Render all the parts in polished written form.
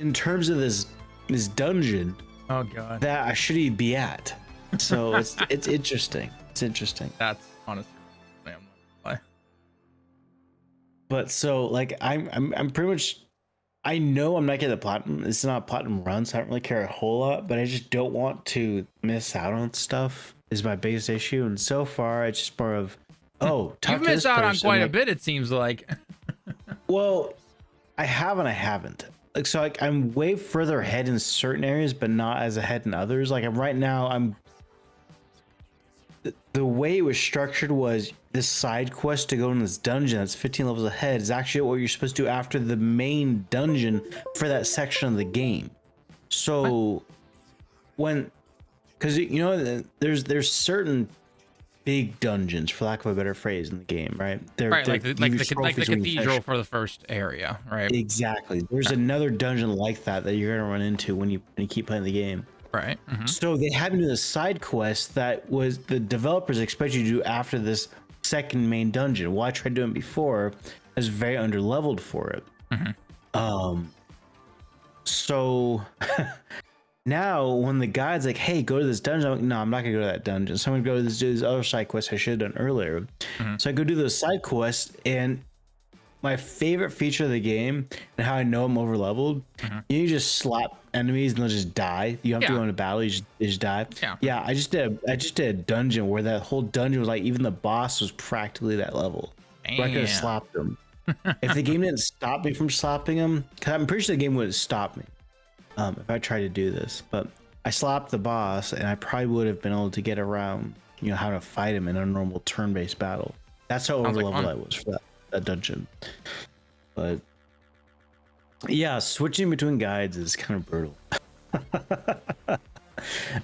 in terms of this dungeon Oh god. that I should be at. So it's interesting. It's interesting. That's honestly, man. But so like I'm pretty much, I know I'm not getting the platinum. It's not a platinum run, so I don't really care a whole lot. But I just don't want to miss out on stuff. Is my biggest issue. And so far, it's just more of, oh, talk You've to missed this out on person, quite a like, bit, it seems like. well, I have and I haven't. Like, so like I'm way further ahead in certain areas, but not as ahead in others. Like right now, the way it was structured was this side quest to go in this dungeon that's 15 levels ahead is actually what you're supposed to do after the main dungeon for that section of the game. So because you know there's certain big dungeons, for lack of a better phrase, in the game, right? Right, like the cathedral for the first area, right? Exactly. There's another dungeon like that you're gonna run into when you keep playing the game. Right. Mm-hmm. So they had to do the side quest that was the developers expect you to do after this second main dungeon. Well, I tried doing it before. I was very underleveled for it. Mm-hmm. So now when the guide's like, hey, go to this dungeon, I'm like, no, I'm not gonna go to that dungeon. So I'm gonna go to this other side quest I should have done earlier. Mm-hmm. So I go do those side quests, and my favorite feature of the game and how I know I'm overleveled, you just slap enemies and they'll just die. You don't have to go into battle, you just die. Yeah, I just did a dungeon where that whole dungeon was like, even the boss was practically that level. Where I could have slapped him. If the game didn't stop me from slapping him, because I'm pretty sure the game would have stopped me if I tried to do this. But I slapped the boss and I probably would have been able to get around, you know, how to fight him in a normal turn-based battle. That's how overleveled I was for that dungeon. But yeah, switching between guides is kind of brutal. But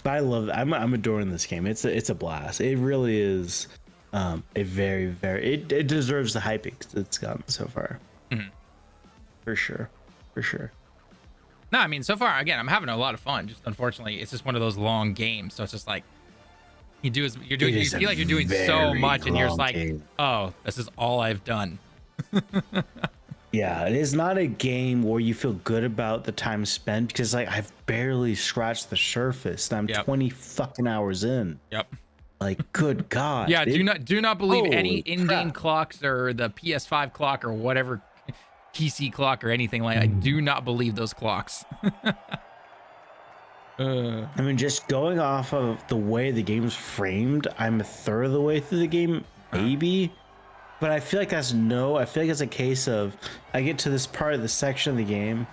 I love it. I'm adoring this game. It's a blast. It really is a very, very, it deserves the hype it's gotten so far. For sure. No, I mean, so far, again, I'm having a lot of fun. Just unfortunately, it's just one of those long games. So it's just like you feel like you're doing so much, and you're just like, oh, this is all I've done. Yeah, it is not a game where you feel good about the time spent, because like I've barely scratched the surface and I'm 20 fucking hours in. Like, good God. Yeah, do not believe any in-game clocks or the PS5 clock or whatever PC clock or anything like that. I do not believe those clocks. I mean, just going off of the way the game's framed, I'm a third of the way through the game, maybe. But I feel like that's a case of, I get to this part of the section of the game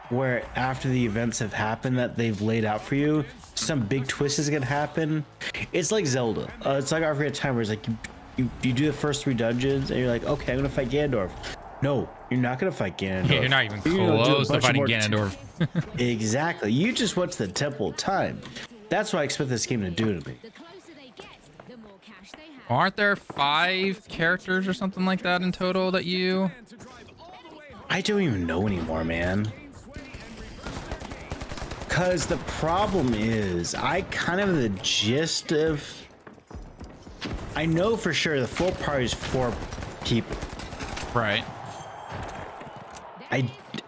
where after the events have happened that they've laid out for you, some big twist is gonna happen. It's like Zelda. It's like Ocarina of Time, where it's like you do the first 3 dungeons and you're like, okay, I'm gonna fight Ganondorf. No, you're not gonna fight Ganondorf. Yeah, you're not even close to fighting Ganondorf. Exactly. You just went to the Temple of Time. That's what I expect this game to do to me. Aren't there 5 characters or something like that in total that you... I don't even know anymore, man. Because the problem is, I kind of have the gist of... I know for sure the full party is 4 people. Right. I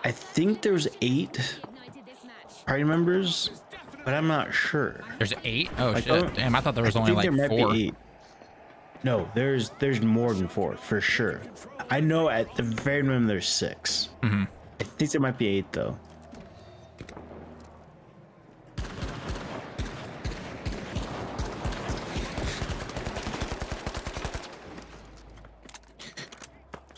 think there's 8 party members, but I'm not sure. There's 8? Oh, shit. Damn, I thought there was only like 4. There might be 8. No, there's more than 4 for sure. I know at the very minimum there's 6. I think there might be 8 though.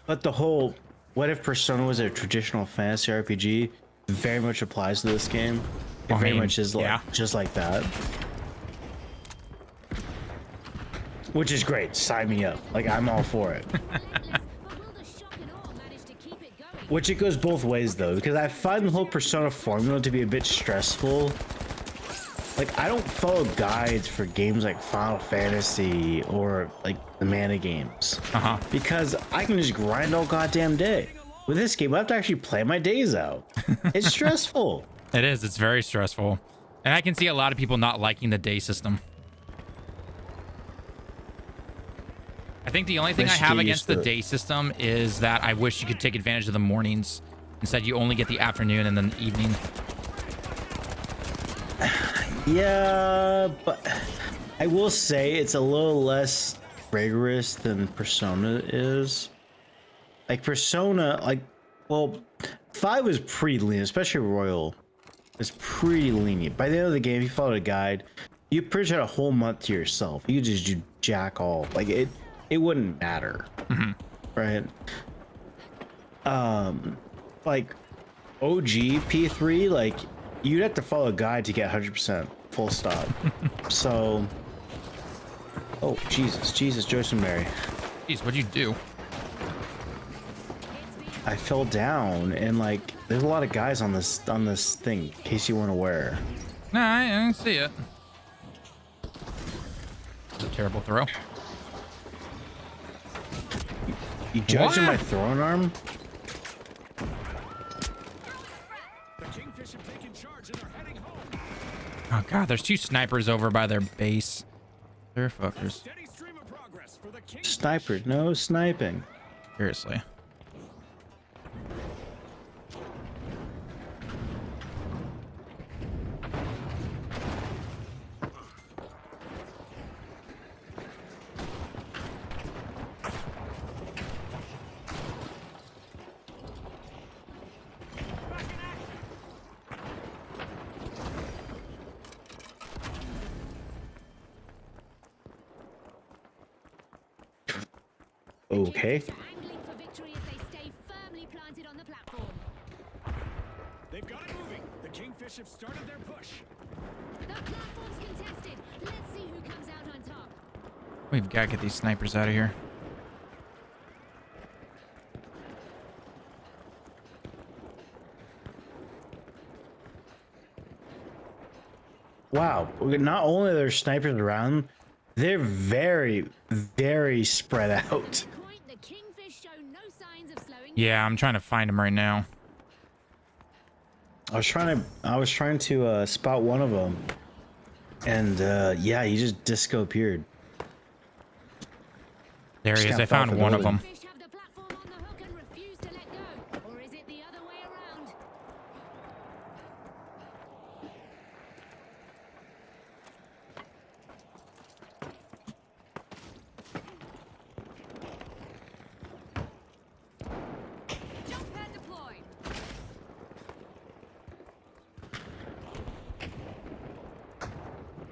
But the whole, what if Persona was a traditional fantasy RPG, very much applies to this game. It very much is like, just like that. Which is great. Sign me up. Like, I'm all for it. Which it goes both ways though, because I find the whole Persona formula to be a bit stressful. Like, I don't follow guides for games like Final Fantasy or like the Mana games. Because I can just grind all goddamn day. With this game, I have to actually play my days out. It's stressful. It is. It's very stressful. And I can see a lot of people not liking the day system. I think the only thing I have against the day system is that I wish you could take advantage of the mornings Instead, you only get the afternoon and then the evening. Yeah, but I will say it's a little less rigorous than Persona is. Like Persona, like, well, 5 was pretty lenient, especially Royal. It's pretty lenient. By the end of the game, if you followed a guide, you pretty much had a whole month to yourself. You could just do jack all. Like it wouldn't matter, right? Like OG P3, like you'd have to follow a guide to get 100% full stop. So, oh Jesus, Joseph Mary. Jeez, what'd you do? I fell down, and like there's a lot of guys on this thing. In case you weren't aware. Nah, I didn't see it. It's a terrible throw. You judging my throwing arm? Oh god, there's 2 snipers over by their base. They're fuckers. Snipers, no sniping. Seriously. Okay. They've got it moving. The Kingfish have started their push. The platform's contested. Let's see who comes out on top. We've got to get these snipers out of here. Wow. Not only are there snipers around, they're very, very spread out. Yeah, I'm trying to find them right now. I was trying to spot one of them, and yeah, he just disco appeared. There he is. I found one of them.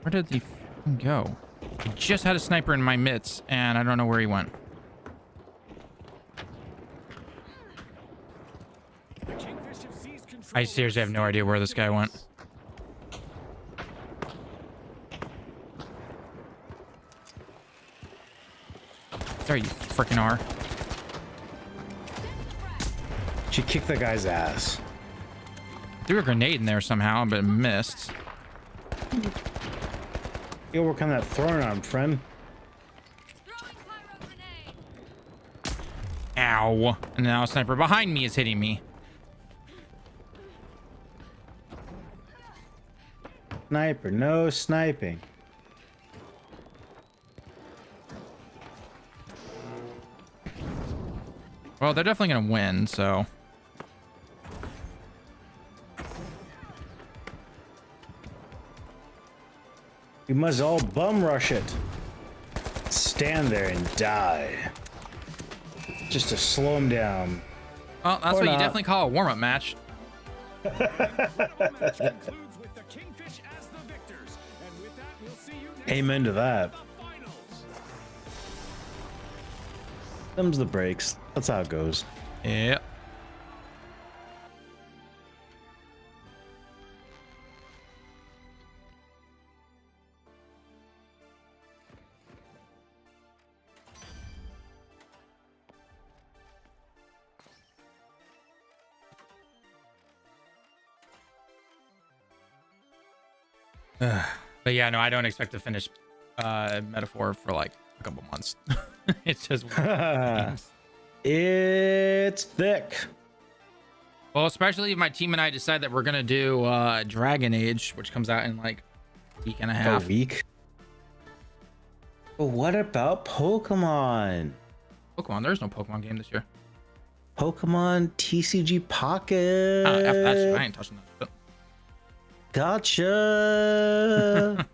Where did he go? I just had a sniper in my mitts, and I don't know where he went. I seriously have no idea where this guy went. There you freaking are. She kicked the guy's ass. Threw a grenade in there somehow, but it missed. You work on that throwing arm, friend. Ow. And now a sniper behind me is hitting me. Sniper, no sniping. Well, they're definitely going to win, so... You must all bum rush it. Stand there and die. Just to slow him down. Well, that's what you definitely call a warm-up match. Amen to that. Them's the breaks. That's how it goes. Yep. But yeah, no, I don't expect to finish Metaphor for like a couple months. It's just it's thick. Well, especially if my team and I decide that we're gonna do Dragon Age, which comes out in like a week and a half. A week? But what about Pokemon? Pokemon? There's no Pokemon game this year. Pokemon TCG Pocket. F that shit. I ain't touching that shit. Gotcha.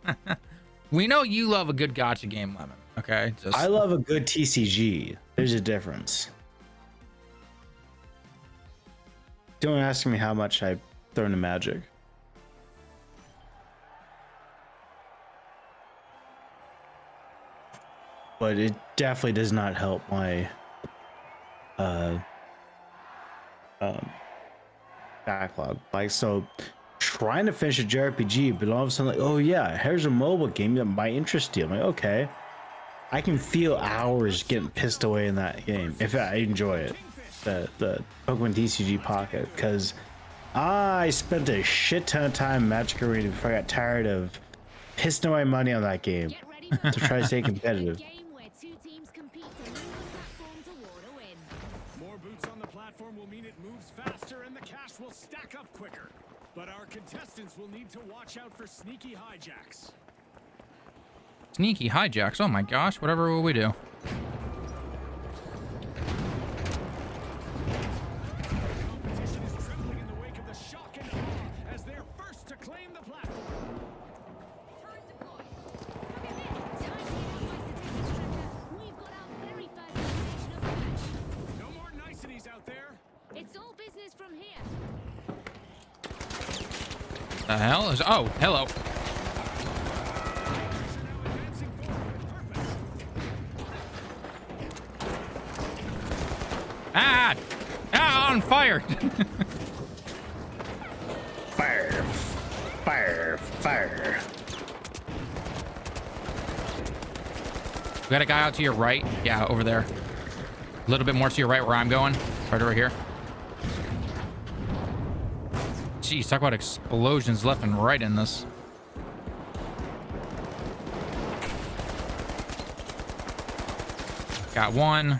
We know you love a good gotcha game, Lemon. Okay. I love a good TCG. There's a difference. Don't ask me how much I throw into Magic. But it definitely does not help my backlog. Like, so trying to finish a JRPG, but all of a sudden, like, oh yeah, here's a mobile game that might interest you. I'm like, okay, I can feel hours getting pissed away in that game if I enjoy it. The Pokemon TCG Pocket, because I spent a shit ton of time in Magic Arena before I got tired of pissing away money on that game to try to stay competitive. More boots on the platform will mean it moves faster and the cash will stack up quicker. But our contestants will need to watch out for sneaky hijacks. Sneaky hijacks. Oh my gosh. Whatever will we do? Competition is trembling in the wake of the shock and awe as they're first to claim the platform. We've got our very first indication of match. No more niceties out there. It's all business from here. The hell is? Oh, hello. Ah! Ah! On fire! Fire, fire, fire. We got a guy out to your right. Yeah, over there. A little bit more to your right where I'm going. Right over here. Jeez, talk about explosions left and right in this. Got one.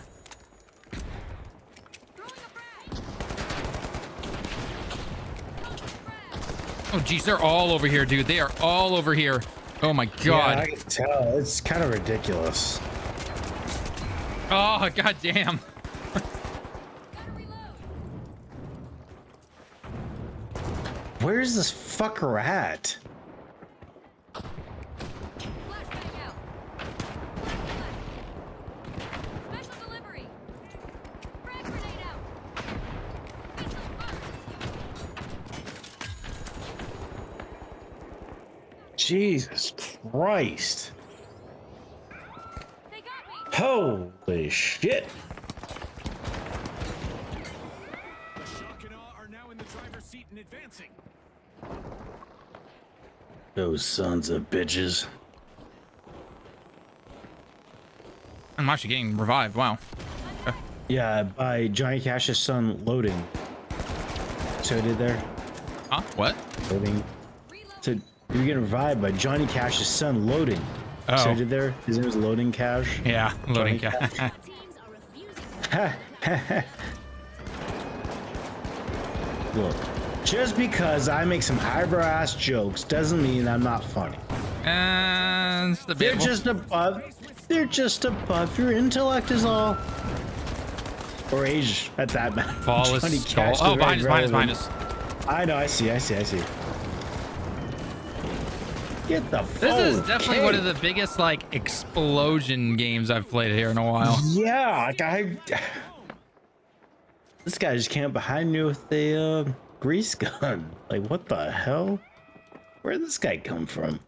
Oh, geez, they're all over here, dude. They are all over here. Oh, my God. Yeah, I can tell. It's kind of ridiculous. Oh, God damn. Where's this fucker at? Jesus Christ. Holy shit. The shock and awe are now in the driver's seat and advancing. Those sons of bitches. I'm actually getting revived. Wow. Yeah, by Johnny Cash's son loading. So I did there. Huh? What? Loading. So you're getting revived by Johnny Cash's son loading. Oh. So I did there. His name was Loading Cash. Yeah, loading cash. Look, just because I make some highbrow ass jokes doesn't mean I'm not funny. And it's debatable. They're just above your intellect is all. Or age at that matter. Flawless skull. Oh, behind us. I know, I see. Get the fuck. This is definitely one of the biggest, like, explosion games I've played here in a while. Yeah, this guy just came up behind me with a grease gun. Like, what the hell? Where'd this guy come from?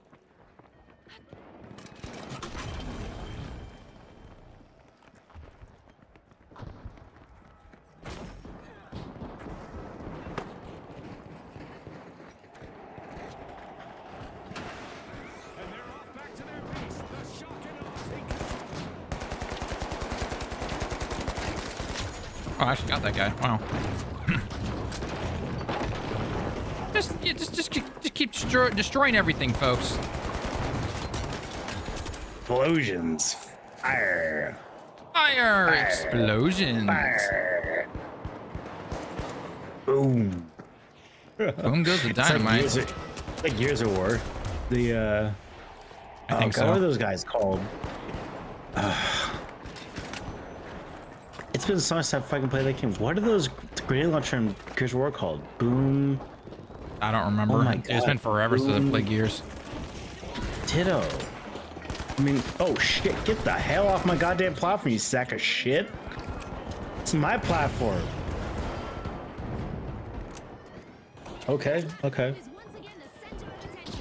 Oh, I actually got that guy. Wow. just keep destroying everything, folks. Explosions. Fire. Fire. Explosions. Fire. Boom. Boom goes the dynamite. Like Gears of War. The I think so. What are those guys called? It's been so long since I fucking played that game. What are those grenade launcher in Gears of War called? Boom. I don't remember. Oh my God. It's been forever since I played Gears. Ditto. I mean, oh shit, get the hell off my goddamn platform, you sack of shit. It's my platform. Okay, okay. Is once again the center of attention.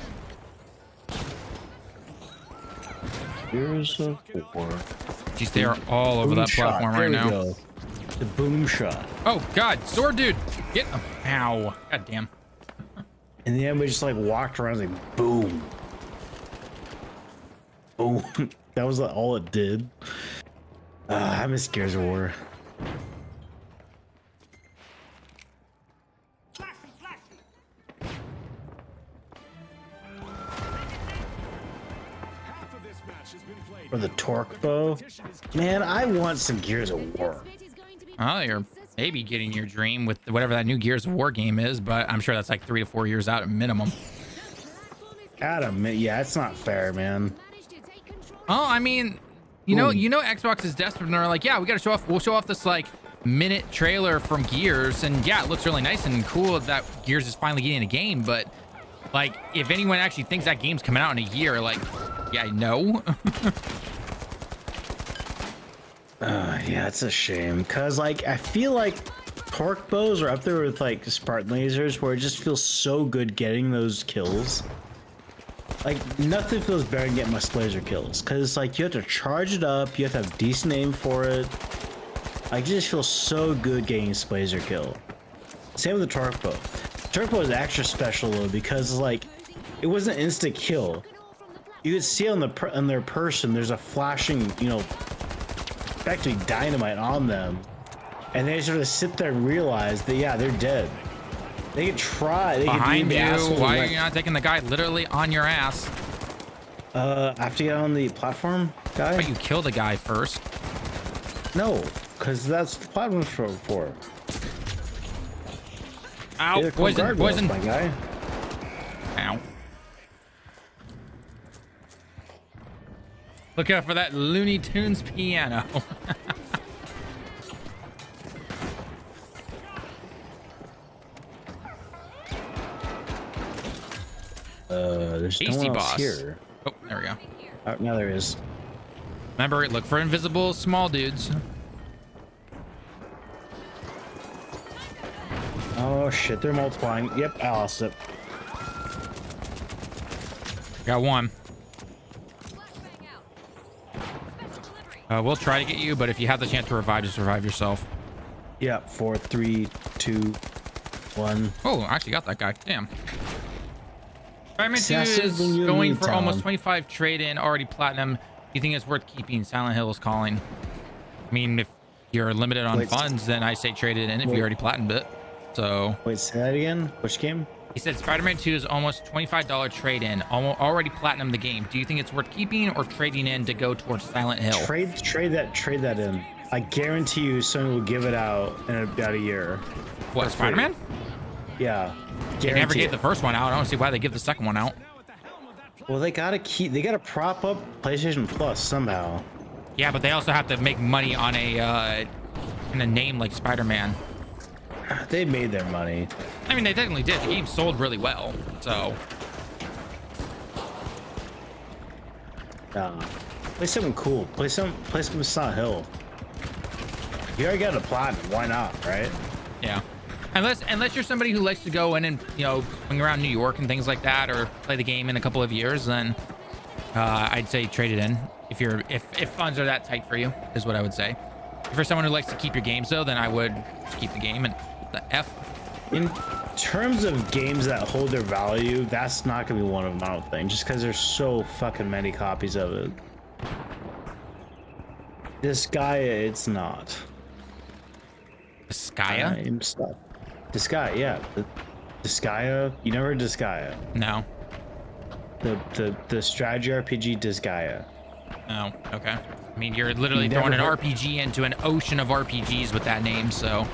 Gears of War. Jeez, they are all over Boom that shot. platform There right we now. go. The boom shot. Oh God, sword dude, get him! Ow! God damn. In the end, we just like walked around like boom. Boom. That was all it did. I miss Gears of War. Half of this match has been played. Or the torque bow. Man, I want some Gears of War. Bit is going to be Oh, you're maybe getting your dream with whatever that new Gears of War game is, but I'm sure that's like 3 to 4 years out at minimum. Adam, yeah, it's not fair, man. managed to take control. Oh, I mean, you know, Xbox is desperate and they're like, yeah, we got to show off. We'll show off this like minute trailer from Gears, and yeah, it looks really nice and cool that Gears is finally getting a game. But like, if anyone actually thinks that game's coming out in a year, like, yeah, no. Yeah, it's a shame. Cause like, I feel like torque bows are up there with like Spartan lasers, where it just feels so good getting those kills. Like, nothing feels better than getting my laser kills. Cause it's like, you have to charge it up, you have to have decent aim for it. Like, it just feels so good getting a laser kill. Same with the torque bow. Torque bow is extra special though, because like, it was an instant kill. You could see on their person, there's a flashing, you know, effectively dynamite on them, and they sort of sit there and realize that, yeah, they're dead. They could try. They Behind could you. be Why are you not taking the guy literally on your ass? I have to get on the platform, guy. But you kill the guy first. No, because that's the platform for. Ow! They're called Poison! guardrails, Poison! my guy. Ow! Look out for that Looney Tunes piano. There's no Tasty one else boss. here. Oh, there we go. Oh, now there is. Remember, look for invisible small dudes. Oh shit, they're multiplying. Yep, I lost it. Got one. Flashbang out. Special delivery. We'll try to get you, but if you have the chance to revive, just revive yourself. Yeah, 4, 3, 2, 1. Oh, I actually got that guy. Damn. Spider-Man 2 Excessive when is you going need for time. almost 25 trade-in, already platinum. Do you think it's worth keeping? Silent Hill is calling. I mean, if you're limited on Wait, funds, then I say trade it in if you already platinumed it. So Wait, say that again? Which game? he said Spider-Man 2 is almost $25 trade-in, already platinum the game. Do you think it's worth keeping or trading in to go towards Silent Hill? Trade that in. I guarantee you Sony will give it out in about a year. What, for free. Spider-Man? Yeah. They never guarantee gave it. the first one out. I don't see why they give the second one out. Well, they gotta prop up PlayStation Plus somehow. Yeah, but they also have to make money on a name like Spider-Man. They made their money. I mean, they technically did. The game sold really well, so Play something cool. Play some Silent Hill. You already got a platinum. Why not, right? yeah. Unless you're somebody who likes to go in and, you know, swing around New York and things like that, or play the game in a couple of years, then I'd say trade it in. If funds are that tight for you, is what I would say. If you're someone who likes to keep your games though, then I would keep the game. And the F. In terms of games that hold their value, that's not gonna be one of them, I don't think. Just because there's so fucking many copies of it. Disgaea, it's not. Skya? Stop. Disgaea, yeah. Disgaea. You never heard Disgaea? No. The strategy RPG Disgaea. No. Okay. I mean, you're literally throwing an RPG into an ocean of RPGs with that name, so.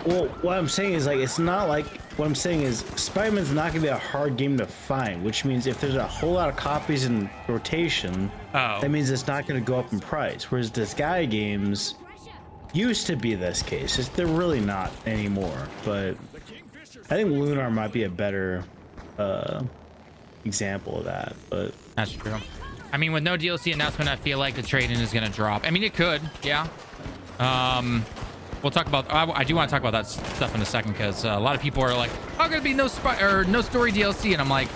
Well, what I'm saying is, like, it's not like, what I'm saying is Spider-Man's not gonna be a hard game to find, which means if there's a whole lot of copies in rotation, that means it's not gonna go up in price. Whereas Disgaea games, used to be this case. They're really not anymore. But I think Lunar might be a better example of that. But that's true. I mean, with no DLC announcement, I feel like the trade-in is going to drop. I mean, it could, yeah. We'll talk about. I do want to talk about that stuff in a second because a lot of people are like, "How could it be no story DLC?" And I'm like,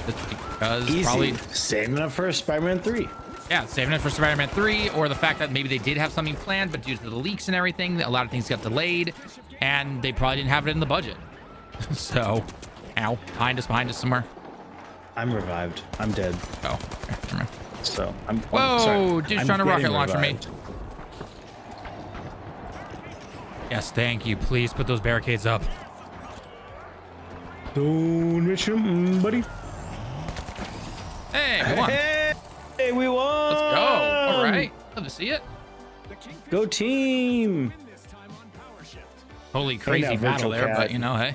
it's because easy. Probably saving it for Spider-Man 3. Yeah, saving it for Spider-Man 3, or the fact that maybe they did have something planned, but due to the leaks and everything, a lot of things got delayed, and they probably didn't have it in the budget. So, ow, behind us somewhere. I'm revived. I'm dead. Oh, okay. So I'm. Whoa, sorry. dude's I'm trying to rocket launch revived. me. Yes, thank you. Please put those barricades up. Don't miss him, buddy. Hey, we won. Hey, we won. Let's go. All right. Love to see it. Go team. Holy crazy battle there, but you know, hey.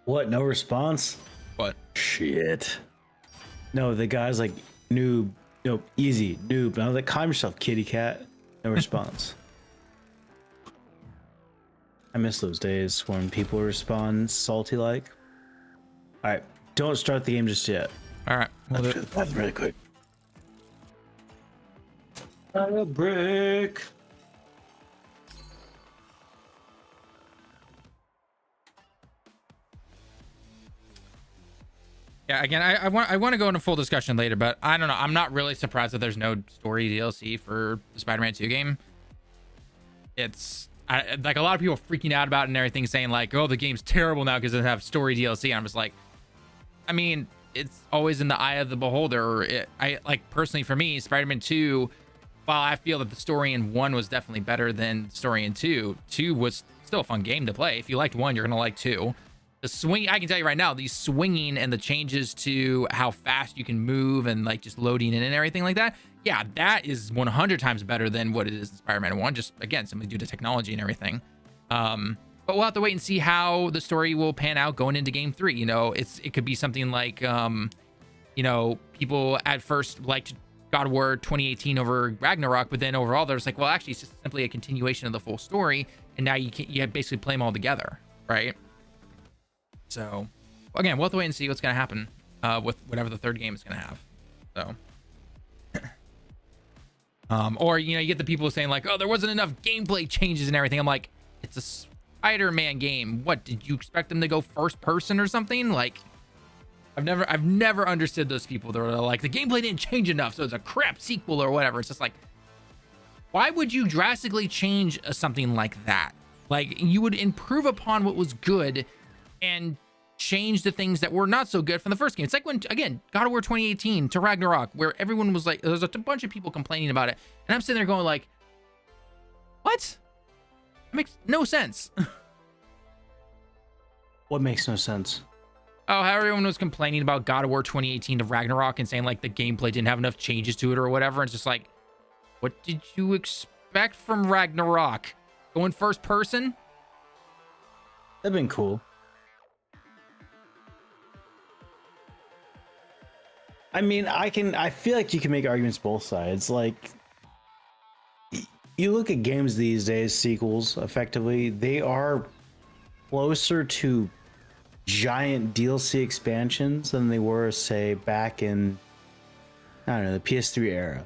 What? No response? What? Shit. No, the guy's like noob. Nope, easy noob. I was like, calm yourself, kitty cat. No response. I miss those days when people respond salty like. All right, don't start the game just yet. All right, we'll do it. That's really quick. A break. Yeah, again, I want to go into full discussion later, but I don't know. I'm not really surprised that there's no story DLC for the Spider-Man 2 game. It's like a lot of people freaking out about it and everything, saying like, "Oh, the game's terrible now because it doesn't have story DLC." And I'm just like, I mean, it's always in the eye of the beholder. I like personally for me, Spider-Man 2. While I feel that the story in 1 was definitely better than the story in 2, 2 was still a fun game to play. If you liked 1, you're gonna like 2. The swing, I can tell you right now, the swinging and the changes to how fast you can move and like just loading in and everything like that. Yeah, that is 100 times better than what it is in Spider-Man 1. Just again, simply due to technology and everything. But we'll have to wait and see how the story will pan out going into game 3. You know, it could be something like, you know, people at first liked God of War 2018 over Ragnarok, but then overall they're just like, well, actually, it's just simply a continuation of the full story, and now you basically play them all together, right? So, again, we'll have to wait and see what's going to happen with whatever the third game is going to have. So, or, you know, you get the people saying like, oh, there wasn't enough gameplay changes and everything. I'm like, it's a Spider-Man game. What, did you expect them to go first person or something? Like, I've never understood those people that are like, the gameplay didn't change enough, so it's a crap sequel or whatever. It's just like, why would you drastically change something like that? Like, you would improve upon what was good and change the things that were not so good from the first game. It's like when, again, God of War 2018 to Ragnarok, where everyone was like, there's a bunch of people complaining about it, and I'm sitting there going like, what? It makes no sense. What makes no sense? Oh, how everyone was complaining about God of War 2018 to Ragnarok and saying like the gameplay didn't have enough changes to it or whatever. It's just like, what did you expect from Ragnarok? Going first person? That'd been cool. I mean, I feel like you can make arguments both sides. Like, you look at games these days, sequels, effectively, they are closer to giant DLC expansions than they were, say, back in, I don't know, the PS3 era.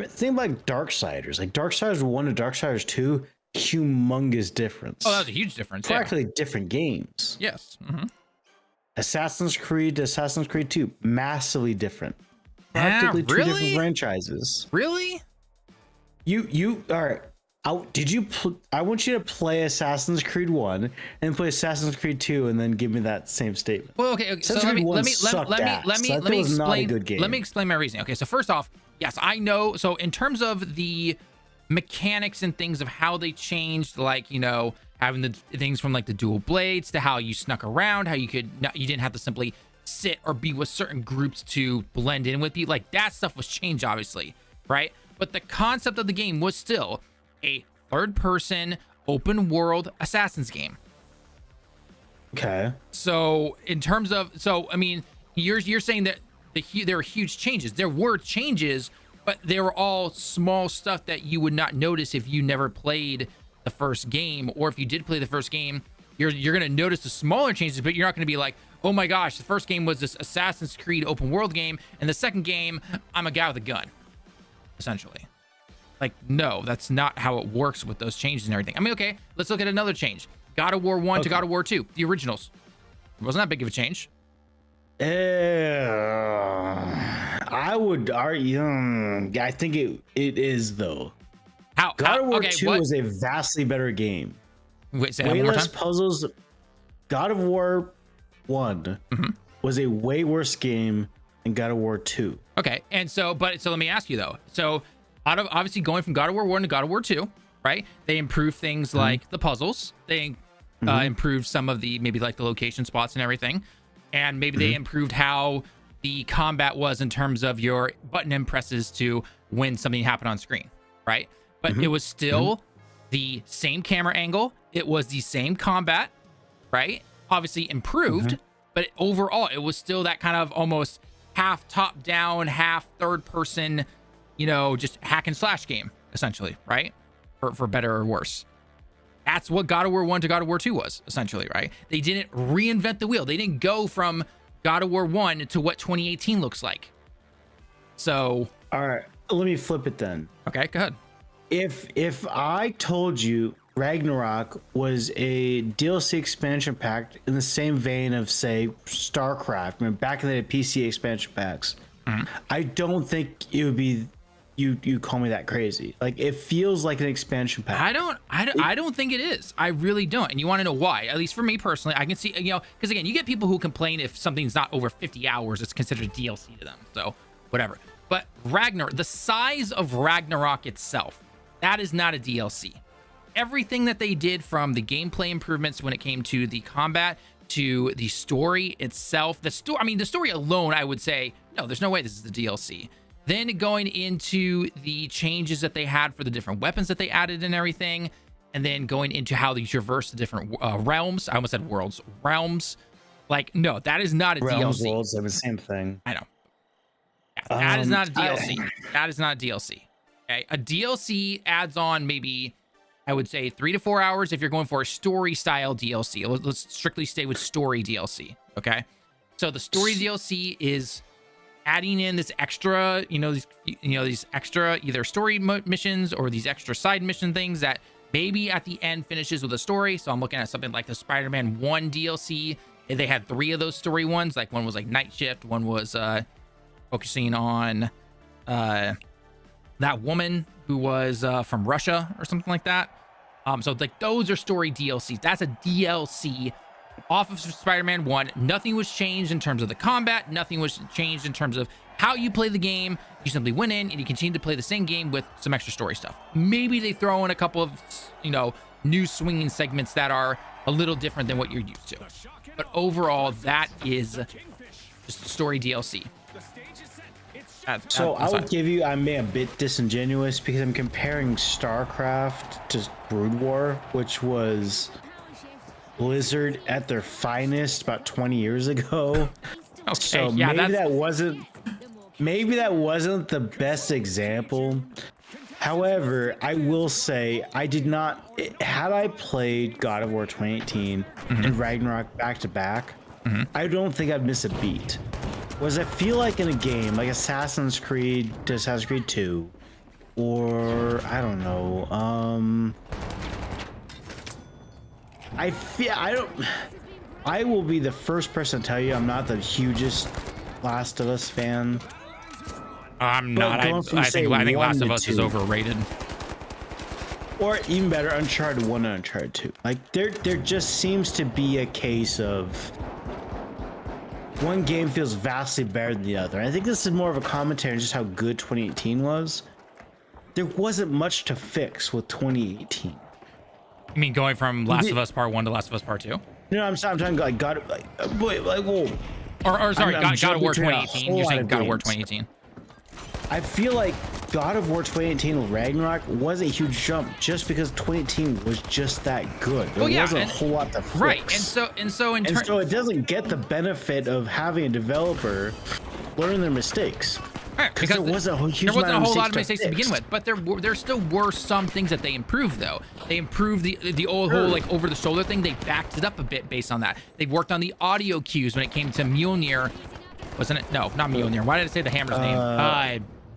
Think like Darksiders. Like, Darksiders 1 to Darksiders 2, humongous difference. Oh, that was a huge difference. Practically different games. Yes. Mm-hmm. Assassin's Creed to Assassin's Creed 2, massively different. Practically two different franchises. Really? You all right. I want you to play Assassin's Creed 1 and play Assassin's Creed 2 and then give me that same statement. Well, okay. So let me explain my reasoning. Okay, so first off, yes, I know. So in terms of the mechanics and things of how they changed, like, you know, having the things from like the dual blades to how you snuck around, how you didn't have to simply sit or be with certain groups to blend in with people, like that stuff was changed, obviously, right? But the concept of the game was still a third-person open world Assassin's game. Okay. So in terms of, I mean, you're saying that there were huge changes. There were changes, but they were all small stuff that you would not notice if you never played the first game, or if you did play the first game, you're going to notice the smaller changes, but you're not going to be like, oh my gosh, the first game was this Assassin's Creed open world game, and the second game, I'm a guy with a gun, essentially. Like, no, that's not how it works with those changes and everything. I mean, okay, let's look at another change. God of War 1 to God of War 2, the originals. It wasn't that big of a change. I would argue, I think it is, though. God of War 2 was a vastly better game. Wait, say way less puzzles. God of War 1 was a way worse game than God of War 2. Okay, and so let me ask you though. So, obviously going from God of War 1 to God of War 2, right? They improved things like the puzzles. They improved some of the maybe like the location spots and everything, and maybe they improved how the combat was in terms of your button impresses to when something happened on screen, right? But it was still the same camera angle. It was the same combat, right? Obviously improved, but overall it was still that kind of almost half top down, half third person, just hack and slash game, essentially, right? For better or worse. That's what God of War 1 to God of War 2 was, essentially, right? They didn't reinvent the wheel. They didn't go from God of War 1 to what 2018 looks like. So, all right, let me flip it then. Okay, go ahead. If I told you Ragnarok was a DLC expansion pack in the same vein of, say, StarCraft, I mean, back in the PC expansion packs, I don't think it would be you call me that crazy. Like, it feels like an expansion pack. I don't think it is. I really don't. And you want to know why? At least for me personally, I can see, because again, you get people who complain if something's not over 50 hours, it's considered DLC to them. So whatever. But Ragnarok, the size of Ragnarok itself, that is not a DLC. Everything that they did, from the gameplay improvements when it came to the combat to the story itself, the story alone, I would say, no, there's no way this is the DLC. Then going into the changes that they had for the different weapons that they added and everything, and then going into how they traverse the different realms. I almost said worlds. Realms. Like, no, that is not a DLC. Worlds are the same thing. I know. Yeah, that is not a DLC. That is not a DLC. Okay, a DLC adds on maybe, I would say, 3 to 4 hours if you're going for a story style DLC. Let's strictly stay with story DLC. Okay, so the story DLC is adding in this extra, these extra either story missions or these extra side mission things that maybe at the end finishes with a story. So I'm looking at something like the Spider-Man 1 DLC. They had 3 of those story ones. Like, one was like Night Shift, one was focusing on that woman who was from Russia or something like that. So like, those are story DLCs. That's a DLC off of Spider-Man 1. Nothing was changed in terms of the combat. Nothing was changed in terms of how you play the game. You simply went in and you continue to play the same game with some extra story stuff. Maybe they throw in a couple of, new swinging segments that are a little different than what you're used to. But overall, that is just story DLC. So I would give you, I'm a bit disingenuous because I'm comparing StarCraft to Brood War, which was Blizzard at their finest about 20 years ago. Okay, so yeah, maybe that wasn't the best example. However, I will say had I played God of War 2018 and Ragnarok back to back, I don't think I'd miss a beat. Whereas I feel like in a game like Assassin's Creed 2, or I don't know, I will be the first person to tell you I'm not the hugest Last of Us fan. I'm not. I think Last of Us is overrated. Or even better, Uncharted 1 and Uncharted 2. Like, there just seems to be a case of one game feels vastly better than the other. I think this is more of a commentary on just how good 2018 was. There wasn't much to fix with 2018. You mean going from Last of Us Part 1 to Last of Us Part 2? No, I'm talking like God of War 2018. You're saying God of War 2018. I feel like God of War 2018 Ragnarok was a huge jump just because 2018 was just that good. There wasn't a whole lot to fix. Right, and so it doesn't get the benefit of having a developer learn their mistakes. Right, because there wasn't a whole lot of mistakes to begin with, but there still were some things that they improved though. They improved the old whole like over the shoulder thing. They backed it up a bit based on that. They worked on the audio cues when it came to Mjolnir. Wasn't it? No, not Mjolnir. Why did I say the hammer's name?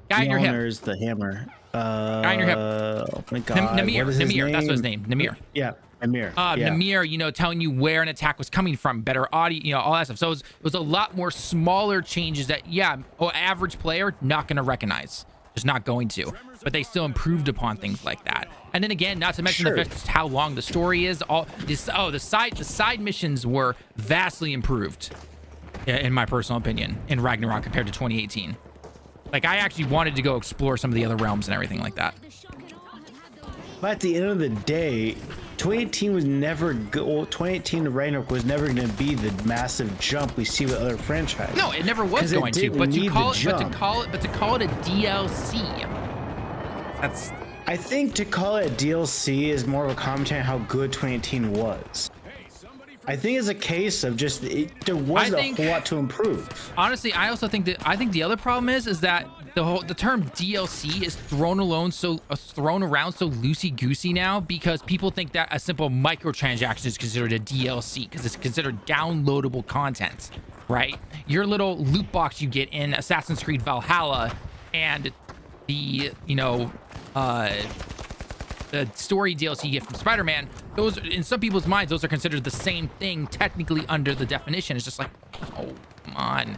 Guy in your hip. Mjolnir's the hammer. Guy in your hip. Oh my God. Namir. That's what his name. Namir. Yeah. Namir. Namir, telling you where an attack was coming from, better audio, all that stuff. So it was a lot more smaller changes that, average player not going to recognize, just not going to. But they still improved upon things like that. And then again, not to mention the fact just how long the story is. The side missions were vastly improved, in my personal opinion, in Ragnarok compared to 2018. Like I actually wanted to go explore some of the other realms and everything like that. But at the end of the day, 2018 was never 2018 to Ragnarok was never going to be the massive jump we see with other franchises. No, it never was going to. But to call it a DLC. I think to call it a DLC is more of a commentary on how good 2018 was. I think it's a case of just there wasn't a whole lot to improve. Honestly, I also think the other problem is that the term DLC is thrown around so loosey goosey now because people think that a simple microtransaction is considered a DLC because it's considered downloadable content, right? Your little loot box you get in Assassin's Creed Valhalla and the story DLC you get from Spider-Man, those in some people's minds, those are considered the same thing technically under the definition. It's just like, oh, come on.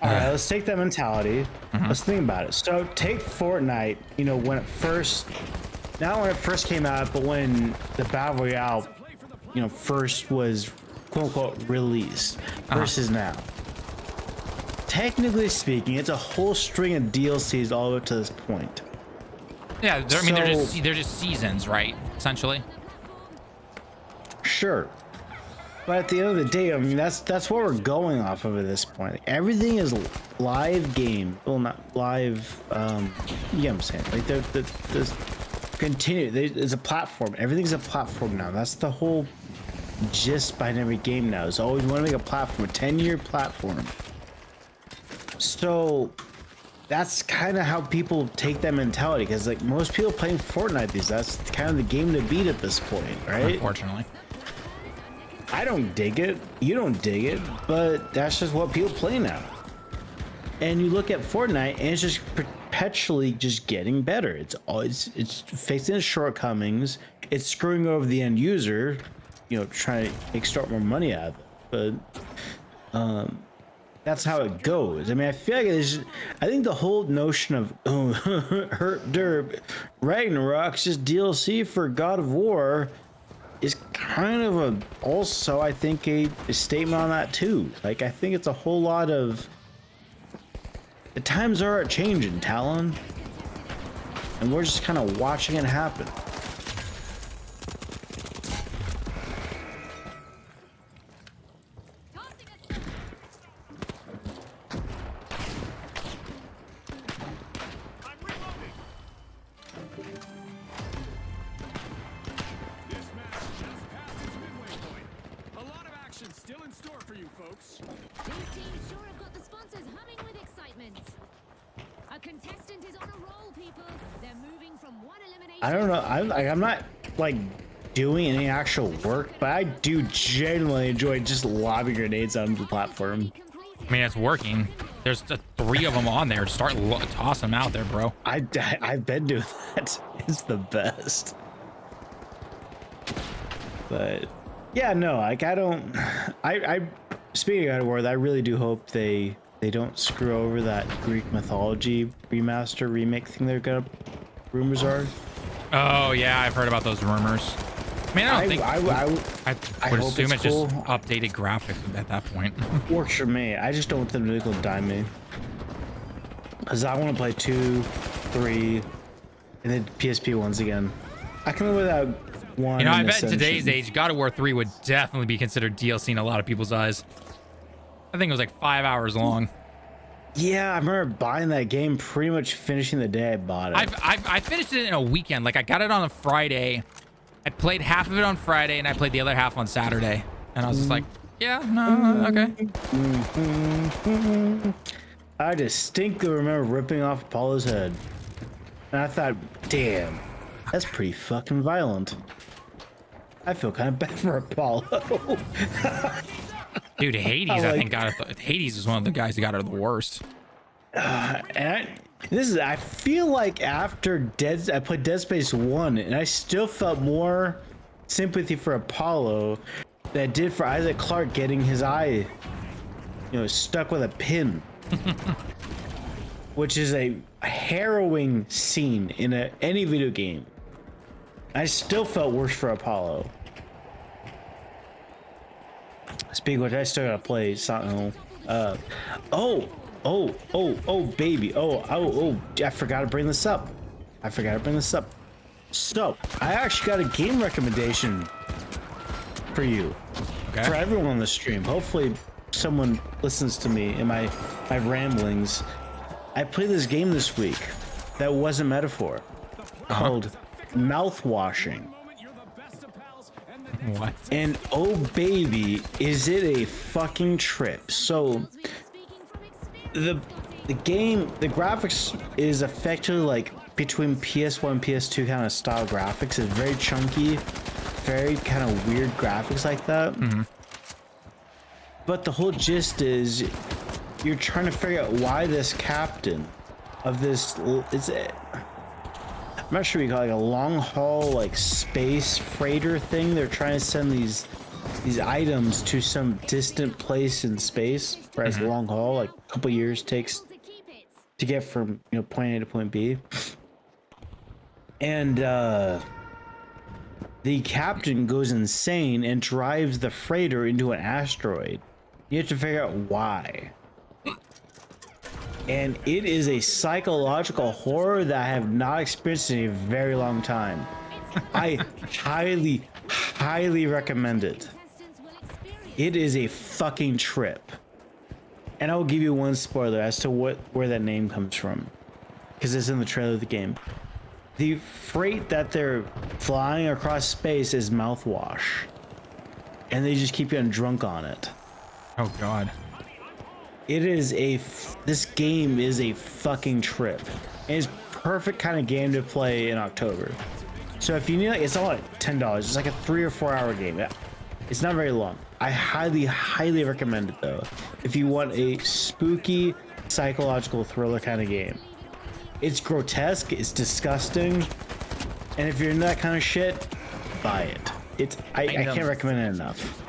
All right, let's take that mentality. Let's think about it. So take Fortnite, when it first, not when it first came out, but when the Battle Royale, first was quote unquote released versus now. Technically speaking, it's a whole string of DLCs all the way up to this point. Yeah, they're just seasons, right? Essentially. Sure. But at the end of the day, I mean, that's what we're going off of at this point. Like, everything is live game. Well, not live. You know what I'm saying? Like, there's continue. There's a platform. Everything's a platform now. That's the whole gist behind every game now. Is always want to make a platform, a 10-year platform. So that's kind of how people take that mentality, because like most people playing Fortnite that's kind of the game to beat at this point, right? Unfortunately. I don't dig it. You don't dig it, but that's just what people play now. And you look at Fortnite, and it's just perpetually just getting better. It's fixing its shortcomings. It's screwing over the end user, trying to extort more money out of it. But that's how it goes. I mean, I feel like I think the whole notion of Hurt Derp Ragnarok's just DLC for God of War is kind of also I think a statement on that too. Like, I think it's a whole lot of the times are changing, Talon, and we're just kind of watching it happen. I don't know. I'm not like doing any actual work, but I do genuinely enjoy just lobbing grenades onto the platform. I mean, it's working. There's 3 of them on there. Start tossing them out there, bro. I've been doing that. It's the best. But yeah, no, like I speaking of God of War, I really do hope they don't screw over that Greek mythology remaster remake thing they're gonna rumors are. Oh yeah, I've heard about those rumors. I mean, I would assume it's cool. Just updated graphics at that point. Works for me. I just don't want them to nickel and dime me, because I want to play 2, 3, and then PSP ones again. I can live without one. I bet in today's age, God of War 3 would definitely be considered DLC in a lot of people's eyes. I think it was like 5 hours long. Yeah, I remember buying that game, pretty much finishing the day I bought it. I finished it in a weekend. Like I got it on a Friday. I played half of it on Friday and I played the other half on Saturday. And I was just like, yeah, no, okay. I distinctly remember ripping off Apollo's head. And I thought, damn, that's pretty fucking violent. I feel kind of bad for Apollo. Dude, Hades, I think got it. Hades is one of the guys who got it the worst. I feel like after I played Dead Space 1, and I still felt more sympathy for Apollo than I did for Isaac Clarke getting his eye, stuck with a pin. Which is a harrowing scene in any video game. I still felt worse for Apollo. Speaking of which, I still gotta play Sentinel. Oh, baby. Oh, I forgot to bring this up. So, I actually got a game recommendation for you. Okay. For everyone on the stream. Hopefully, someone listens to me in my ramblings. I played this game this week that wasn't metaphor. Called Mouthwashing. What? And oh baby, is it a fucking trip. So the game, the graphics is effectively like between PS1 and PS2 kind of style graphics. It's very chunky, very kind of weird graphics like that. Mm-hmm. But the whole gist is you're trying to figure out why this captain of this, I'm not sure we call it, like a long haul like space freighter thing. They're trying to send these items to some distant place in space, whereas long haul, like a couple years takes to get from point A to point B. And the captain goes insane and drives the freighter into an asteroid. You have to figure out why. And it is a psychological horror that I have not experienced in a very long time. I highly recommend it. It is a fucking trip. And I will give you one spoiler as to where that name comes from, because it's in the trailer of the game. The freight that they're flying across space is mouthwash, and they just keep getting drunk on it. Oh god. This game is a fucking trip. And it's perfect kind of game to play in October. So if you need, it's only like $10. It's like a 3 or 4 hour game. It's not very long. I highly recommend it though. If you want a spooky psychological thriller kind of game. It's grotesque, it's disgusting. And if you're into that kind of shit, buy it. I can't recommend it enough.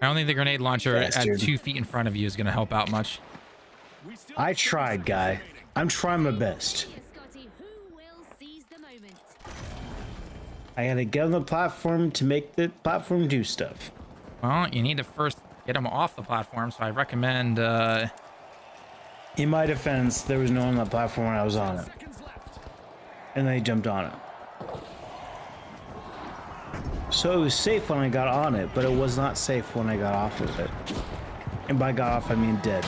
I don't think the grenade launcher at 2 feet in front of you is going to help out much. I tried, guy. I'm trying my best. I gotta get on the platform to make the platform do stuff. Well, you need to first get them off the platform, so I recommend... In my defense, there was no one on the platform when I was on it. And they jumped on it. So it was safe when I got on it, but it was not safe when I got off of it. And by got off, I mean dead.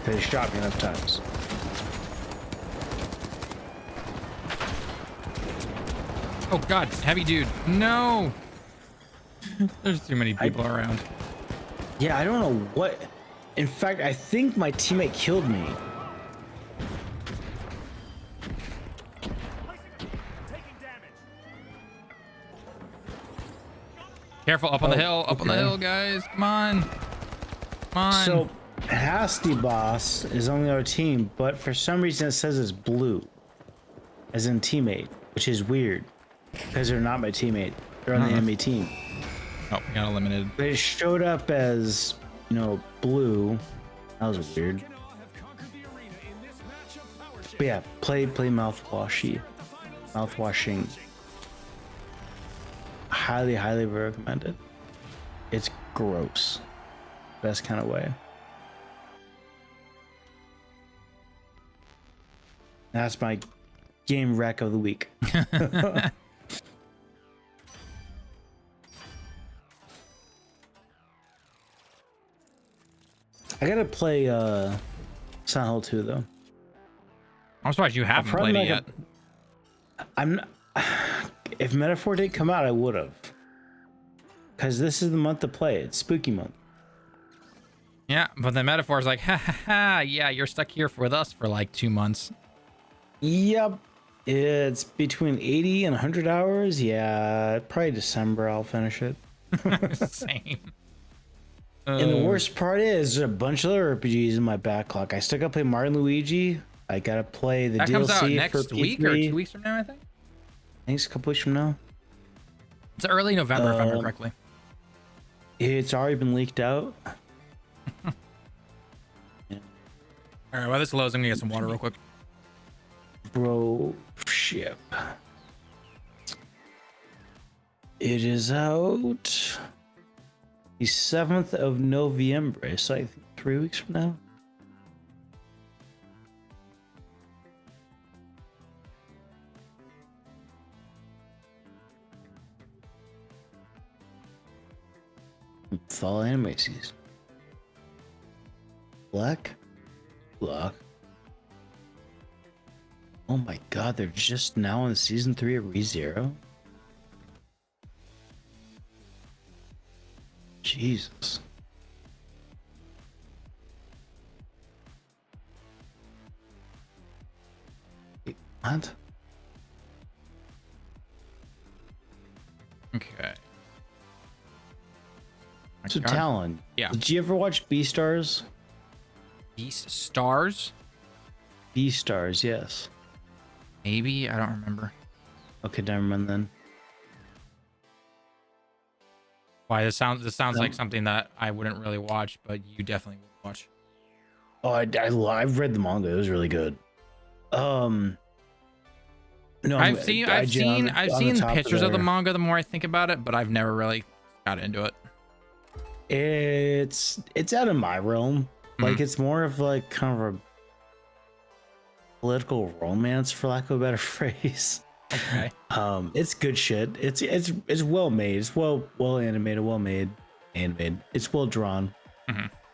They shot me enough times. Oh god, heavy dude. No! There's too many people around. Yeah, I don't know what... In fact, I think my teammate killed me. Careful, up on the hill, up on the hill, guys. Come on. Come on. So, Hasty Boss is on our team, but for some reason it says it's blue. As in teammate, which is weird. Because they're not my teammate. They're on the enemy team. Oh, we got eliminated. But it showed up as, blue. That was weird. But yeah, play mouthwashing. Highly recommend it. It's gross. Best kind of way. That's my game wreck of the week. I gotta play Silent Hill 2 though. I'm surprised you haven't played it yet. If Metaphor didn't come out, I would have. Because this is the month to play it. It's spooky month. Yeah, but the Metaphor is like, ha ha ha, yeah, you're stuck here with us for like 2 months. Yep. It's between 80 and 100 hours. Yeah, probably December I'll finish it. Same. And the worst part is there's a bunch of other RPGs in my backlog. I still gotta play Mario and Luigi. I gotta play the that DLC comes out for next week or 2 weeks from now, I think. I think it's a couple weeks from now. It's early November, if I remember correctly. It's already been leaked out. Yeah. All right, while this loads, I'm gonna get some water real quick. Bro, ship. It is out the 7th of November. It's like 3 weeks from now. Fall anime season. Black. Oh my god, they're just now in season 3 of ReZero? Jesus. Wait, what? Okay. So Talon, yeah. Did you ever watch Beastars? Beastars? Beastars, yes. Maybe, I don't remember. Okay, never mind then. Why this sounds like something that I wouldn't really watch, but you definitely would watch. Oh, I've read the manga. It was really good. No, I've seen pictures of the manga the more I think about it, but I've never really got into it. It's out of my realm. Like it's more of like kind of a political romance, for lack of a better phrase. Okay. It's good shit. It's well made. It's well animated. Well made. It's well drawn.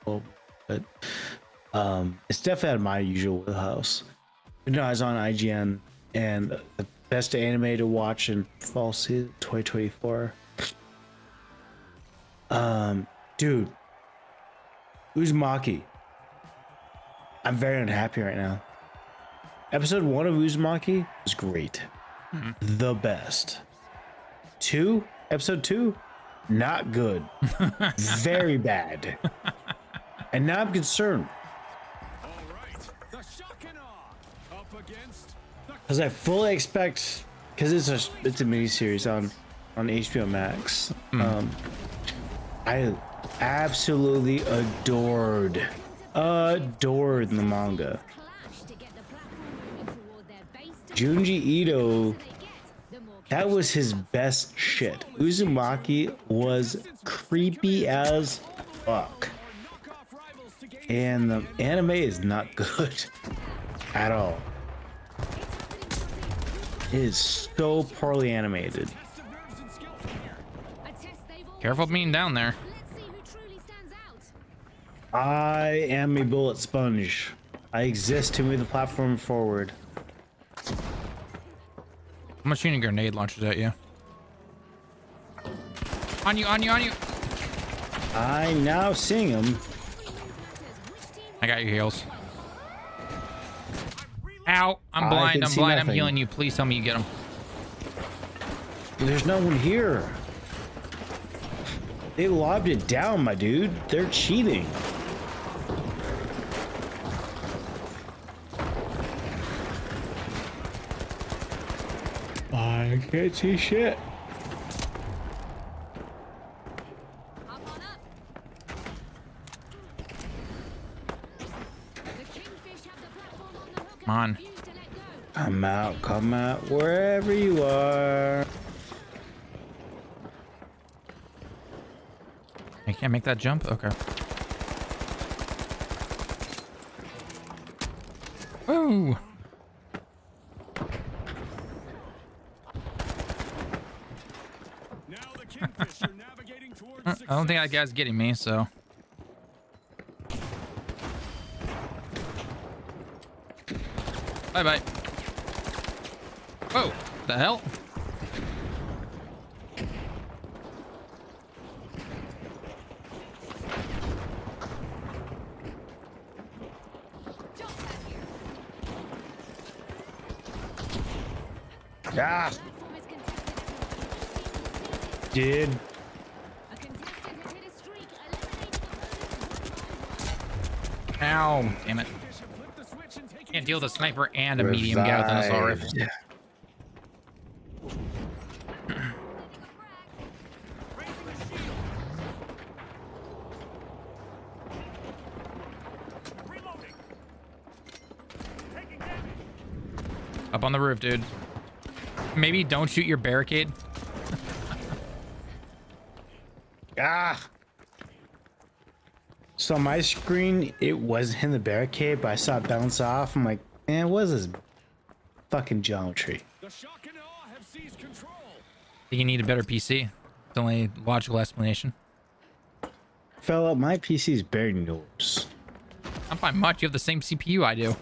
Well, but it's definitely out of my usual wheelhouse. You know, I was on IGN and the best anime to watch in fall season 2024. Dude, Uzumaki. I'm very unhappy right now. Episode 1 of Uzumaki was great. The best. Episode 2, not good. Very bad. And now I'm concerned. Because I fully expect, because it's a miniseries on HBO Max. I absolutely adored the manga. Junji Ito, that was his best shit. Uzumaki was creepy as fuck. And the anime is not good at all. It is so poorly animated. Careful being down there. I am a bullet sponge. I exist to move the platform forward. I'm shooting grenade launchers at you. On you. I'm now seeing him. I got your heals. Ow, I'm blind. I'm healing you. Please tell me you get him. There's no one here. They lobbed it down, my dude. They're cheating. I can't see shit. Come on. Come out, wherever you are. I can't make that jump? Okay. Woo! Now the Kingfisher navigating towards I don't think that guy's getting me, so. Bye bye. Whoa, the hell? Ah, dude. A contestant has hit a streak, eliminating Ow, damn it. Can't deal with a sniper and a medium guy with an assault rifle. Up on the roof, dude. Maybe don't shoot your barricade. Ah. So on my screen, it wasn't in the barricade, but I saw it bounce off. I'm like, man, what is this fucking geometry? The shock and awe have seized control. I think you need a better PC. It's the only logical explanation. Fella, my PC's better than yours. Not by much. You have the same CPU I do.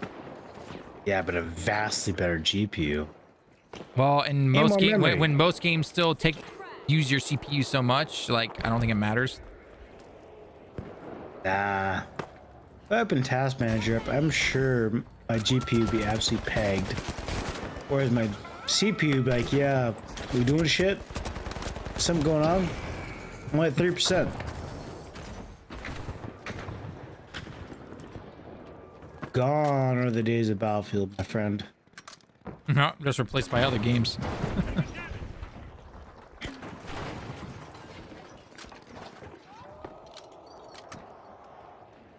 Yeah, but a vastly better GPU. Well, in most games, memory. when most games still use your CPU so much, like, I don't think it matters. Nah. If I open Task Manager up, I'm sure my GPU would be absolutely pegged. Whereas my CPU would be like, yeah, we doing shit? Something going on? I'm at 3%. Gone are the days of Battlefield, my friend. No, just replaced by other games.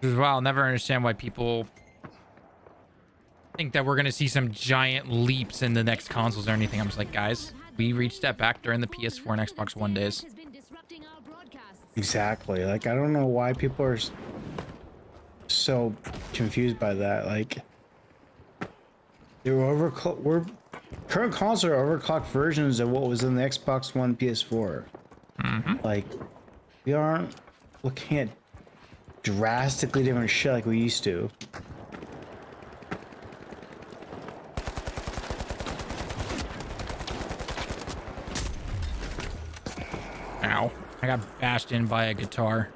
As well, I'll never understand why people think that we're gonna see some giant leaps in the next consoles or anything. I'm just like, guys, we reached that back during the PS4 and Xbox One days. has been disrupting our broadcasts. Exactly. Like, I don't know why people are so confused by that. Like, we're current consoles are overclocked versions of what was in the Xbox One, PS4. Like, we aren't looking at drastically different shit like we used to. Ow. I got bashed in by a guitar.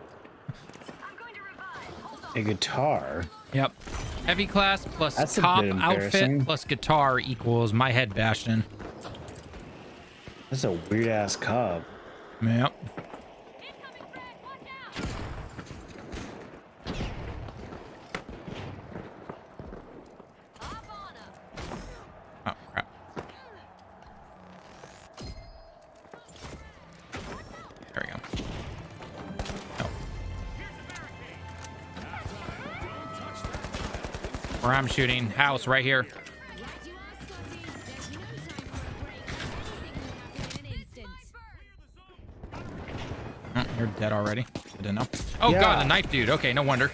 A guitar? Yep. Heavy class plus That's a top bit outfit embarrassing. plus guitar equals my head bashed in. That's a weird ass cob. Yep. Oh, crap. There we go. Oh. Where I'm shooting, house right here. Right you are, Scotty. There's no time for a break. Anything will happen in an instant. Oh, you're dead already. I didn't know. Oh Yeah. god, the knife dude. Okay, no wonder.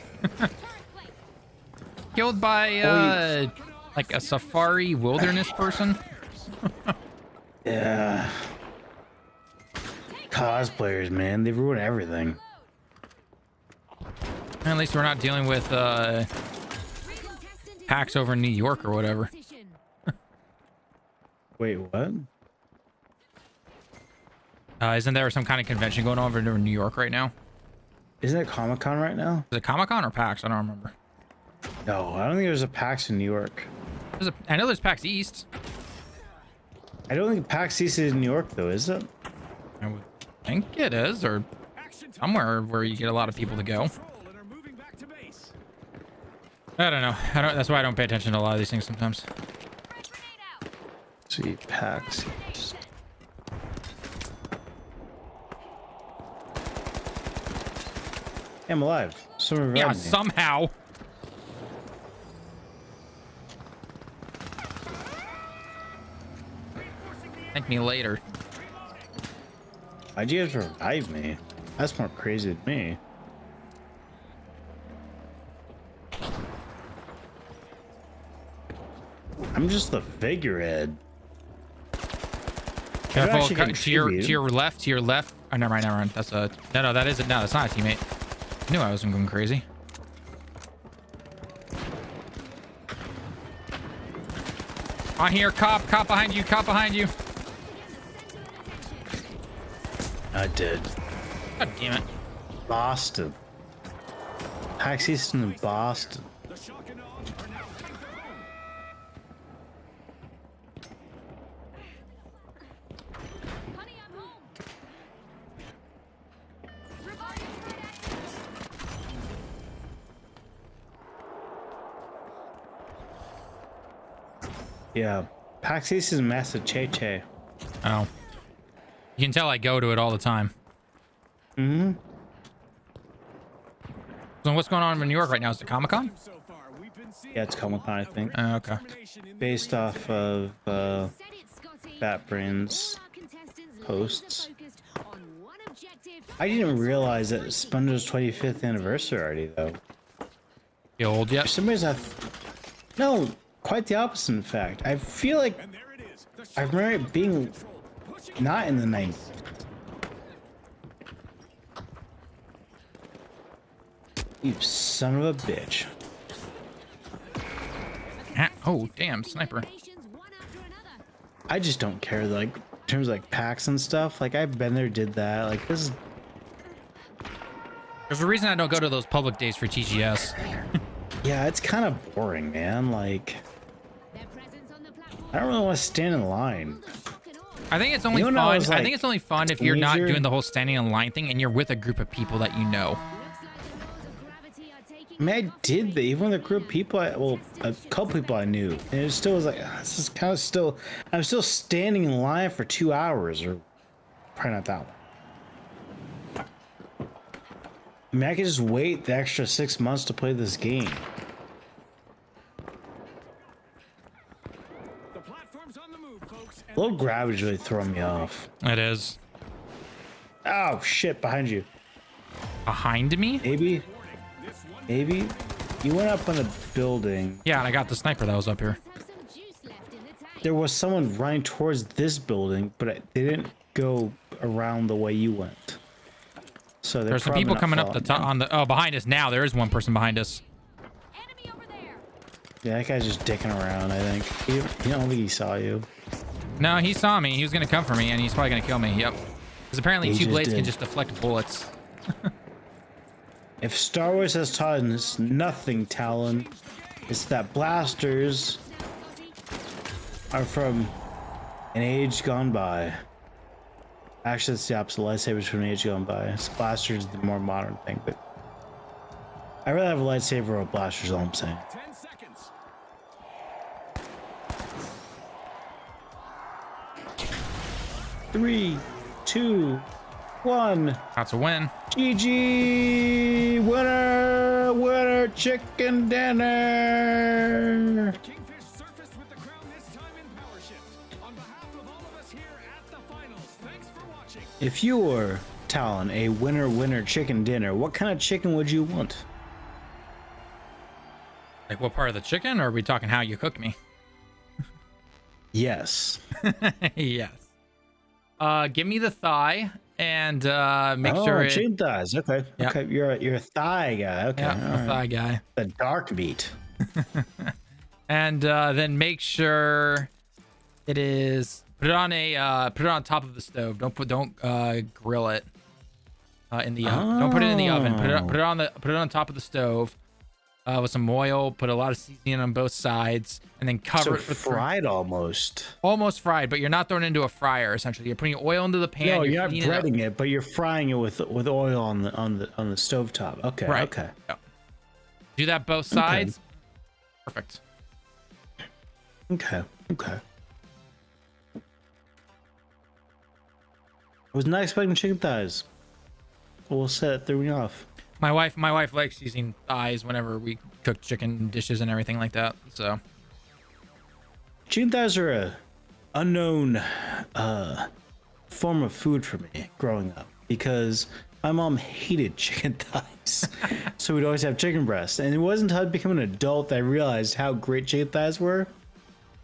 Killed by like a safari wilderness person. Yeah. Cosplayers, man, they ruin everything. At least we're not dealing with hacks over in New York or whatever. Wait, what? Isn't there some kind of convention going on over in New York right now? Isn't it Comic-Con right now? Is it Comic-Con or PAX? I don't remember. No, I don't think there's a PAX in New York. I know there's PAX East. I don't think PAX East is in New York, though, is it? I would think it is, or somewhere where you get a lot of people to go. I don't know. That's why I don't pay attention to a lot of these things sometimes. See, PAX East. Hey, I'm alive. Someone Yeah, revived me. somehow. Thank me later. Why'd you guys revive me? That's more crazy than me. I'm just the figurehead. Careful, actually getting to your tribute. left, to your left. Oh, never mind. That's a no. That isn't. No, that's not a teammate. I knew I wasn't going crazy. On here, cop behind you, cop behind you. I did. God damn it. Boston. Tax Easton in Boston. The shock and awe are now heading for home. Honey, I'm home. Revive right at you. Yeah. PAX East is Massachusetts. Oh. You can tell I go to it all the time. Mm-hmm. So what's going on in New York right now? Is it Comic-Con? So far, we've been seeing Yeah, it's Comic-Con, I think. Okay. determination in the Based ring. off of Said it, Scotty. Fat Brain's All our contestants posts. laser-focused on one objective. I didn't realize that SpongeBob's 25th anniversary already, though. You old yet? For some reason, no, quite the opposite, in fact. I feel like And there it is. The I remember it being pushing not in the 90s. You son of a bitch. Ah, oh, damn, sniper. Nations one after another. I just don't care, like, in terms of, like, packs and stuff. Like, I've been there, did that. Like, this is... There's a reason I don't go to those public days for TGS. Yeah, it's kind of boring, man. Like, Their presence on the platform. I don't really want to stand in line. The shock and awe. I think it's only You know, when I fun. was, I like, think it's only fun if you're not teenager- doing the whole standing in line thing and you're with a group of people that you know. Looks like the laws of gravity are taking I mean, I us off did base. that. Even with a group of people, well, a couple people I knew. And it still was like, "Ah, this is kind of still, I'm still standing in line for 2 hours, or probably not that long. I mean, I could just wait the extra 6 months to play this game. the platform's on the move, folks. And Low gravity's really throwing me off. It is. Oh, shit, behind you. Behind me? Maybe, maybe. You went up on a building. Yeah, and I got the sniper that was up here. Have some juice left in the tank. There was someone running towards this building, but they didn't go around the way you went. So There's some people coming up the top on the. Oh, behind us now. There is one person behind us. Enemy over there. Yeah, that guy's just dicking around, I think. He don't think he saw you. No, he saw me. He was gonna come for me, and he's probably gonna kill me. Yep. Because apparently He two just blades can did. just deflect bullets. If Star Wars has taught us nothing, Talon, it's that blasters are from an age gone by. Actually, it's the opposite. Lightsabers from an age gone by. It's blasters, the more modern thing, but I'd rather have a lightsaber or a blaster, is all I'm saying. 10 seconds. 3, 2, 1. That's a win. GG! Winner! Winner! Chicken dinner! Kingfish surfaced with the crown this time in Power Shift. On behalf of all of us here at the finals, thanks for watching. If you were, Talon, a winner chicken dinner, what kind of chicken would you want? Like what part of the chicken, or are we talking how you cook me? Yes. Yes. Give me the thigh and make oh, sure chicken thighs. Okay. Yep. Okay. You're a thigh guy. Okay. Yeah, all the right. thigh guy. The dark meat. And then make sure it is put it on top of the stove. Don't grill it in the oven. Don't put it in the oven. Put it on top of the stove with some oil. Put a lot of seasoning on both sides, and then cover So it with fried almost. almost fried. But you're not throwing it into a fryer. Essentially, you're putting oil into the pan. No, you're not heating it up. breading it, but you're frying it with oil on the stovetop. Okay. Right. Okay. Yeah. Do that both sides. Perfect. Okay. Okay. I was not expecting chicken thighs. We'll say that threw me off. My wife likes using thighs whenever we cook chicken dishes and everything like that. So Chicken thighs are a unknown form of food for me growing up because my mom hated chicken thighs. So we'd always have chicken breasts. And it wasn't until I became an adult that I realized how great chicken thighs were.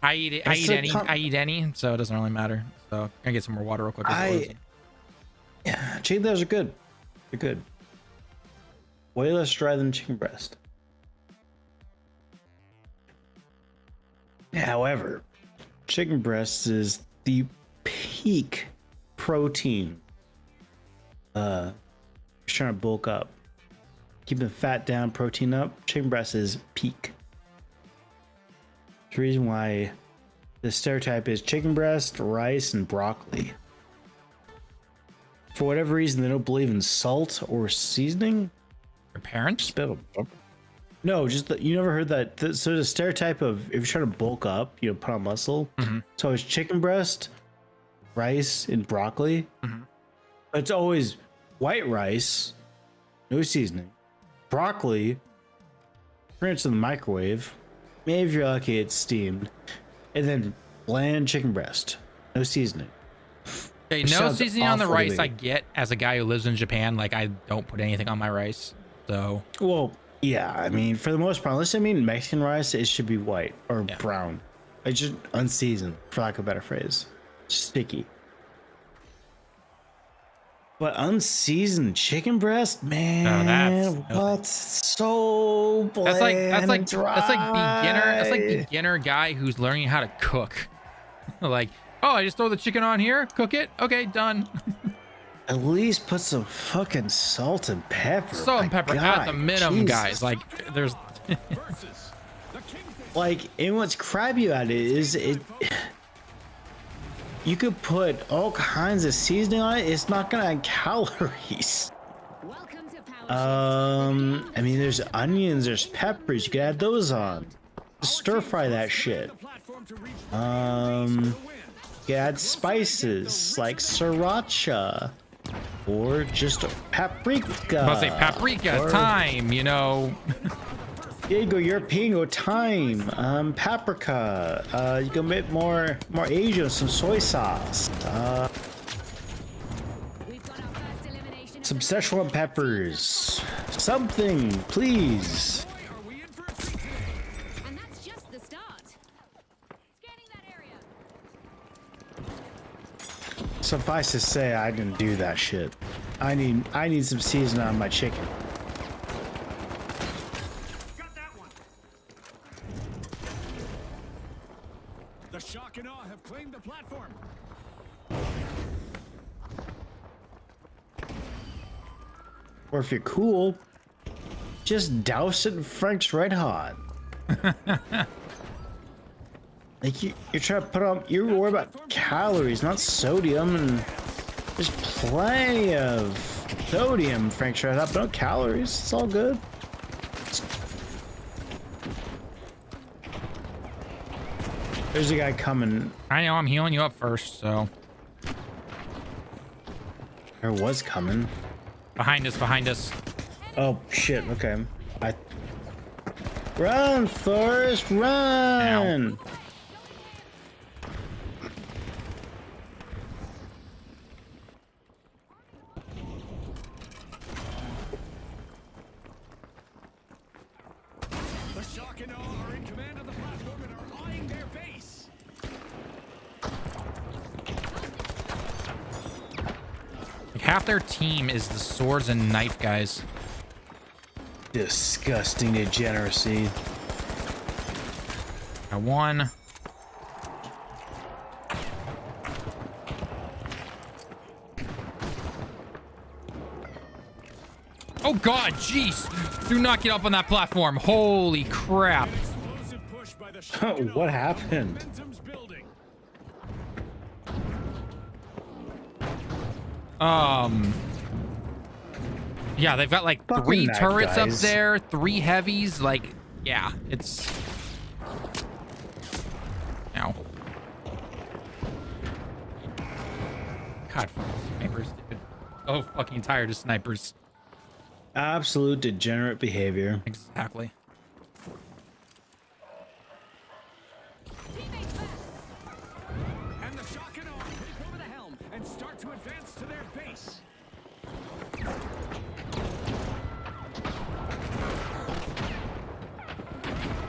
I eat it. I It's eat like any. I eat any. So it doesn't really matter. So I'm gonna get some more water real quick. Yeah, chicken thighs are good. They're good. Way less dry than chicken breast. However, chicken breast is the peak protein. You're trying to bulk up, keeping fat down, protein up. Chicken breast is peak. The reason why the stereotype is chicken breast, rice, and broccoli. For whatever reason, they don't believe in salt or seasoning. Your parents? No, just that you never heard that. So the stereotype of if you're trying to bulk up, you know, put on muscle. So it's chicken breast, rice, and broccoli. It's always white rice, no seasoning, broccoli, rinse in the microwave. Maybe if you're lucky, it's steamed, and then bland chicken breast, no seasoning. Okay, no seasoning on the rice. I get as a guy who lives in Japan, like I don't put anything on my rice. So well, yeah, I mean for the most part, unless I mean Mexican rice, it should be white or brown. It's just unseasoned, for lack of a better phrase. Sticky. But unseasoned chicken breast, man, what? So bland. That's like beginner guy who's learning how to cook. Like, oh, I just throw the chicken on here, cook it, okay, done. At least put some fucking salt and pepper. Salt and pepper at the minimum, guys. Like, there's like, and what's crabby about it is it. You could put all kinds of seasoning on it. It's not gonna add calories. I mean, there's onions, there's peppers. You could add those on. Stir fry that shit. You could add spices like sriracha or just paprika. I was say paprika, thyme, you know. Yeah, you go European, go thyme, paprika. You can make more Asian, some soy sauce. Some Szechuan peppers. Something, please. And that's just the start. Scanning that area. Suffice to say, I didn't do that shit. I need some seasoning on my chicken. The shock and awe have claimed the platform. Or if you're cool, just douse it in Frank's Red Hot. Like you're trying to put on, you're worried about calories, not sodium, and there's plenty of sodium in Frank's Red Hot, but no calories. It's all good. There's a guy coming. I know, I'm healing you up first, so. There was coming. Behind us. Oh shit, okay. Run, Forrest, run! Ow. The shock and awe are in command of the platform and are eyeing their base. Like half their team is the swords and knife guys. Disgusting degeneracy. I won. Oh god, jeez! Do not get up on that platform. Holy crap. What happened? Yeah, they've got like Fucking 3 that, turrets guys. up there, 3 heavies. Like, yeah, it's. Ow. God, snipers, dude. So fucking tired of snipers. Absolute degenerate behavior. Exactly. And the shock and awe take over the helm and start to advance to their base.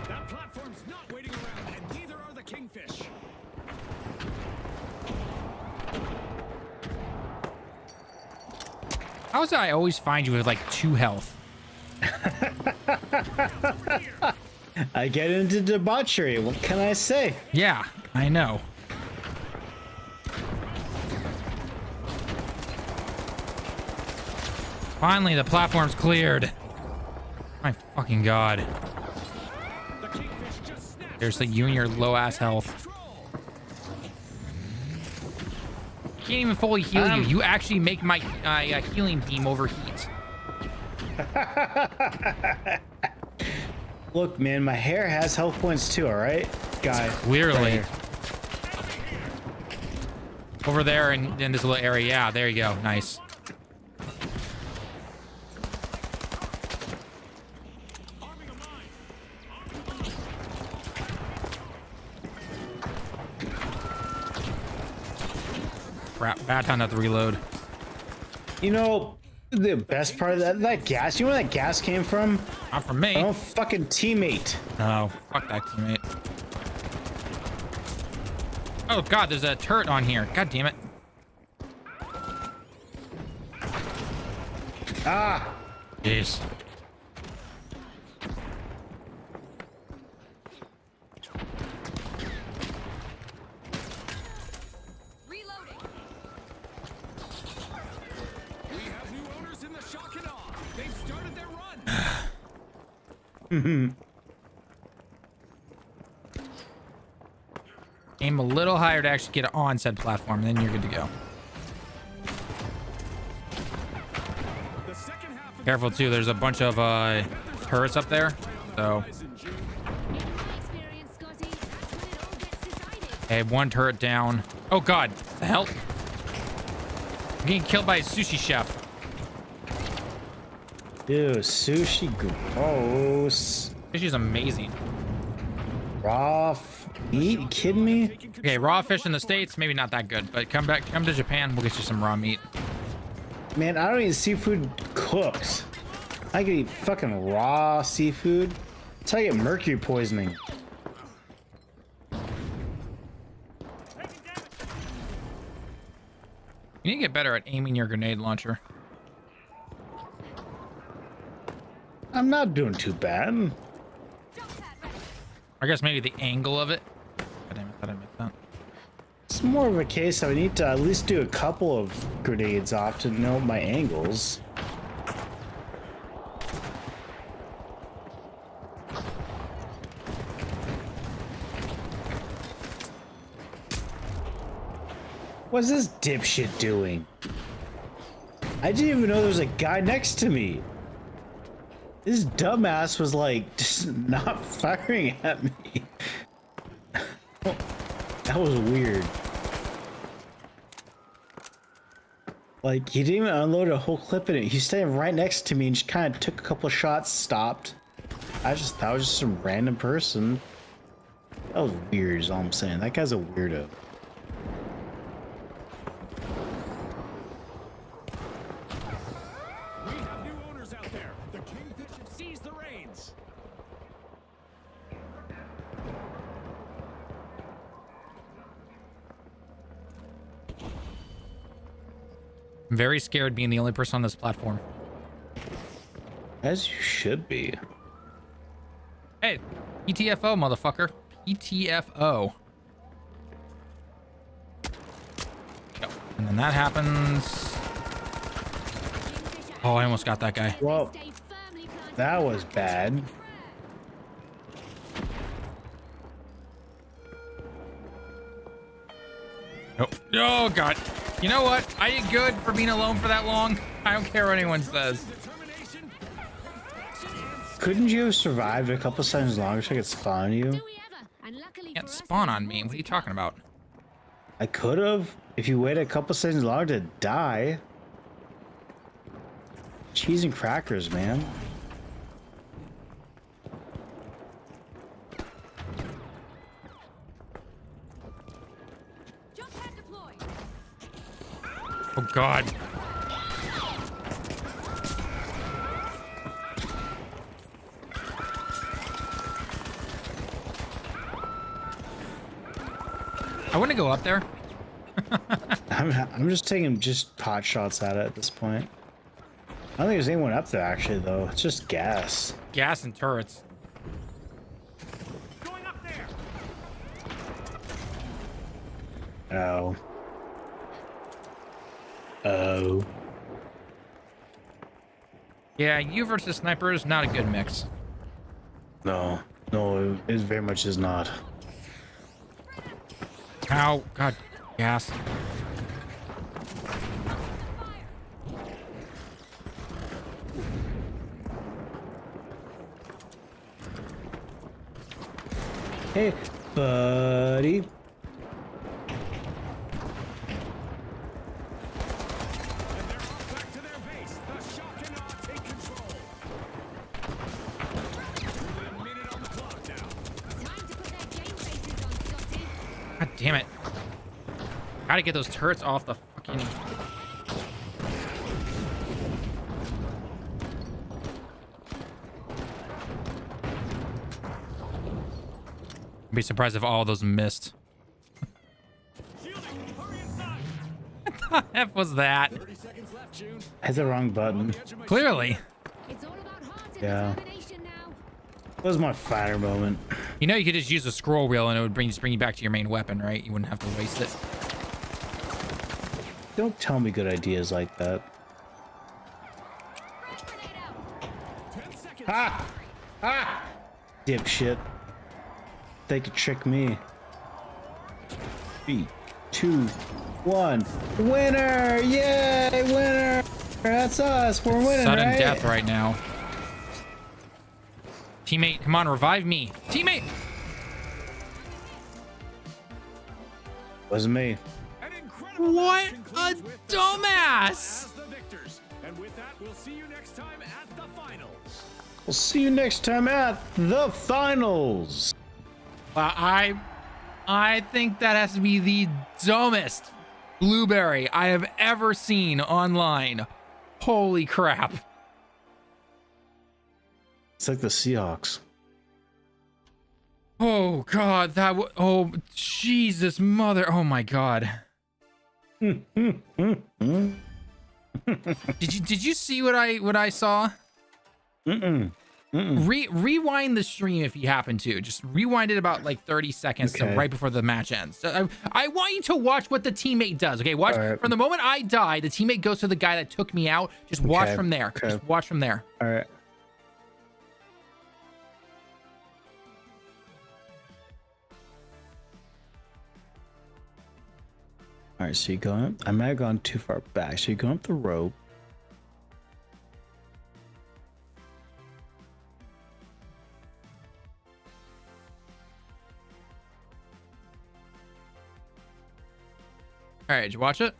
That platform's not waiting around, and neither are the Kingfish. How is it I always find you with like 2 health? I get into debauchery. What can I say? Yeah, I know. Finally, the platform's cleared. My fucking god. The kingfish just snapped. Seriously, you and your low-ass health. Can't even fully heal you. You actually make my healing beam overheat. Look, man, my hair has health points too, all right? Guy. Clearly. Over there in this little area. Yeah, there you go. Nice. Crap, bad time not to reload. You know, the best part of that gas, you know where that gas came from? Not from me. My own fucking teammate. No, fuck that teammate. Oh god, there's a turret on here. God damn it. Ah! Jeez. Reloading. We have new owners in the shock and awe. They've started their run. Aim a little higher to actually get on said platform, and then you're good to go. The second half of Careful too, there's a bunch of turrets up there. So, in June. In my experience, Scotty, that's when it all gets decided. hey, one turret down. Oh god, the hell? I'm getting killed by a sushi chef. Dude, sushi gross. Sushi's amazing. Raw meat? You kidding me? Okay, raw fish in the States, maybe not that good, but come to Japan, we'll get you some raw meat. Man, I don't eat seafood cooked. I can eat fucking raw seafood. That's how I get mercury poisoning. You need to get better at aiming your grenade launcher. I'm not doing too bad. I guess maybe the angle of it. God damn it, thought I missed that. It's more of a case I need to at least do a couple of grenades off to know my angles. What's this dipshit doing? I didn't even know there was a guy next to me. This dumbass was like just not firing at me. That was weird. Like, he didn't even unload a whole clip in it. He's standing right next to me and just kind of took a couple of shots, stopped. That was just some random person. That was weird is all I'm saying. That guy's a weirdo. We have new owners out there. The kingfish have seized the reins. I'm very scared being the only person on this platform. As you should be. Hey, ETFO, motherfucker. ETFO. Yep. And then that happens. Oh, I almost got that guy. Well, Stay firmly planted. that was bad. Oh, oh god. You know what? I did good for being alone for that long. I don't care what anyone says. Determination. Couldn't you have survived a couple seconds longer so I could spawn you? Do we ever? And luckily You can't for us, spawn there's on me. more What are you to talking come. about? I could have. If you waited a couple seconds longer to die. Cheese and crackers, man. Jump pad deployed. Oh god. I want to go up there. I'm just taking pot shots at it at this point. I don't think there's anyone up there actually though. It's just gas. Gas and turrets. Going up there. Oh. Oh. Yeah, you versus sniper is not a good mix. No, no, it very much is not. Ow, God, gas. Hey, buddy. And they're off back to their base. The shock and awe take control. A minute on the clock now. Time to put their game faces on, Scotty. God damn it. Gotta get those turrets off the fucking... I'd be surprised if all those missed. Shielding, hurry inside. What the F was that? 30 seconds left, June. I hit the wrong button. Edge of my Clearly. It's all about heart and Yeah. determination now. That was my fire moment. You know you could just use a scroll wheel and it would just bring you back to your main weapon, right? You wouldn't have to waste it. Don't tell me good ideas like that. Flash grenade out. 10 seconds. Ha! Ha! Dipshit. They could trick me. 3, 2, 1. Winner! Yay! Winner! That's us. We're winning, Sudden right? death right now. Teammate, come on, revive me. Teammate! Wasn't me. An incredible What match a concludes with the dumbass! as the victors. And with that, we'll see you next time at the finals. We'll see you next time at the finals. I think that has to be the dumbest blueberry I have ever seen online. Holy crap. It's like the Seahawks. Oh god, oh Jesus mother. Oh my god. Did you see what I saw? Rewind the stream if you happen to. Just rewind it about like 30 seconds to right before the match ends. So I want you to watch what the teammate does. Okay, watch from the moment I die, the teammate goes to the guy that took me out. Just watch from there. Just watch from there. All right. All right, so you go up. I might have gone too far back. So you go up the rope. All right, did you watch it?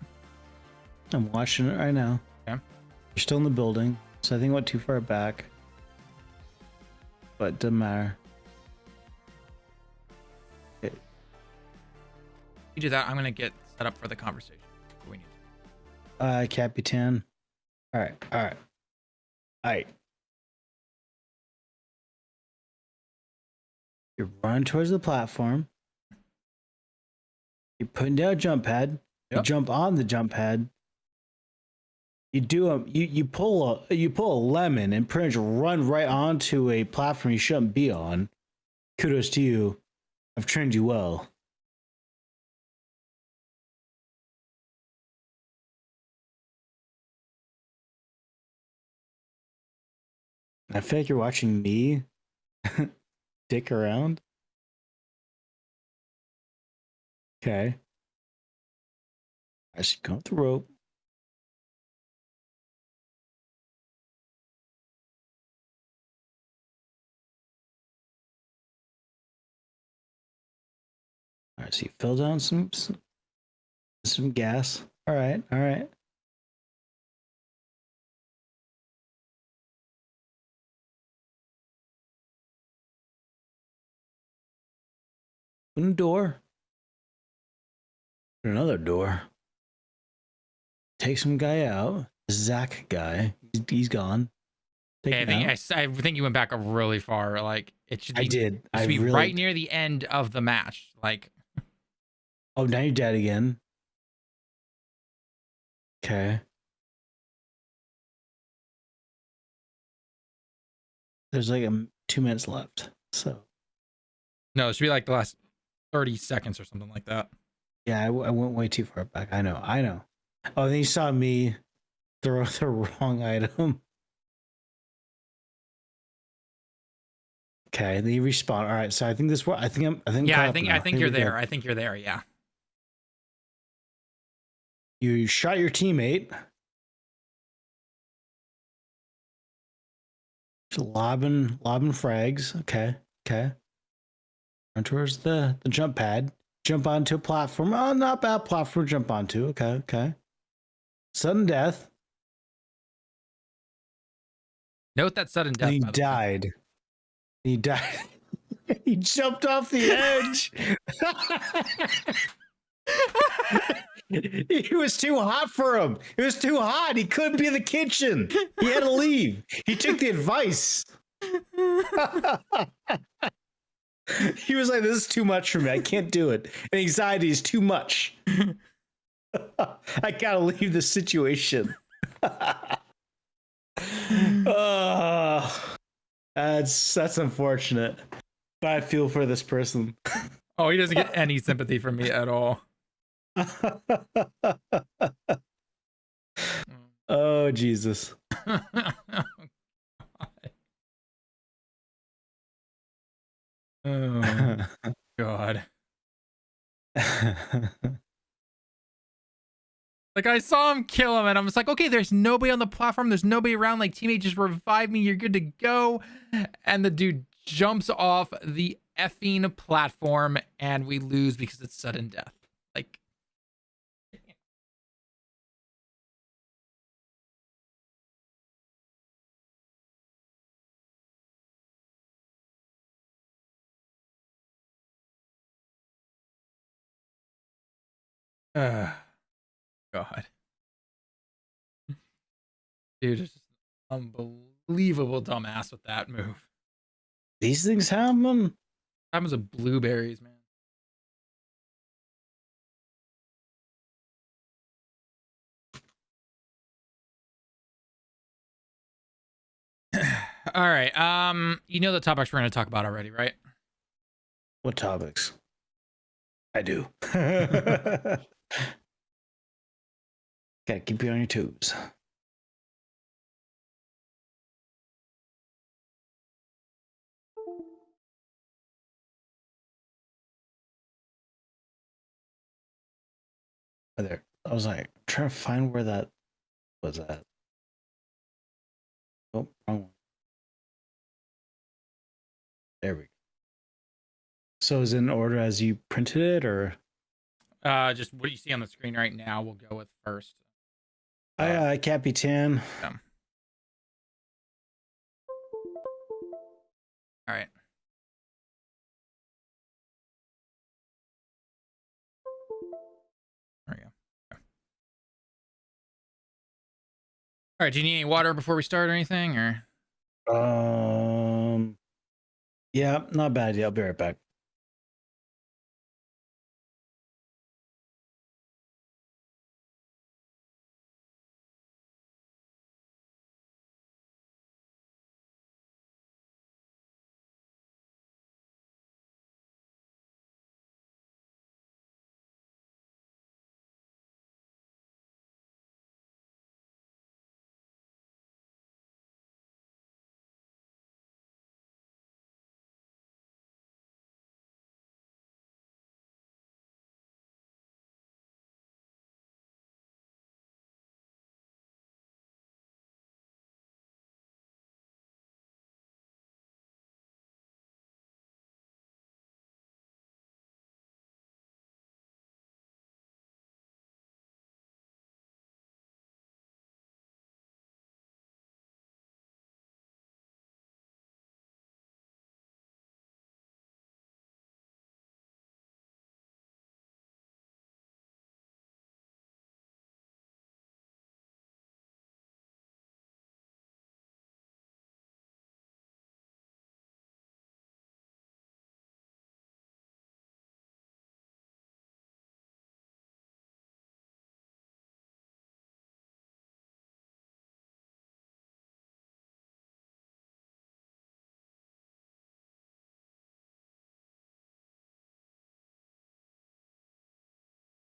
I'm watching it right now. Okay. You're still in the building, so I think I went too far back. But it doesn't matter. You do that. I'm gonna get set up for the conversation. We need. Capitan. All right. All right. All right. You're running towards the platform. You're putting down a jump pad. You jump on the jump pad. You do you pull a lemon and pretty much run right onto a platform you shouldn't be on. Kudos to you. I've trained you well. I feel like you're watching me dick around. Okay. I should go up the rope. All right, so you fill down some gas. All right, all right. Open the door. Open another door. Take some guy out. Zach guy. He's gone. Okay, I think you went back really far. Like it should be. I did. It should be right near the end of the match. Like. Oh, now you're dead again. Okay. There's like 2 minutes left. So. No, it should be like the last 30 seconds or something like that. Yeah, I went way too far back. I know. Oh, then you saw me throw the wrong item. Okay, then you respawn. All right, so I think this. I think I'm. I think. Yeah, I'm I think you're there. I think you're there. Yeah. You shot your teammate. Lobbing frags. Okay. Run towards the jump pad. Jump onto a platform. Oh, not bad platform to jump onto. Okay. Sudden death. Note that sudden death. And he died. He died. He jumped off the edge. It was too hot for him. It was too hot. He couldn't be in the kitchen. He had to leave. He took the advice. He was like, this is too much for me. I can't do it. And anxiety is too much. I gotta leave the situation. That's unfortunate. But I feel for this person. Oh, he doesn't get any sympathy from me at all. Oh, Jesus. Oh, God. Like, I saw him kill him, and I was like, okay, there's nobody on the platform. There's nobody around. Like, teammate, just revive me. You're good to go. And the dude jumps off the effing platform, and we lose because it's sudden death. Like, God. Dude, it's just unbelievable dumbass with that move. These things happen. Happens with blueberries, man. All right. You know the topics we're going to talk about already, right? What topics? I do. Okay, keep you on your toes. There. I was like trying to find where that was at. Oh, wrong one. There we go. So is it in order as you printed it, or? Just what you see on the screen right now, we'll go with first. Capitan. Yeah. All right. There we go. Okay. All right. Do you need any water before we start or anything, or? Yeah, not bad. Yeah, I'll be right back.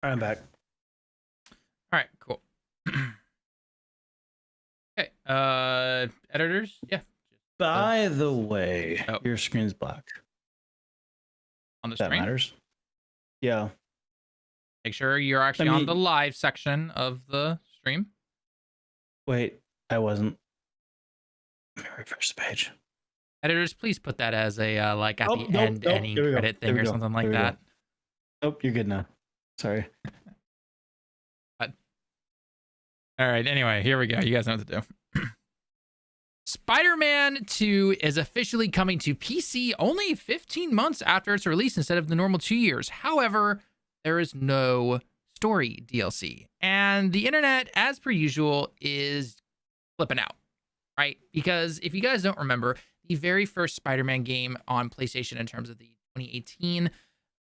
I'm back. All right. Cool. Okay. Editors. Yeah. By the way, your screen's black. On the that screen? Matters. Yeah. Make sure you're actually on the live section of the stream. Wait, I wasn't. Let me refresh the page. Editors, please put that as a like at the end, any credit thing or something like that. Nope, you're good now. Sorry. All right. Anyway, here we go. You guys know what to do. Spider-Man 2 is officially coming to PC only 15 months after its release instead of the normal 2 years. However, there is no story DLC. And the internet, as per usual, is flipping out, right? Because if you guys don't remember, the very first Spider-Man game on PlayStation in terms of the 2018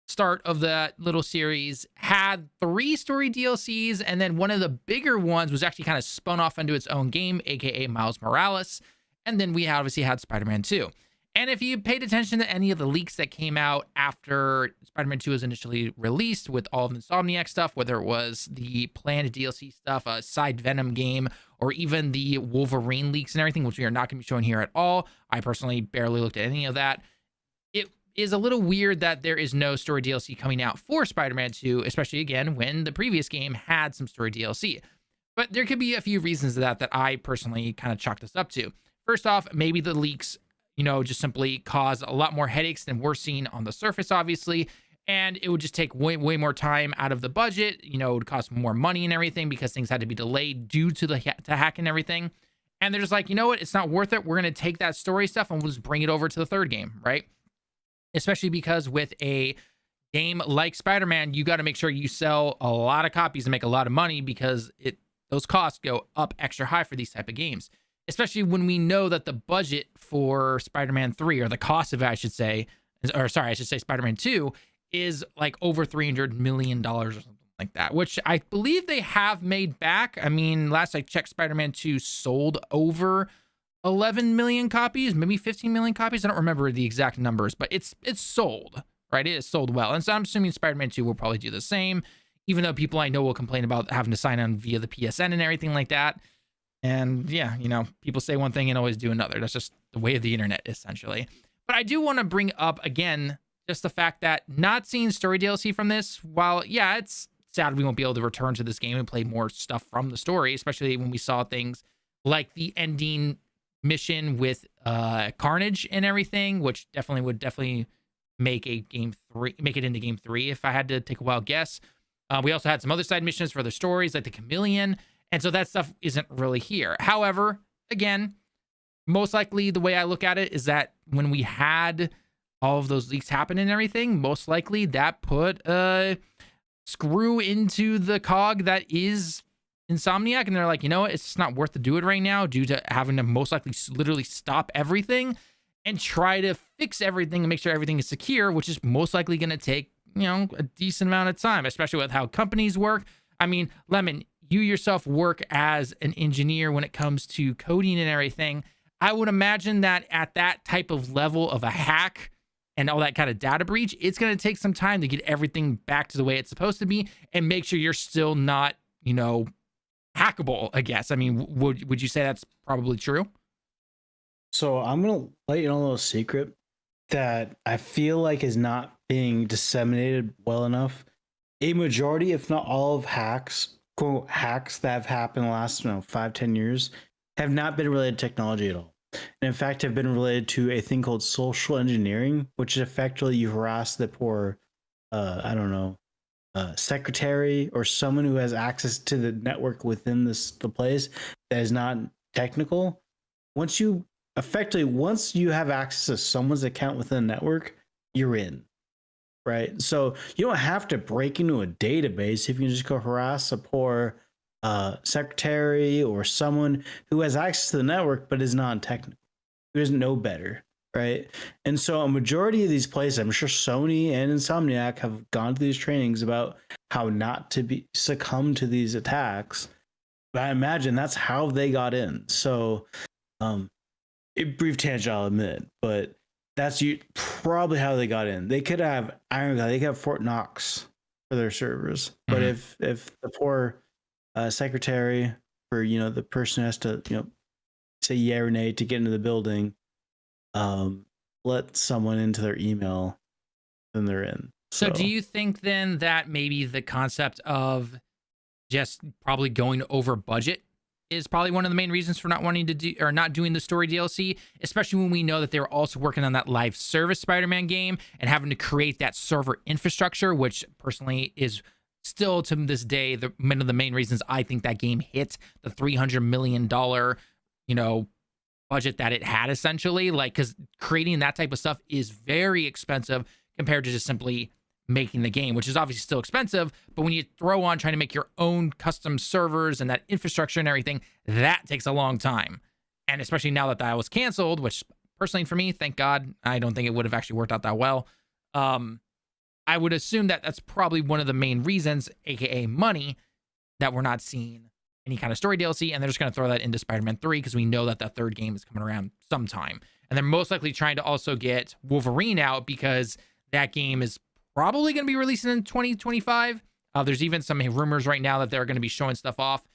start of that little series had 3 story DLCs, and then one of the bigger ones was actually kind of spun off into its own game, aka Miles Morales. And then we obviously had Spider-Man 2. And if you paid attention to any of the leaks that came out after Spider-Man 2 was initially released with all of the Insomniac stuff, whether it was the planned DLC stuff, a side Venom game, or even the Wolverine leaks and everything, which we are not going to be showing here at all. I personally barely looked at any of that. It is a little weird that there is no story DLC coming out for Spider-Man 2, especially again when the previous game had some story DLC. But there could be a few reasons to that I personally kind of chalked this up to. First off, maybe the leaks, just simply cause a lot more headaches than we're seeing on the surface, obviously. And it would just take way more time out of the budget. It would cost more money and everything because things had to be delayed due to the hack and everything. And they're just like, you know what? It's not worth it. We're going to take that story stuff and we'll just bring it over to the third game, right? Especially because with a game like Spider-Man, you got to make sure you sell a lot of copies and make a lot of money because those costs go up extra high for these type of games. Especially when we know that the budget for Spider-Man 3, or the cost of it, I should say Spider-Man 2, is like over $300 million or something like that, which I believe they have made back. I mean, last I checked, Spider-Man 2 sold over 11 million copies, maybe 15 million copies. I don't remember the exact numbers, but it's sold, right? It is sold well. And so I'm assuming Spider-Man 2 will probably do the same, even though people I know will complain about having to sign on via the PSN and everything like that. And yeah, people say one thing and always do another. That's just the way of the internet, essentially. But I do want to bring up again, just the fact that not seeing story DLC from this, while yeah, it's sad we won't be able to return to this game and play more stuff from the story, especially when we saw things like the ending mission with Carnage and everything, which would definitely make it into game 3 if I had to take a wild guess. We also had some other side missions for other stories like the Chameleon. And so that stuff isn't really here. However, again, most likely the way I look at it is that when we had all of those leaks happen and everything, most likely that put a screw into the cog that is Insomniac. And they're like, it's just not worth to do it right now due to having to most likely literally stop everything and try to fix everything and make sure everything is secure, which is most likely going to take, a decent amount of time, especially with how companies work. I mean, Lemon, you yourself work as an engineer when it comes to coding and everything. I would imagine that at that type of level of a hack and all that kind of data breach, it's going to take some time to get everything back to the way it's supposed to be and make sure you're still not, hackable, I guess. I mean, would you say that's probably true? So I'm going to let you know a little secret that I feel like is not being disseminated well enough. A majority, if not all of quote hacks that have happened in the last 5-10 years have not been related to technology at all, and in fact have been related to a thing called social engineering, which is effectively you harass the poor secretary or someone who has access to the network within the place that is not technical. Once you have access to someone's account within the network, you're in. Right. So you don't have to break into a database if you can just go harass a poor secretary or someone who has access to the network but is non-technical, who doesn't know better. Right. And so a majority of these places, I'm sure Sony and Insomniac have gone to these trainings about how not to succumb to these attacks. But I imagine that's how they got in. So a brief tangent, I'll admit, but that's probably how they got in. They could have they could have Fort Knox for their servers, but if the poor secretary or the person has to say yeah or nay to get into the building, let someone into their email, then they're in. So do you think then that maybe the concept of just probably going over budget is probably one of the main reasons for not wanting to do or not doing the story DLC, especially when we know that they were also working on that live service Spider-Man game and having to create that server infrastructure, which personally is still to this day one of the main reasons I think that game hit the $300 million, budget that it had essentially, like, because creating that type of stuff is very expensive compared to just simply making the game, which is obviously still expensive, but when you throw on trying to make your own custom servers and that infrastructure and everything, that takes a long time. And especially now that that was canceled, which personally for me, thank God, I don't think it would have actually worked out that well. I would assume that that's probably one of the main reasons, aka money, that we're not seeing any kind of story DLC, and they're just going to throw that into Spider-Man 3 because we know that that third game is coming around sometime. And they're most likely trying to also get Wolverine out because that game is probably going to be releasing in 2025. There's even some rumors right now that they're going to be showing stuff off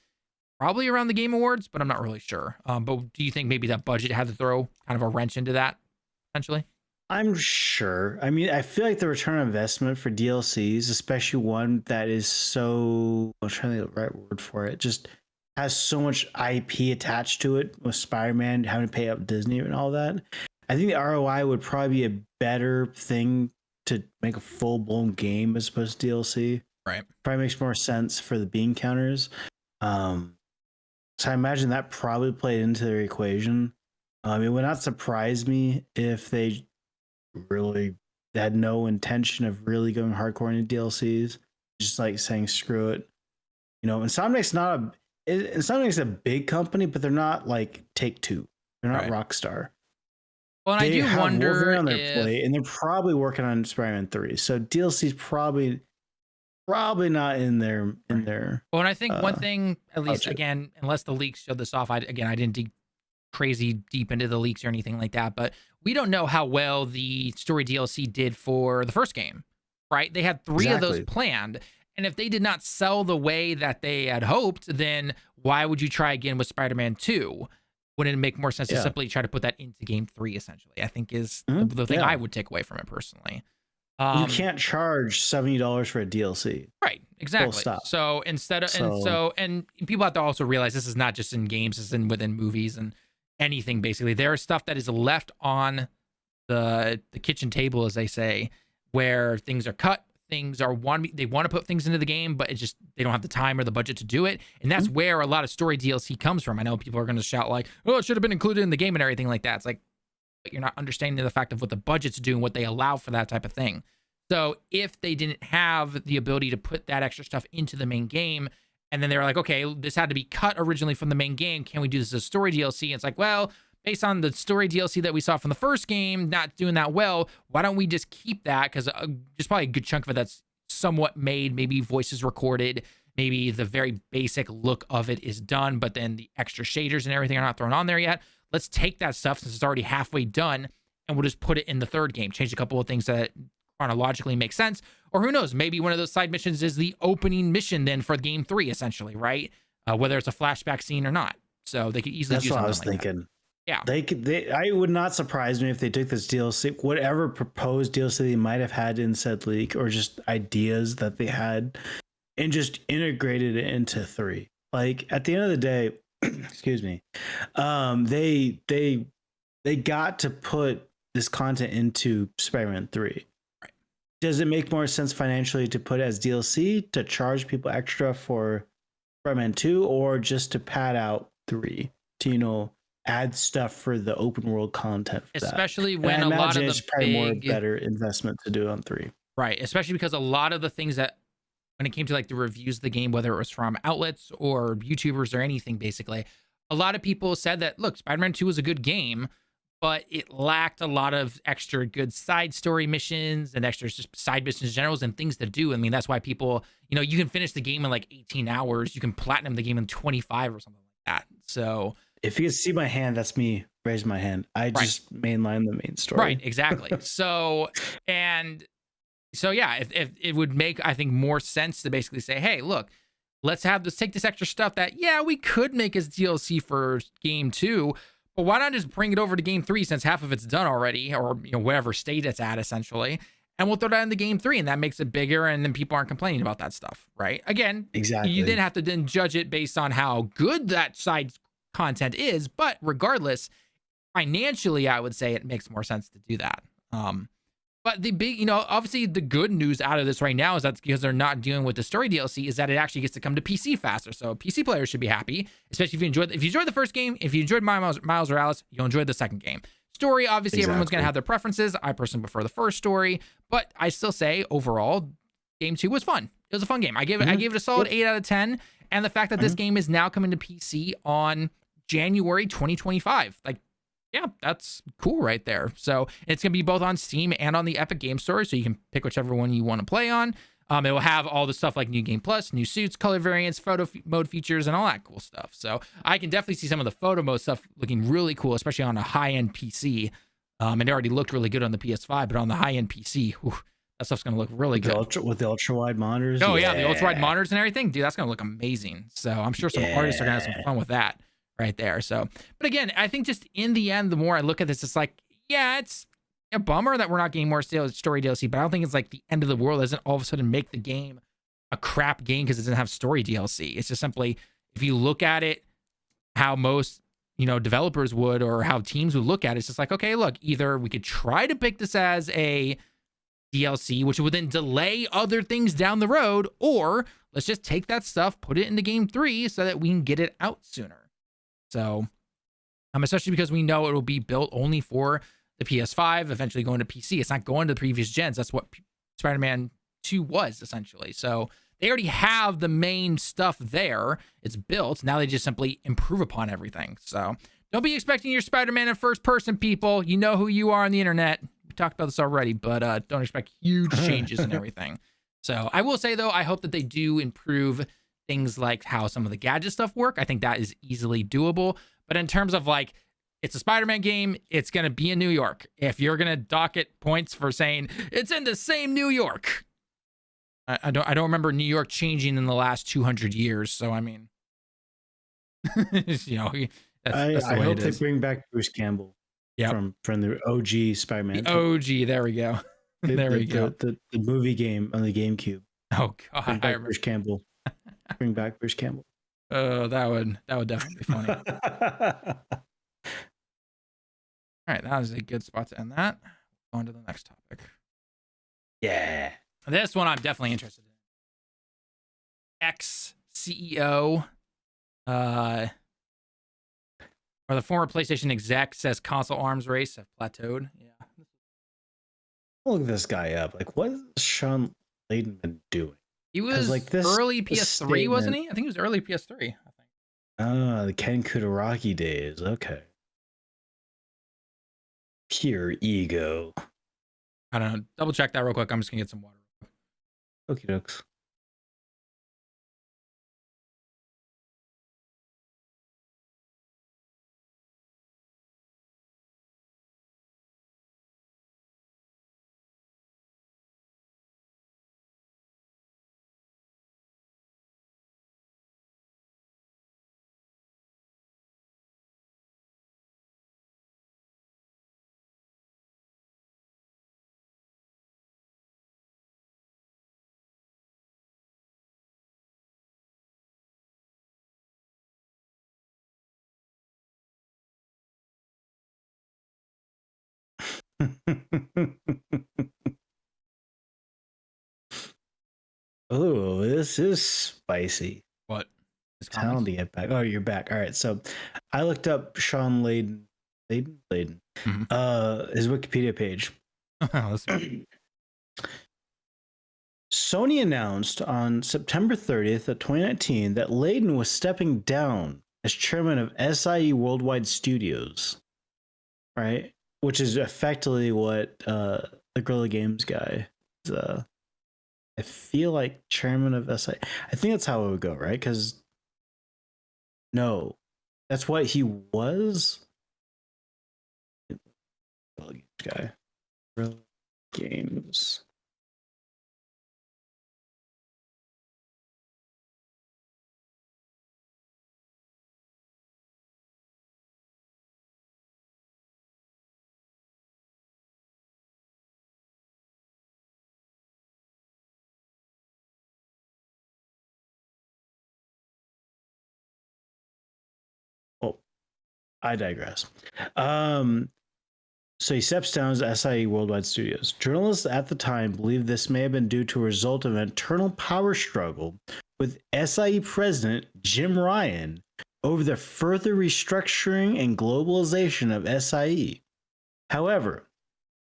probably around the Game Awards, but I'm not really sure. But do you think maybe that budget had to throw kind of a wrench into that, potentially? I'm sure. I mean, I feel like the return on investment for DLCs, especially one that is so, I'm trying to think of the right word for it, just has so much IP attached to it with Spider-Man having to pay up Disney and all that. I think the ROI would probably be a better thing to make a full-blown game as opposed to DLC. Right. Probably makes more sense for the bean counters. So I imagine that probably played into their equation. It would not surprise me if they really had no intention of really going hardcore into DLCs, just like saying screw it. Insomniac's a big company, but they're not like Take-Two. They're not Rockstar. Well, and I do wonder on their plate, and they're probably working on Spider-Man 3. So DLC's probably not in their. Well, and I think one thing, at least again, unless the leaks showed this off, I didn't dig crazy deep into the leaks or anything like that, but we don't know how well the story DLC did for the first game, right? They had 3 of those planned, and if they did not sell the way that they had hoped, then why would you try again with Spider-Man 2? Wouldn't it make more sense to simply try to put that into game 3, essentially? I think is the thing I would take away from it personally. You can't charge $70 for a DLC. Right, exactly. So instead of and people have to also realize this is not just in games, it's within movies and anything basically. There is stuff that is left on the kitchen table, as they say, where things are cut. Things are they want to put things into the game, but it's just they don't have the time or the budget to do it, and that's where a lot of story DLC comes from. I know people are going to shout like, "Oh, it should have been included in the game" and everything like that. It's like, but you're not understanding the fact of what the budgets do and what they allow for that type of thing. So if they didn't have the ability to put that extra stuff into the main game, and then they were like, "Okay, this had to be cut originally from the main game. Can we do this as a story DLC?" And it's like, well, based on the story DLC that we saw from the first game not doing that well, why don't we just keep that? Because there's probably a good chunk of it that's somewhat made, maybe voices recorded, maybe the very basic look of it is done, but then the extra shaders and everything are not thrown on there yet. Let's take that stuff since it's already halfway done, and we'll just put it in the third game, change a couple of things that chronologically make sense. Or who knows, maybe one of those side missions is the opening mission then for game 3, essentially, right? Whether it's a flashback scene or not. So they could easily do something like that. That's what I was thinking. Yeah, I would not surprise me if they took this DLC, whatever proposed DLC they might have had in said leak, or just ideas that they had, and just integrated it into 3. Like at the end of the day, excuse me, they got to put this content into Spider-Man 3. Right. Does it make more sense financially to put it as DLC, to charge people extra for Spider-Man 2, or just to pad out 3 to add stuff for the open world content for especially that. When a lot of the probably more better investment to do on 3, right? Especially because a lot of the things that when it came to like the reviews of the game, whether it was from outlets or YouTubers or anything, basically a lot of people said that look, Spider-Man 2 was a good game, but it lacked a lot of extra good side story missions and extra just side missions in general and things to do. I mean, that's why people, you can finish the game in like 18 hours, you can platinum the game in 25 or something like that. So if you can see my hand, that's me raising my hand. I just mainline the main story. Right, exactly. So yeah, if it would make, I think, more sense to basically say, hey, look, let's take this extra stuff that, we could make as DLC for game 2, but why not just bring it over to game 3 since half of it's done already, or whatever state it's at essentially, and we'll throw that into game 3, and that makes it bigger, and then people aren't complaining about that stuff, right? Again, exactly. You then have to then judge it based on how good that side content is, but regardless, financially, I would say it makes more sense to do that. But the big, obviously the good news out of this right now is that because they're not dealing with the story DLC, is that it actually gets to come to PC faster. So PC players should be happy, especially if you enjoyed the first game. If you enjoyed Miles Morales, you'll enjoy the second game. Story, obviously, everyone's going to have their preferences. I personally prefer the first story, but I still say overall, game 2 was fun. It was a fun game. I gave it a solid 8 out of 10. And the fact that this game is now coming to PC on January 2025, yeah, that's cool right there. So it's going to be both on Steam and on the Epic Game Store, so you can pick whichever one you want to play on. It will have all the stuff like New Game Plus, new suits, color variants, photo mode features, and all that cool stuff. So I can definitely see some of the photo mode stuff looking really cool, especially on a high-end PC. And it already looked really good on the PS5, but on the high-end PC, that stuff's going to look really good. With the ultra-wide monitors? Oh, yeah, the ultra-wide monitors and everything. Dude, that's going to look amazing. So I'm sure some artists are going to have some fun with that. Right there. So, but again, I think just in the end, the more I look at this, it's like, yeah, it's a bummer that we're not getting more story DLC, but I don't think it's like the end of the world. It doesn't all of a sudden make the game a crap game because it doesn't have story DLC. It's just simply, if you look at it, how most, developers would, or how teams would look at it, it's just like, okay, look, either we could try to pick this as a DLC, which would then delay other things down the road, or let's just take that stuff, put it into game 3 so that we can get it out sooner. So, especially because we know it will be built only for the PS5, eventually going to PC. It's not going to the previous gens. That's what Spider-Man 2 was, essentially. So, they already have the main stuff there. It's built. Now they just simply improve upon everything. So, don't be expecting your Spider-Man in first person, people. You know who you are on the internet. We talked about this already, but don't expect huge changes and everything. So, I will say, though, I hope that they do improve things like how some of the gadget stuff work. I think that is easily doable. But in terms of it's a Spider-Man game, it's going to be in New York. If you're going to dock it points for saying it's in the same New York, I don't remember New York changing in the last 200 years. So, I mean, that's I hope they bring back Bruce Campbell. Yeah. From the OG Spider-Man. The OG, there we go. There we go. The movie game on the GameCube. Oh, God. Bring back Bruce Campbell. Bring back Bruce Campbell. Oh, that would definitely be funny. All right, that was a good spot to end that. On to the next topic. Yeah. This one I'm definitely interested in. Ex-CEO, or the former PlayStation exec says console arms race have plateaued. Yeah. Look this guy up. What has Sean Layden been doing? He was early PS3, wasn't he? I think he was early PS3. I think. The Ken Kutaragi days. Okay. Pure ego. I don't know. Double check that real quick. I'm just gonna get some water. Okie dokes. Oh, this is spicy. What? Time to get back. Oh, you're back. All right. So I looked up Sean Layden. Mm-hmm. His Wikipedia page. Sony announced on September 30th of 2019 that Layden was stepping down as chairman of SIE Worldwide Studios, right? Which is effectively what the Guerrilla Games guy is. I feel like chairman of SIE. I think that's how it would go, right? Because no, that's what he was. Guerrilla Games guy. Guerrilla Games. I digress. So he steps down as SIE Worldwide Studios. Journalists at the time believed this may have been due to a result of an internal power struggle with SIE president Jim Ryan over the further restructuring and globalization of SIE. However,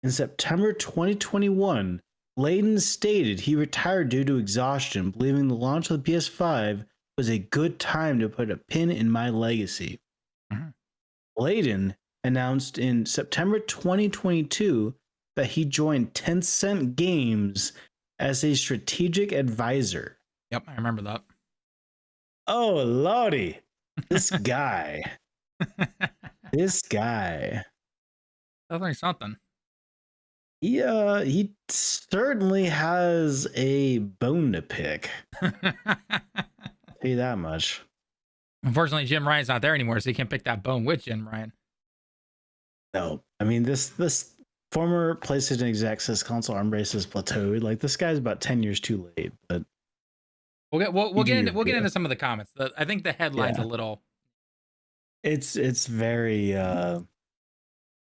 in September 2021, Layden stated he retired due to exhaustion, believing the launch of the PS5 was a good time to put a pin in my legacy. Layden announced in September 2022 that he joined Tencent Games as a strategic advisor. Yep, I remember that. Oh, lordy. This guy. This guy. Definitely something. He certainly has a bone to pick. I'll tell you that much. Unfortunately, Jim Ryan's not there anymore, so he can't pick that bone with Jim Ryan. No, I mean this former PlayStation exec says console arm race is plateaued. Like, this guy's about 10 years too late. But we'll get into some of the comments. I think the headline's a little. It's very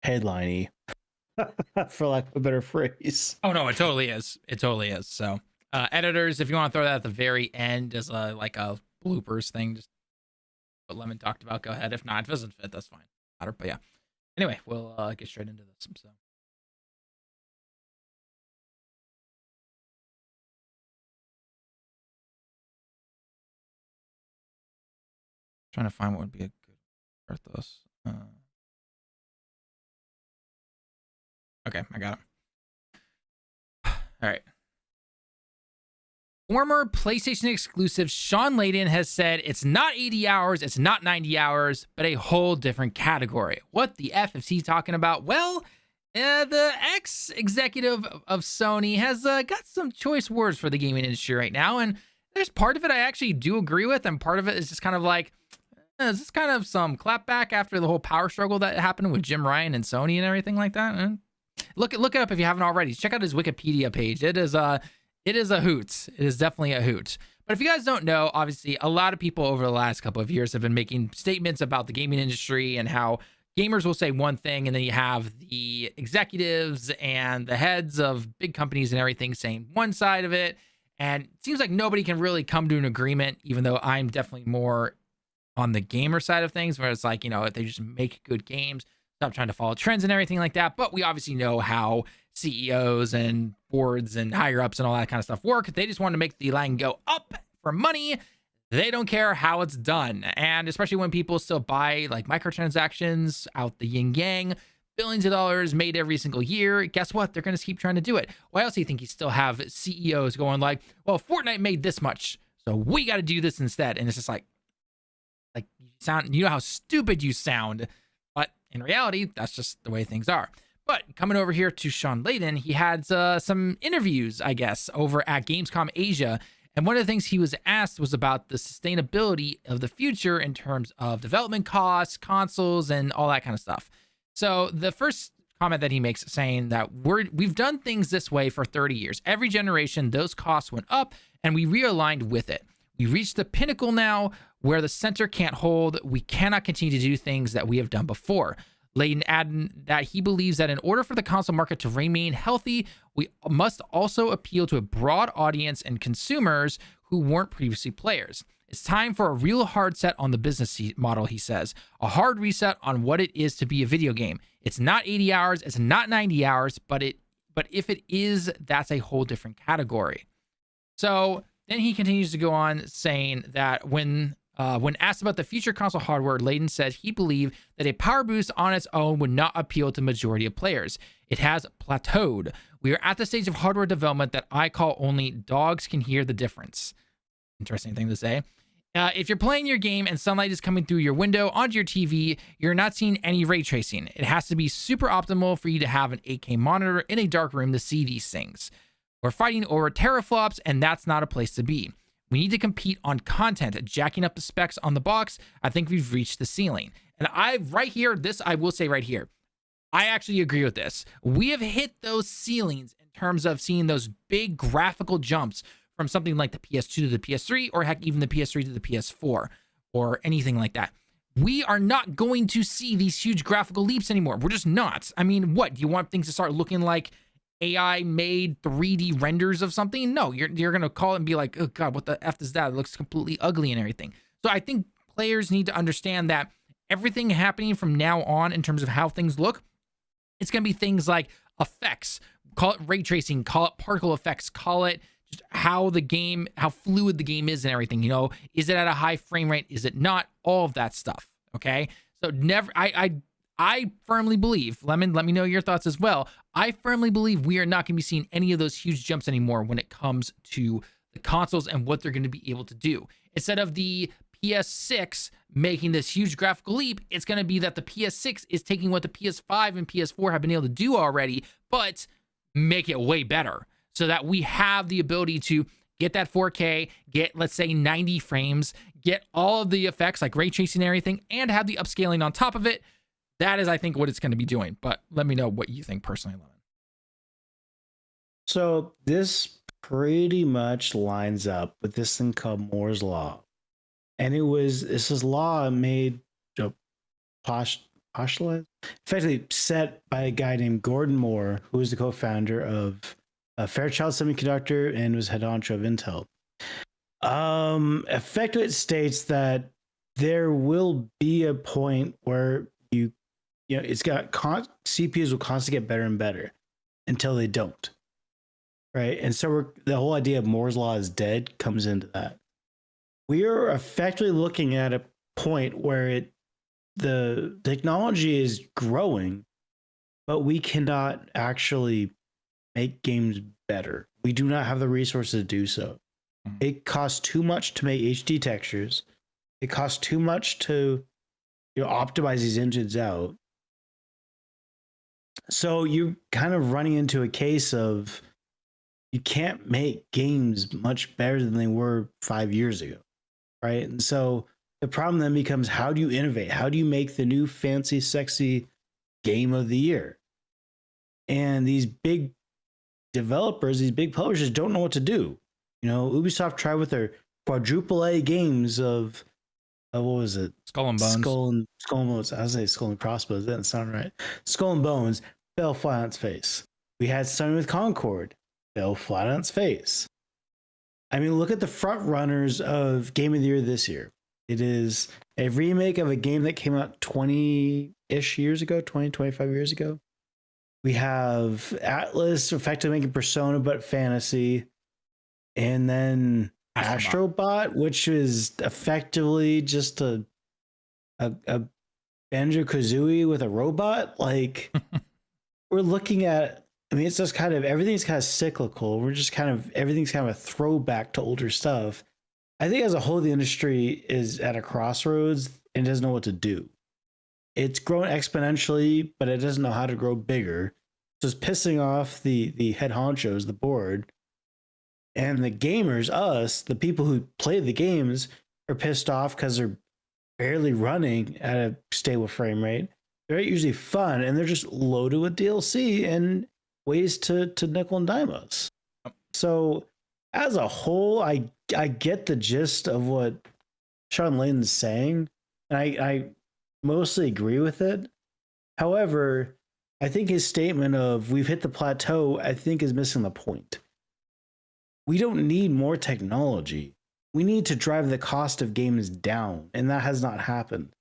headliney, for lack of a better phrase. Oh no, it totally is. It totally is. So, editors, if you want to throw that at the very end as a bloopers thing, just what Lemon talked about, go ahead. If not, if it doesn't fit, that's fine. But yeah. Anyway, we'll get straight into this. So. Trying to find what would be a good part of this. Okay, I got it. All right. Former PlayStation exclusive Sean Layden has said it's not 80 hours, it's not 90 hours, but a whole different category. What the F is he talking about? Well, the ex-executive of Sony has got some choice words for the gaming industry right now, and there's part of it I actually do agree with, and part of it is just kind of like, is this kind of some clapback after the whole power struggle that happened with Jim Ryan and Sony and everything like that? And look it up if you haven't already. Check out his Wikipedia page. It is a hoot. It is definitely a hoot. But if you guys don't know, obviously, a lot of people over the last couple of years have been making statements about the gaming industry and how gamers will say one thing, and then you have the executives and the heads of big companies and everything saying one side of it. And it seems like nobody can really come to an agreement, even though I'm definitely more on the gamer side of things, where it's like, if they just make good games, stop trying to follow trends and everything like that. But we obviously know how CEOs and boards and higher ups and all that kind of stuff work. They just want to make the line go up for money. They don't care how it's done. And especially when people still buy like microtransactions out the yin yang, billions of dollars made every single year. Guess what? They're going to keep trying to do it. Why else do you think you still have CEOs going like, well, Fortnite made this much, so we got to do this instead? And it's just like you know how stupid you sound, but in reality, that's just the way things are. But coming over here to Sean Layden, he had some interviews, I guess, over at Gamescom Asia. And one of the things he was asked was about the sustainability of the future in terms of development costs, consoles, and all that kind of stuff. So the first comment that he makes saying that we've done things this way for 30 years. Every generation, those costs went up and we realigned with it. We reached the pinnacle now where the center can't hold. We cannot continue to do things that we have done before. Layden added that he believes that in order for the console market to remain healthy, we must also appeal to a broad audience and consumers who weren't previously players. It's time for a real hard set on the business model, he says. A hard reset on what it is to be a video game. It's not 80 hours, it's not 90 hours, but if it is, that's a whole different category. So then he continues to go on saying that when asked about the future console hardware, Layden said he believed that a power boost on its own would not appeal to the majority of players. It has plateaued. We are at the stage of hardware development that I call only dogs can hear the difference. Interesting thing to say. If you're playing your game and sunlight is coming through your window onto your TV, you're not seeing any ray tracing. It has to be super optimal for you to have an 8K monitor in a dark room to see these things. We're fighting over teraflops, and that's not a place to be. We need to compete on content, jacking up the specs on the box. I think we've reached the ceiling. And I will say right here, I actually agree with this. We have hit those ceilings in terms of seeing those big graphical jumps from something like the PS2 to the PS3, or heck, even the PS3 to the PS4, or anything like that. we are not going to see these huge graphical leaps anymore. We're just not. I mean, what? Do you want things to start looking like AI made 3D renders of something? No, you're going to call it and be like, oh God, what the F is that? It looks completely ugly and everything. So I think players need to understand that everything happening from now on in terms of how things look, it's going to be things like effects, call it ray tracing, call it particle effects, call it just how fluid the game is and everything. You know, is it at a high frame rate? Is it not? All of that stuff. Okay. So I firmly believe, Lemon, let me know your thoughts as well. I firmly believe we are not going to be seeing any of those huge jumps anymore when it comes to the consoles and what they're going to be able to do. Instead of the PS6 making this huge graphical leap, it's going to be that the PS6 is taking what the PS5 and PS4 have been able to do already, but make it way better so that we have the ability to get that 4K, get, let's say, 90 frames, get all of the effects like ray tracing and everything, and have the upscaling on top of it. That is, I think, what it's going to be doing. But let me know what you think personally, Lemon. So this pretty much lines up with this thing called Moore's Law. And this is law made postulated, effectively set by a guy named Gordon Moore, who is the co-founder of Fairchild Semiconductor and was head honcho of Intel. Effectively, it states that there will be a point where it's got CPUs will constantly get better and better until they don't, right? And so the whole idea of Moore's Law is dead comes into that. We are effectively looking at a point where the technology is growing, but we cannot actually make games better. We do not have the resources to do so. It costs too much to make HD textures. It costs too much to optimize these engines out. So you're kind of running into a case of you can't make games much better than they were 5 years ago, right? And so the problem then becomes, how do you innovate? How do you make the new fancy, sexy game of the year? And these big developers, these big publishers don't know what to do. Ubisoft tried with their quadruple A games of what was it? Skull and Bones. Skull and Bones. I was saying Skull and Crossbones. That didn't sound right. Skull and Bones fell flat on its face. We had Sony with Concord, fell flat on its face. I mean, look at the front runners of Game of the Year this year. It is a remake of a game that came out 20-ish years ago, 20, 25 years ago. We have Atlas effectively making Persona, but fantasy. And then Astro Bot, which is effectively just a Banjo-Kazooie with a robot. Like, we're looking at, it's just kind of, everything's kind of cyclical. Everything's kind of a throwback to older stuff. I think as a whole, the industry is at a crossroads and doesn't know what to do. It's grown exponentially, but it doesn't know how to grow bigger. So it's pissing off the head honchos, the board. And the gamers, us, the people who play the games, are pissed off because they're barely running at a stable frame rate. They're usually fun, and they're just loaded with DLC and ways to nickel and dime us. So as a whole, I get the gist of what Sean Layden's saying, and I mostly agree with it. However, I think his statement of we've hit the plateau, I think, is missing the point. We don't need more technology. We need to drive the cost of games down, and that has not happened.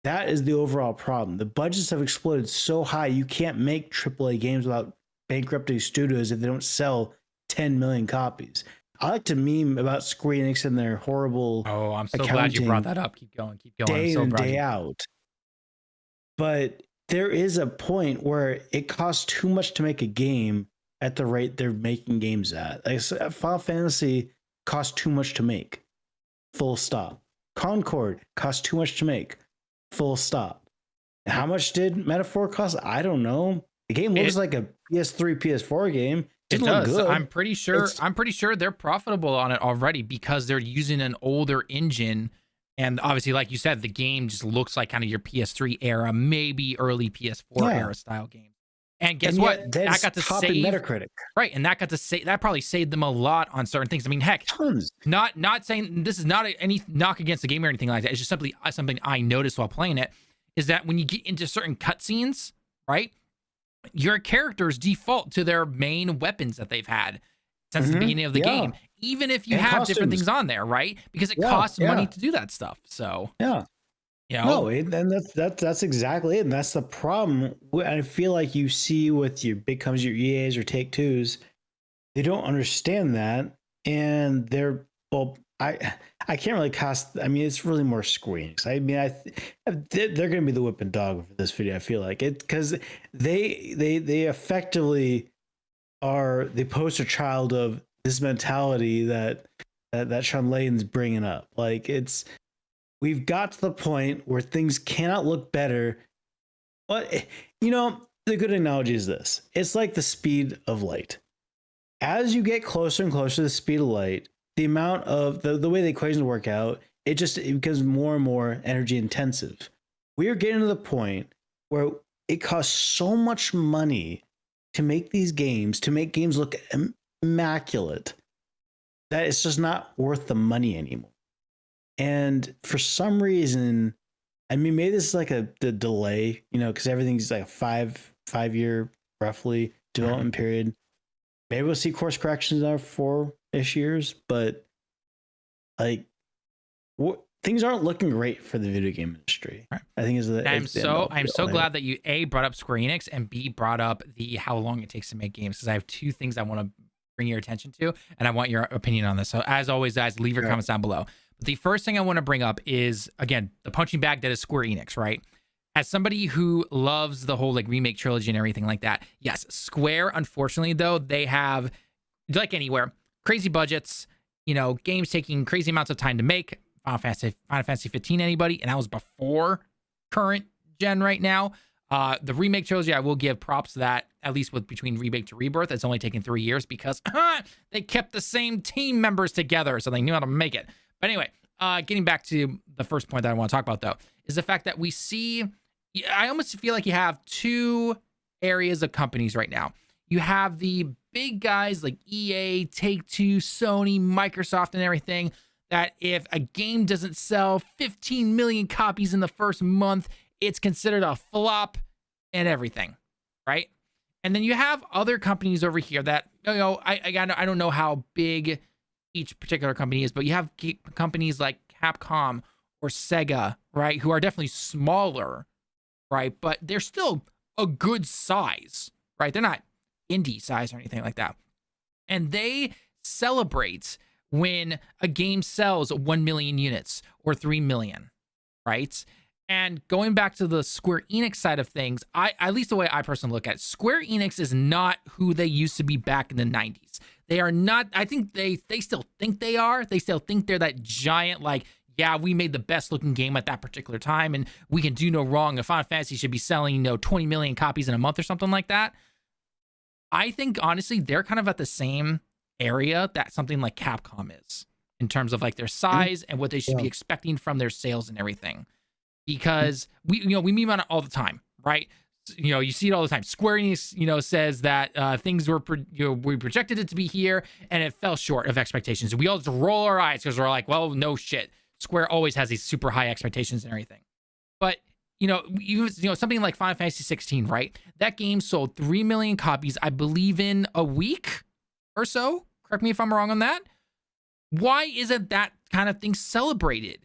That is the overall problem. The budgets have exploded so high, you can't make AAA games without bankrupting studios if they don't sell 10 million copies. I like to meme about Square Enix and their horrible Oh, I'm so glad you brought that up. Keep going. Day in, day out. But there is a point where it costs too much to make a game at the rate they're making games at. Like, Final Fantasy costs too much to make. Full stop. Concord costs too much to make. Full stop. How much did Metaphor cost? I don't know. The game looks like a PS3, PS4 game. It does. Good. I'm pretty sure they're profitable on it already because they're using an older engine. And obviously, like you said, the game just looks like kind of your PS3 era, maybe early PS4 era style game. And guess what? That got to save Metacritic. Right, and that probably saved them a lot on certain things. I mean, heck, tons. Not saying this is not any knock against the game or anything like that. It's just simply something I noticed while playing it, is that when you get into certain cutscenes, right, your characters default to their main weapons that they've had since the beginning of the game, even if you have different things on there, right? Because it costs money to do that stuff. So you know? No, and that's exactly it, and that's the problem. I feel like you see with your big companies, your EAs or Take-Twos, they don't understand that, and they're I can't really cast. I mean, it's really more Square Enix. I mean, they're going to be the whipping dog for this video. I feel like it, because they effectively are the poster child of this mentality that Sean Layden's bringing up. Like, we've got to the point where things cannot look better. But the good analogy is this: it's like the speed of light. As you get closer and closer to the speed of light, the amount of the way the equations work out, it becomes more and more energy intensive. We are getting to the point where it costs so much money to make these games, to make games look immaculate, that it's just not worth the money anymore. And for some reason, I mean, maybe this is like the delay, because everything's like a 5-year roughly development period. Maybe we'll see course corrections in 4-ish years, but like, things aren't looking great for the video game industry. Right. I think I'm so glad that you A, brought up Square Enix, and B, brought up how long it takes to make games, because I have two things I want to bring your attention to, and I want your opinion on this. So as always, guys, leave your comments down below. But the first thing I want to bring up is, again, the punching bag that is Square Enix, right? As somebody who loves the whole like remake trilogy and everything like that, yes, Square, unfortunately, though, they have, like anywhere, crazy budgets, games taking crazy amounts of time to make. Final Fantasy 15, anybody? And that was before current gen right now. The remake trilogy, I will give props to that, at least between remake to Rebirth. It's only taken 3 years because they kept the same team members together, so they knew how to make it. But anyway, getting back to the first point that I want to talk about, though, is the fact that we see, I almost feel like you have two areas of companies right now. You have the big guys like EA, Take-Two, Sony, Microsoft, and everything, that if a game doesn't sell 15 million copies in the first month, it's considered a flop and everything, right? And then you have other companies over here that, I don't know how big each particular company is, but you have companies like Capcom or Sega, right, who are definitely smaller, right? But they're still a good size, right? They're not indie size or anything like that. And they celebrate when a game sells 1 million units or 3 million, right? And going back to the Square Enix side of things, at least the way I personally look at it, Square Enix is not who they used to be back in the 90s. They are not. I think they still think they are. They still think they're that giant, like, yeah, we made the best looking game at that particular time, and we can do no wrong. If Final Fantasy should be selling, 20 million copies in a month or something like that. I think, honestly, they're kind of at the same area that something like Capcom is, in terms of like their size and what they should be expecting from their sales and everything. Because we meme on it all the time, right? You see it all the time. Square Enix, says that things were, we projected it to be here, and it fell short of expectations. We all just roll our eyes because we're like, well, no shit. Square always has these super high expectations and everything. But something like Final Fantasy 16, right? That game sold 3 million copies, I believe, in a week or so. Correct me if I'm wrong on that. Why isn't that kind of thing celebrated?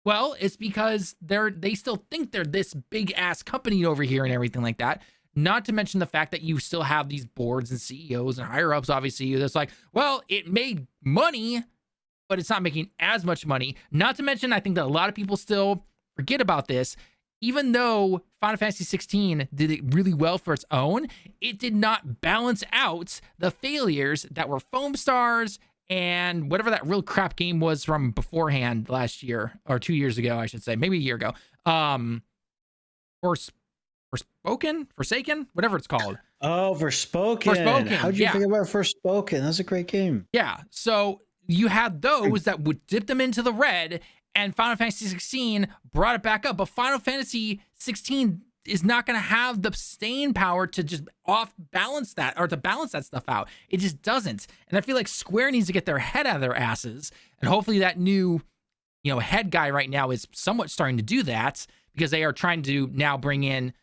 Well, it's because they still think they're this big ass company over here and everything like that. Not to mention the fact that you still have these boards and CEOs and higher ups, obviously, that's like, well, it made money, but it's not making as much money. Not to mention, I think that a lot of people still forget about this. Even though Final Fantasy 16 did it really well for its own, it did not balance out the failures that were Foam Stars and whatever that real crap game was from beforehand last year, or 2 years ago, I should say, maybe a year ago. Forsaken, whatever it's called. Oh, Forspoken. How'd you think about Forspoken? That's a great game. Yeah. So you had those that would dip them into the red, and Final Fantasy 16 brought it back up. But Final Fantasy 16 is not going to have the staying power to just off balance that or to balance that stuff out. It just doesn't. And I feel like Square needs to get their head out of their asses. And hopefully that new, head guy right now is somewhat starting to do that, because they are trying to now bring in,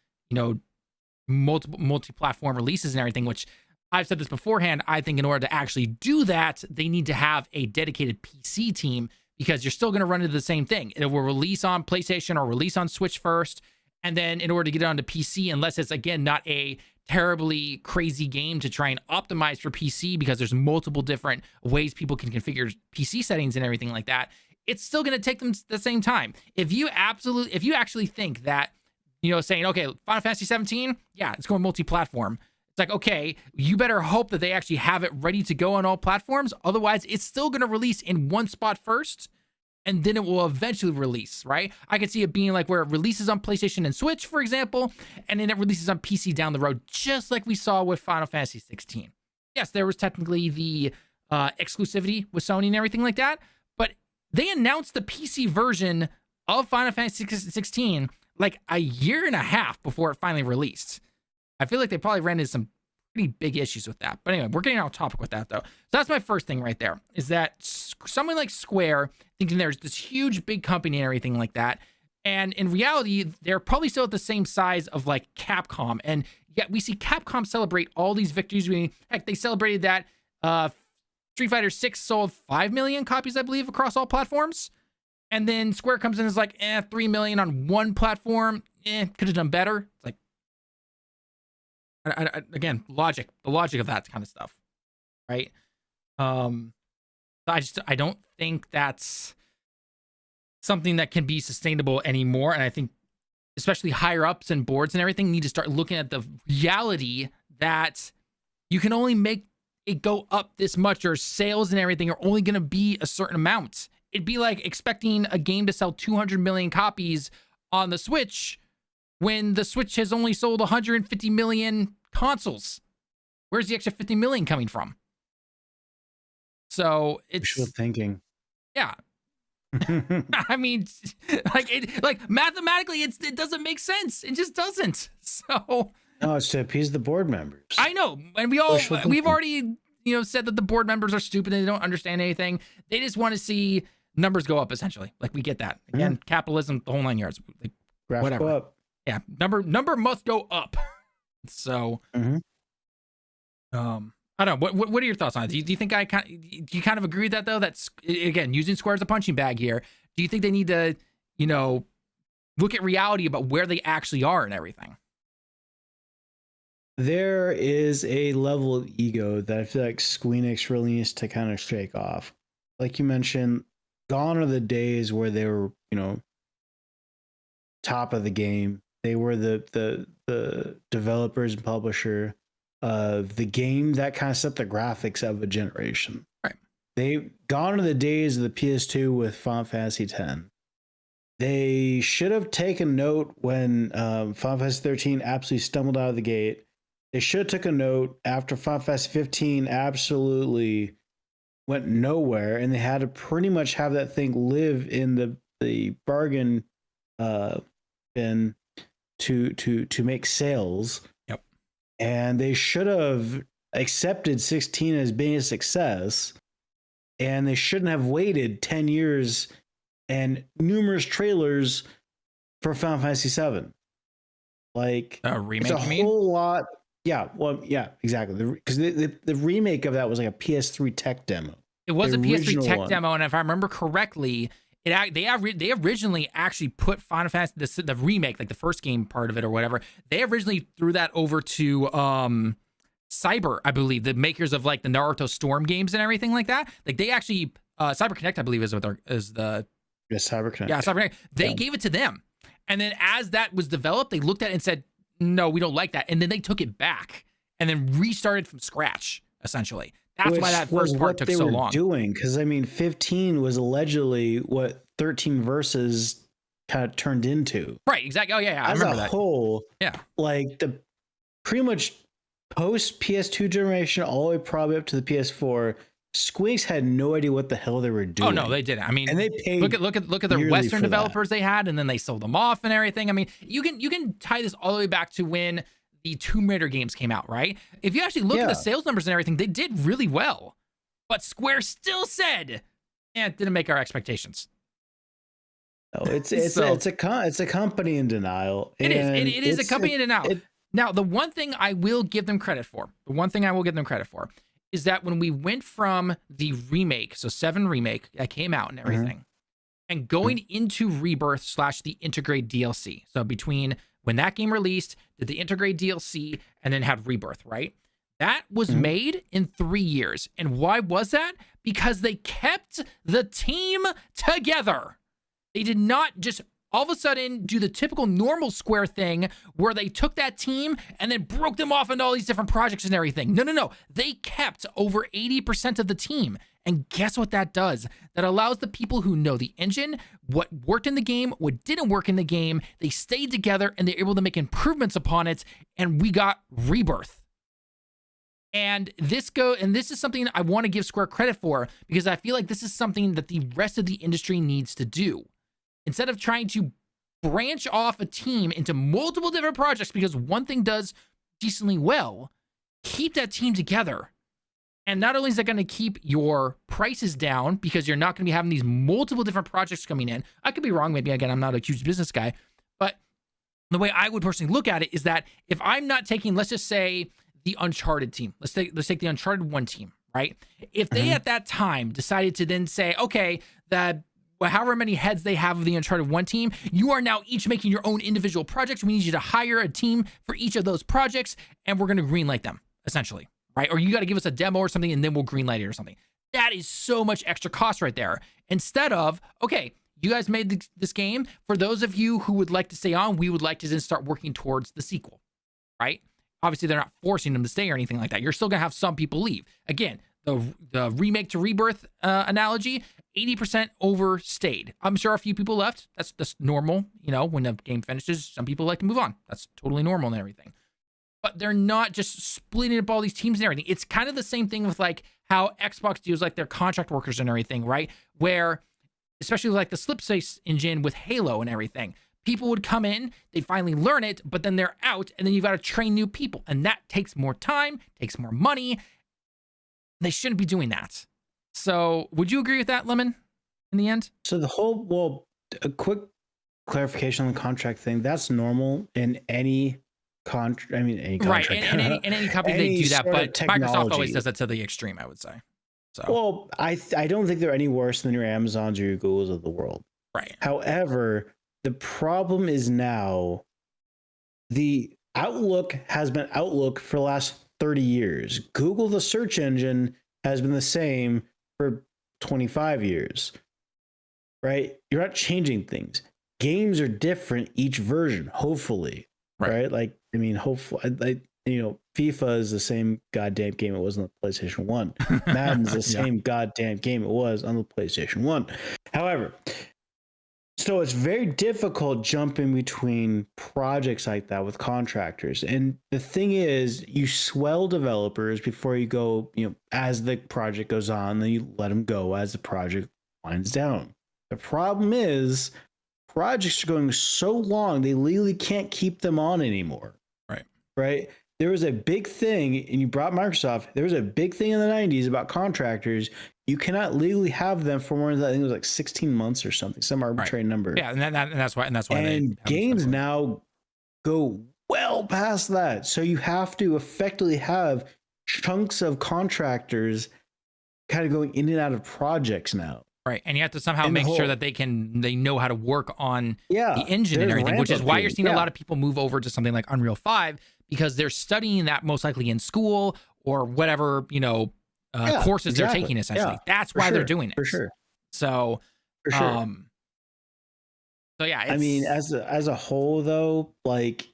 multi-platform releases and everything, which I've said this beforehand. I think in order to actually do that, they need to have a dedicated PC team, because you're still going to run into the same thing. It will release on PlayStation or release on Switch first. And then in order to get it onto PC, unless it's, again, not a terribly crazy game to try and optimize for PC, because there's multiple different ways people can configure PC settings and everything like that, it's still going to take them the same time. If you actually think that, saying, okay, Final Fantasy 17, yeah, it's going multi-platform. It's like, okay, you better hope that they actually have it ready to go on all platforms. Otherwise, it's still going to release in one spot first, and then it will eventually release, right? I could see it being like where it releases on PlayStation and Switch, for example, and then it releases on PC down the road, just like we saw with Final Fantasy 16. Yes, there was technically the exclusivity with Sony and everything like that, but they announced the PC version of Final Fantasy 16 like a year and a half before it finally released. I feel like they probably ran into some pretty big issues with that. But anyway, we're getting off topic with that, though. So that's my first thing right there, is that someone like Square thinking there's this huge, big company and everything like that. And in reality, they're probably still at the same size of like Capcom. And yet we see Capcom celebrate all these victories. Heck, they celebrated that Street Fighter 6 sold 5 million copies, I believe, across all platforms. And then Square comes in and is like, 3 million on one platform. Could have done better. It's like, again, the logic of that kind of stuff, right? I don't think that's something that can be sustainable anymore. And I think especially higher ups and boards and everything need to start looking at the reality that you can only make it go up this much, or sales and everything are only going to be a certain amount. It'd be like expecting a game to sell 200 million copies on the Switch when the Switch has only sold 150 million consoles. Where's the extra 50 million coming from? So it's wishful thinking. Yeah. I mean, like mathematically, it doesn't make sense. It just doesn't. So no, it's to appease the board members. I know, and we've already said that the board members are stupid and they don't understand anything. They just want to see numbers go up, essentially. Like, we get that. Again, capitalism, the whole 9 yards. Like, graph whatever. Go up. Yeah, number must go up. So, I don't know. What are your thoughts on it? Do you think do you kind of agree with that, though? That's, again, using Square as a punching bag here. Do you think they need to, look at reality about where they actually are and everything? There is a level of ego that I feel like Squeenix really needs to kind of shake off. Like you mentioned, gone are the days where they were, top of the game. They were the developers and publisher of the game that kind of set the graphics of a generation. Right. They gone are the days of the PS2 with Final Fantasy X. They should have taken note when Final Fantasy 13 absolutely stumbled out of the gate. They should have took a note after Final Fantasy 15 absolutely went nowhere, and they had to pretty much have that thing live in the bargain bin to make sales. Yep. And they should have accepted 16 as being a success, and they shouldn't have waited 10 years and numerous trailers for Final Fantasy 7. Like, remake, it's a whole lot. Yeah, well, yeah, exactly. Because the remake of that was like a PS3 tech demo. It was a PS3 tech demo, and if I remember correctly, they originally actually put Final Fantasy, the remake, like the first game part of it or whatever. They originally threw that over to Cyber, I believe, the makers of like the Naruto Storm games and everything like that. Like, they actually Cyber Connect, I believe, is the Cyber Connect. Yeah, Cyber Connect. They gave it to them, and then as that was developed, they looked at it and said, no, we don't like that. And then they took it back and then restarted from scratch, essentially. That's why that first part took so long. Doing, because I mean, 15 was allegedly what 13 Versus kind of turned into. Right, exactly. Oh, yeah, I remember that. As a whole, yeah, like the pretty much post PS2 generation, all the way probably up to the PS4, Squeaks had no idea what the hell they were doing. Oh no, they didn't. I mean, and they paid. Look at the Western developers they had, and then they sold them off and everything. I mean, you can tie this all the way back to when the Tomb Raider games came out, right? If you actually look at the sales numbers and everything, they did really well. But Square still said, it didn't make our expectations. No, it's a company in denial. It is a company in denial. Now, the one thing I will give them credit for, is that when we went from the remake, so 7 remake that came out and everything, and going into Rebirth / the Integrate DLC. So between when that game released, did the Integrate DLC, and then had Rebirth, right? That was made in 3 years. And why was that? Because they kept the team together. They did not just all of a sudden do the typical normal Square thing where they took that team and then broke them off into all these different projects and everything. No. They kept over 80% of the team. And guess what that does? That allows the people who know the engine, what worked in the game, what didn't work in the game, they stayed together and they're able to make improvements upon it. And we got Rebirth. And this is something I want to give Square credit for, because I feel like this is something that the rest of the industry needs to do. Instead of trying to branch off a team into multiple different projects because one thing does decently well, keep that team together. And not only is that going to keep your prices down because you're not going to be having these multiple different projects coming in. I could be wrong. Maybe, again, I'm not a huge business guy. But the way I would personally look at it is that if I'm not taking, let's just say, the Uncharted team. Let's take the Uncharted 1 team, right? If they at that time decided to then say, okay, however many heads they have of the Uncharted 1 team, you are now each making your own individual projects. We need you to hire a team for each of those projects, and we're going to greenlight them, essentially, right? Or you got to give us a demo or something, and then we'll greenlight it or something. That is so much extra cost right there. Instead of, okay, you guys made this game. For those of you who would like to stay on, we would like to then start working towards the sequel, right? Obviously, they're not forcing them to stay or anything like that. You're still going to have some people leave. Again, the remake to Rebirth analogy, 80% overstayed. I'm sure a few people left. That's normal. You know, when the game finishes, some people like to move on. That's totally normal and everything. But they're not just splitting up all these teams and everything. It's kind of the same thing with like how Xbox deals like their contract workers and everything, right? Where, especially with like the Slipspace engine with Halo and everything, people would come in, they finally learn it, but then they're out, and then you've got to train new people. And that takes more time, takes more money. They shouldn't be doing that. So would you agree with that, Lemon, in the end? So a quick clarification on the contract thing. That's normal in any contract. I mean, any contract. Right, in any company they do that, but Microsoft always does that to the extreme, I would say. So. Well, I don't think they're any worse than your Amazons or your Googles of the world. Right. However, the problem is now the Outlook has been Outlook for the last 30 years. Google, the search engine, has been the same for 25 years, right? You're not changing things. Games are different each version, hopefully, right? Like, I mean, hopefully, FIFA is the same goddamn game it was on the PlayStation 1. Madden's the same goddamn game it was on the PlayStation 1. However, so it's very difficult jumping between projects like that with contractors. And the thing is, you swell developers before you go, as the project goes on, then you let them go as the project winds down. The problem is projects are going so long, they legally can't keep them on anymore. Right. There was a big thing, and you brought Microsoft. There was a big thing in the 90s about contractors. You cannot legally have them for more than, I think it was like 16 months or something, some arbitrary number. Yeah, and that's why. And games now go well past that. So you have to effectively have chunks of contractors kind of going in and out of projects now. Right, and you have to somehow make sure that they know how to work on the engine and everything, which is why you're seeing a lot of people move over to something like Unreal 5, because they're studying that most likely in school or whatever, courses they're taking, essentially. That's why they're doing it. For sure. So, so yeah. I mean, as a whole, though, like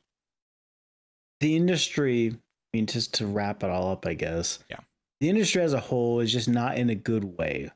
the industry, I mean, just to wrap it all up, I guess. Yeah. The industry as a whole is just not in a good way.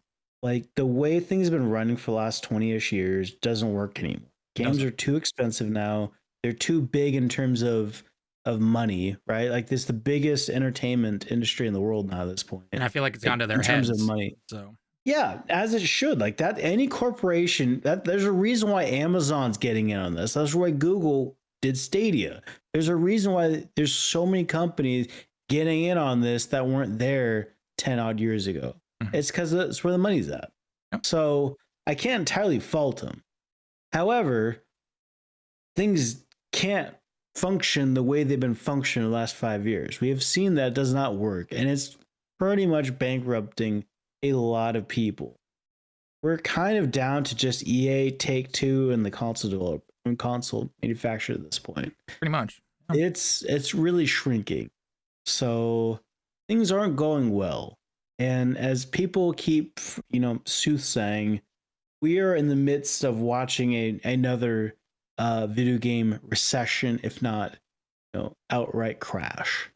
Like the way things have been running for the last 20-ish years doesn't work anymore. Games are too expensive now. They're too big in terms of of money, right? Like this is the biggest entertainment industry in the world now at this point. And I feel like it's gone to their in terms heads, of money. So yeah, as it should. Like that, any corporation that there's a reason why Amazon's getting in on this. That's why Google did Stadia. There's a reason why there's so many companies getting in on this that weren't there 10 odd years ago. Mm-hmm. It's because it's where the money's at. Yep. So I can't entirely fault them. However, things can't function the way they've been functioning the last 5 years. We have seen that it does not work, and it's pretty much bankrupting a lot of people. We're kind of down to just EA, Take-Two, and the console developer and console manufacturer at this point. Pretty much. Yeah. It's really shrinking. So things aren't going well. And as people keep, soothsaying, we are in the midst of watching another video game recession, if not, outright crash.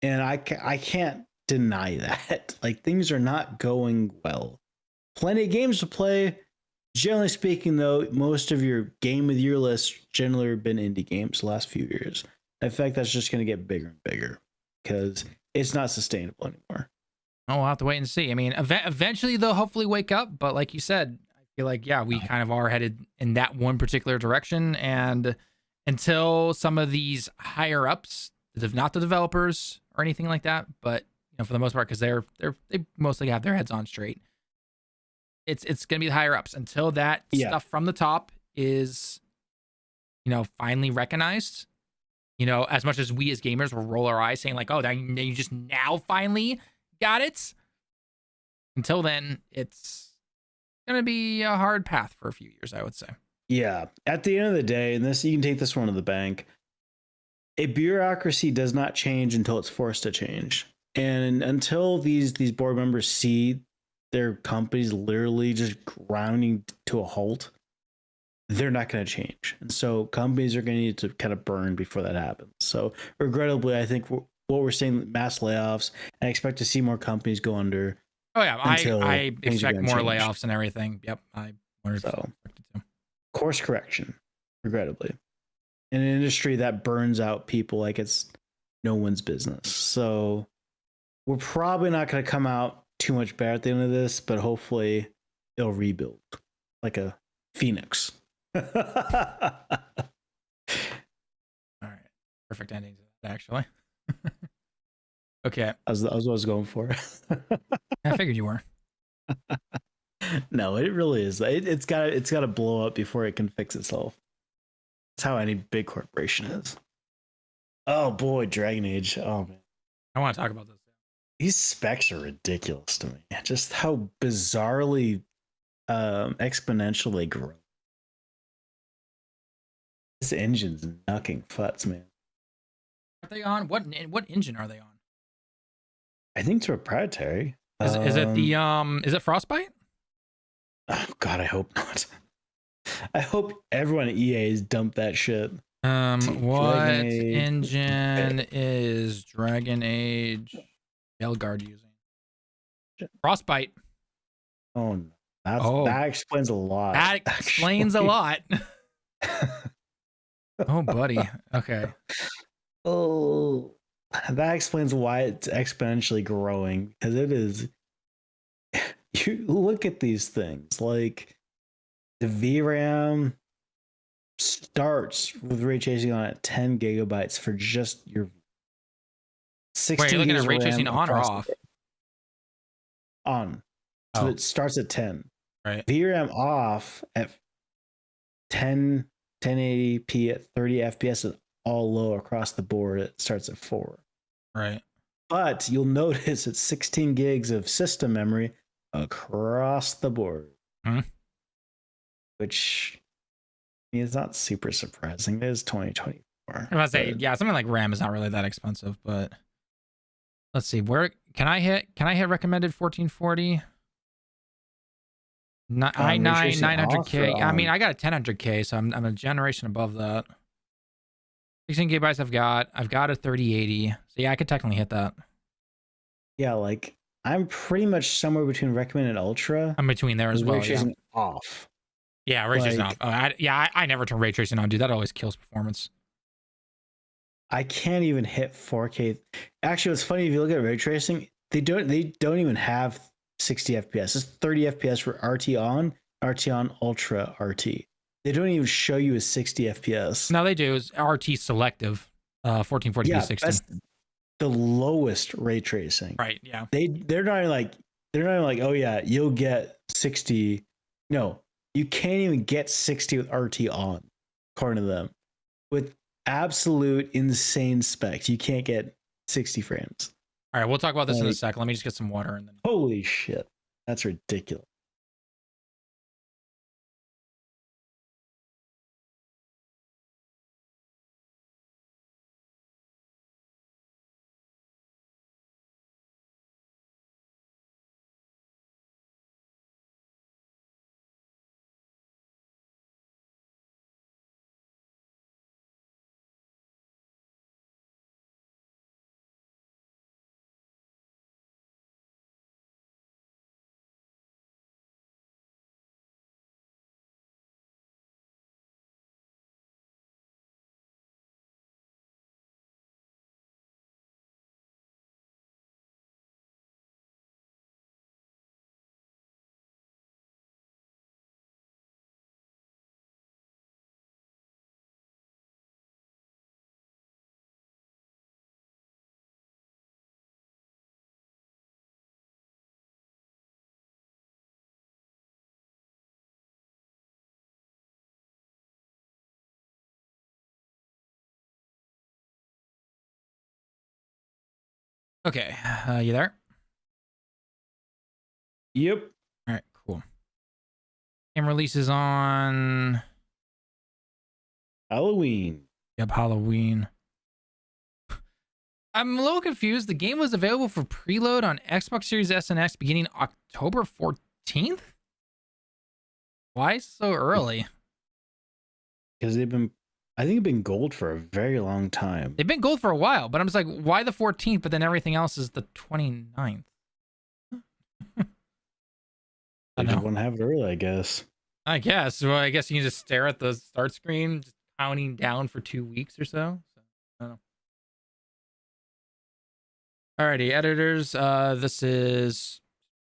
And I can't deny that. Like, things are not going well. Plenty of games to play. Generally speaking, though, most of your game of the year lists generally have been indie games the last few years. In fact, that's just going to get bigger and bigger because it's not sustainable anymore. Oh, we'll have to wait and see. I mean, eventually they'll hopefully wake up, but like you said, I feel like, yeah, we kind of are headed in that one particular direction. And until some of these higher ups, not the developers or anything like that, but for the most part, because they mostly have their heads on straight. It's gonna be the higher ups until that stuff from the top is, finally recognized. As much as we as gamers will roll our eyes saying like, oh, you just now finally got it. Until then, it's gonna be a hard path for a few years, I would say. Yeah. At the end of the day, and this you can take this one to the bank. A bureaucracy does not change until it's forced to change. And until these board members see their companies literally just grounding to a halt, they're not going to change. And so companies are going to need to kind of burn before that happens. So regrettably, I think what we're seeing, mass layoffs, and I expect to see more companies go under. Oh yeah, I expect more layoffs and everything. Yep, I 100% so, course correction, regrettably. In an industry that burns out people like it's no one's business. So we're probably not going to come out too much better at the end of this, but hopefully it'll rebuild like a phoenix. All right. Perfect ending to that, actually. Okay. As what I was going for. I figured you were. No, it really is. It's got to blow up before it can fix itself. That's how any big corporation is. Oh boy, Dragon Age. Oh man. I want to talk about this. These specs are ridiculous to me. Just how bizarrely exponential they grow. This engine's knocking futs, man. Are they on? What engine are they on? I think it's proprietary. Is it Frostbite? Oh god, I hope not. I hope everyone at EA has dumped that shit. What engine is Dragon Age Veilguard using? Frostbite. Oh, that explains a lot. That explains a lot. Oh, buddy. Okay. Oh, that explains why it's exponentially growing, because it is. You look at these things like the VRAM starts with ray tracing on at 10 gigabytes for just your 16. Wait, you're looking at ray tracing on or off? On. So it starts at 10. Right. VRAM off at 1080p at 30 FPS is all low across the board. It starts at 4. Right. But you'll notice it's 16 gigs of system memory across the board. Which is not super surprising. It is 2024. I was about to say, yeah, something like RAM is not really that expensive, but let's see. Where can I hit recommended 1440? i9 900K. I mean, I got a 1000K, so I'm a generation above that. 16 gigabytes I've got a 3080. So yeah, I could technically hit that. Yeah, like I'm pretty much somewhere between recommended ultra. I'm between there as well. Ray tracing off. Yeah, ray tracing off. I never turn ray tracing on, dude. That always kills performance. I can't even hit 4K. Actually, it's funny if you look at ray tracing, they don't even have 60 FPS. It's 30 FPS for RT on, Ultra RT. They don't even show you as 60 FPS. No, they do. It's RT selective, 1440p yeah, 60. That's the lowest ray tracing. Right. Yeah. They're not even like, oh yeah, you'll get 60. No, you can't even get 60 with RT on, according to them. With absolute insane specs, you can't get 60 frames. All right, we'll talk about this in a second. Let me just get some water and then. Holy shit, that's ridiculous. Okay, you there? Yep. All right, cool. Game releases on Halloween. Yep, Halloween. I'm a little confused. The game was available for preload on Xbox Series S and X beginning October 14th? Why so early? Because I think they've been gold for a very long time. They've been gold for a while, but I'm just like, why the 14th? But then everything else is the 29th. They just want to have it early, I guess. I guess. Well, I guess you can just stare at the start screen, just counting down for 2 weeks or so. I don't know. Alrighty, editors. This is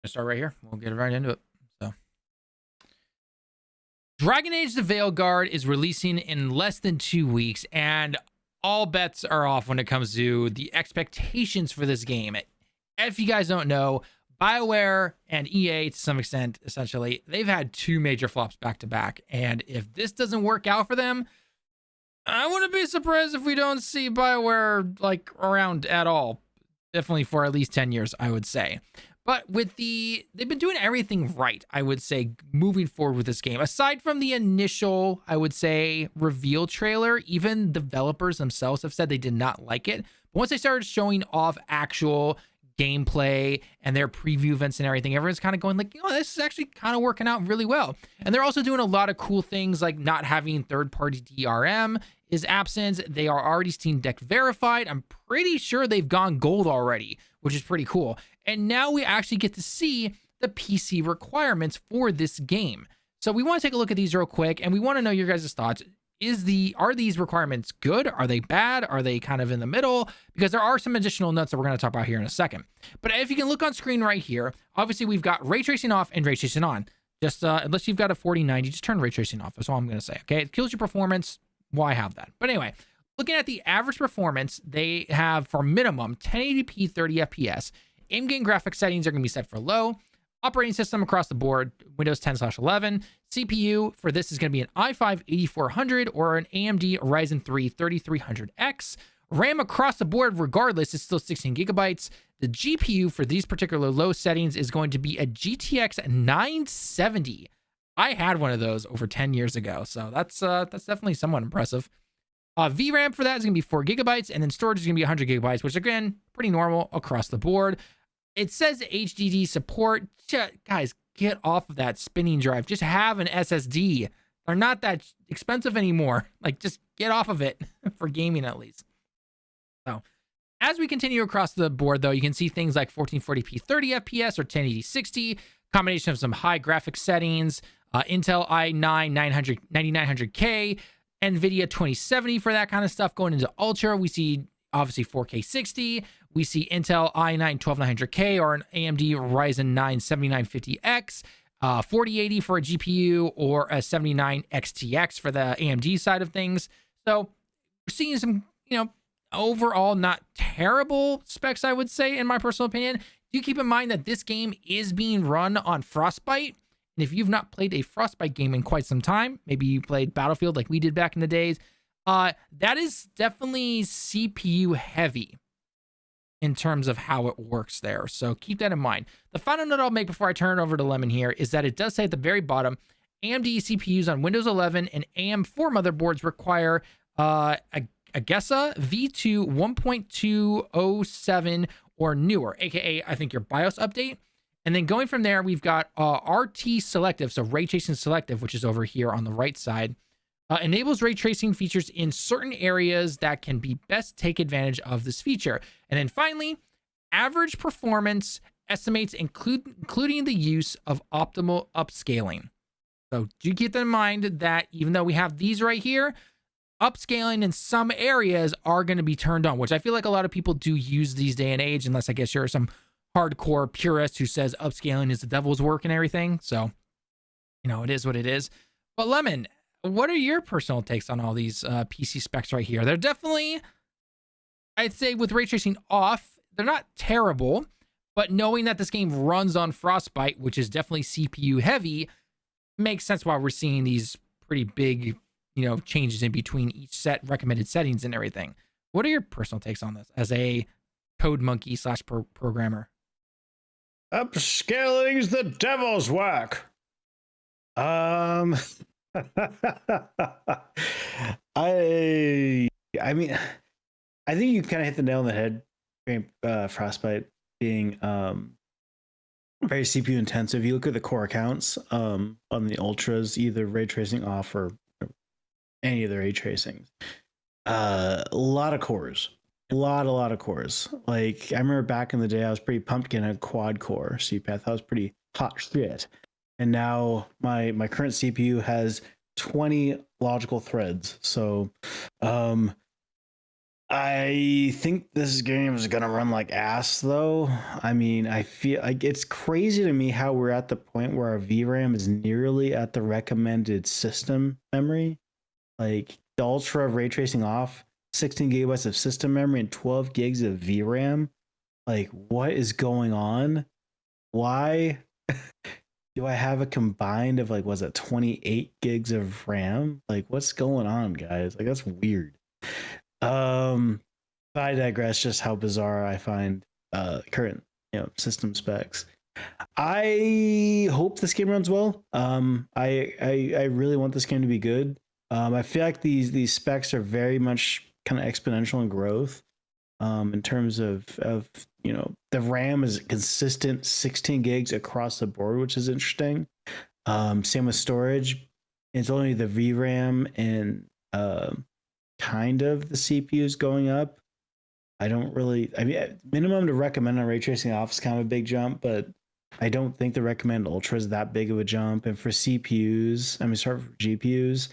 gonna start right here. We'll get right into it. So, Dragon Age: The Veilguard is releasing in less than 2 weeks, and all bets are off when it comes to the expectations for this game. If you guys don't know, BioWare and EA, to some extent, essentially, they've had 2 major flops back to back, and if this doesn't work out for them, I wouldn't be surprised if we don't see BioWare like around at all. Definitely for at least 10 years, I would say. But they've been doing everything right, I would say, moving forward with this game. Aside from the initial, I would say, reveal trailer, even developers themselves have said they did not like it. But once they started showing off actual gameplay and their preview events and everything, everyone's kind of going like, this is actually kind of working out really well. And they're also doing a lot of cool things like not having third-party DRM is absent. They are already Steam Deck verified. I'm pretty sure they've gone gold already, which is pretty cool. And now we actually get to see the PC requirements for this game. So we want to take a look at these real quick, and we want to know your guys' thoughts. Are these requirements good? Are they bad? Are they kind of in the middle? Because there are some additional nuts that we're going to talk about here in a second. But if you can look on screen right here, obviously we've got ray tracing off and ray tracing on. Just unless you've got a 4090, just turn ray tracing off. That's all I'm going to say. Okay, it kills your performance. Why have that? But anyway, looking at the average performance, they have for minimum 1080p 30 FPS. In-game graphics settings are going to be set for low. Operating system across the board, Windows 10/11. CPU for this is going to be an i5-8400 or an AMD Ryzen 3 3300X. RAM across the board, regardless, is still 16 gigabytes. The GPU for these particular low settings is going to be a GTX 970. I had one of those over 10 years ago, so that's definitely somewhat impressive. VRAM for that is going to be 4 gigabytes, and then storage is going to be 100 gigabytes, which again, pretty normal across the board. It says HDD support. Guys, get off of that spinning drive. Just have an SSD. They're not that expensive anymore. Like, just get off of it for gaming at least. So, as we continue across the board, though, you can see things like 1440p 30 FPS or 1080 60, combination of some high graphics settings, Intel i9 9900K, NVIDIA 2070 for that kind of stuff. Going into Ultra, we see obviously 4K 60. We see Intel i9 12900K or an AMD Ryzen 9 7950X, 4080 for a GPU or a 79 XTX for the AMD side of things. So we're seeing some, overall not terrible specs, I would say, in my personal opinion. Do keep in mind that this game is being run on Frostbite. And if you've not played a Frostbite game in quite some time, maybe you played Battlefield like we did back in the days, that is definitely CPU heavy in terms of how it works there. So keep that in mind. The final note I'll make before I turn it over to Lemon here is that it does say at the very bottom, AMD CPUs on Windows 11 and AM4 motherboards require a Agesa V2 1.207 or newer, aka I think your BIOS update. And then going from there, we've got RT Selective, so Ray Tracing Selective, which is over here on the right side, enables ray tracing features in certain areas that can be best take advantage of this feature. And then finally, average performance estimates including the use of optimal upscaling. So do keep in mind that even though we have these right here, upscaling in some areas are going to be turned on, which I feel like a lot of people do use these day and age, unless I guess you're some hardcore purist who says upscaling is the devil's work and everything. So, it is what it is. But Lemon, what are your personal takes on all these PC specs right here? They're definitely, I'd say with ray tracing off, they're not terrible, but knowing that this game runs on Frostbite, which is definitely CPU heavy, makes sense why we're seeing these pretty big, changes in between each set recommended settings and everything. What are your personal takes on this as a code monkey / programmer? Upscaling's the devil's work. I mean, I think you kind of hit the nail on the head. Frostbite being very CPU intensive. You look at the core accounts on the ultras, either ray tracing off or any of the ray tracings. A lot of cores. A lot of cores. Like, I remember back in the day, I was pretty pumped getting a quad core CPU. That was pretty hot shit. And now my current CPU has 20 logical threads. So I think this game is gonna run like ass, though. I mean, I feel like it's crazy to me how we're at the point where our VRAM is nearly at the recommended system memory. Like, the Ultra ray tracing off, 16 gigabytes of system memory and 12 gigs of VRAM. Like, what is going on? Why do I have a combined of 28 gigs of RAM? Like, what's going on, guys? Like, that's weird. But I digress. Just how bizarre I find current system specs. I hope this game runs well. I really want this game to be good. I feel like these specs are very much kind of exponential in growth. In terms of the RAM is consistent 16 gigs across the board, which is interesting. Same with storage. It's only the VRAM and kind of the CPUs going up. I mean, minimum to recommend on ray tracing off is kind of a big jump, but I don't think the recommend ultra is that big of a jump. And for CPUs, for GPUs,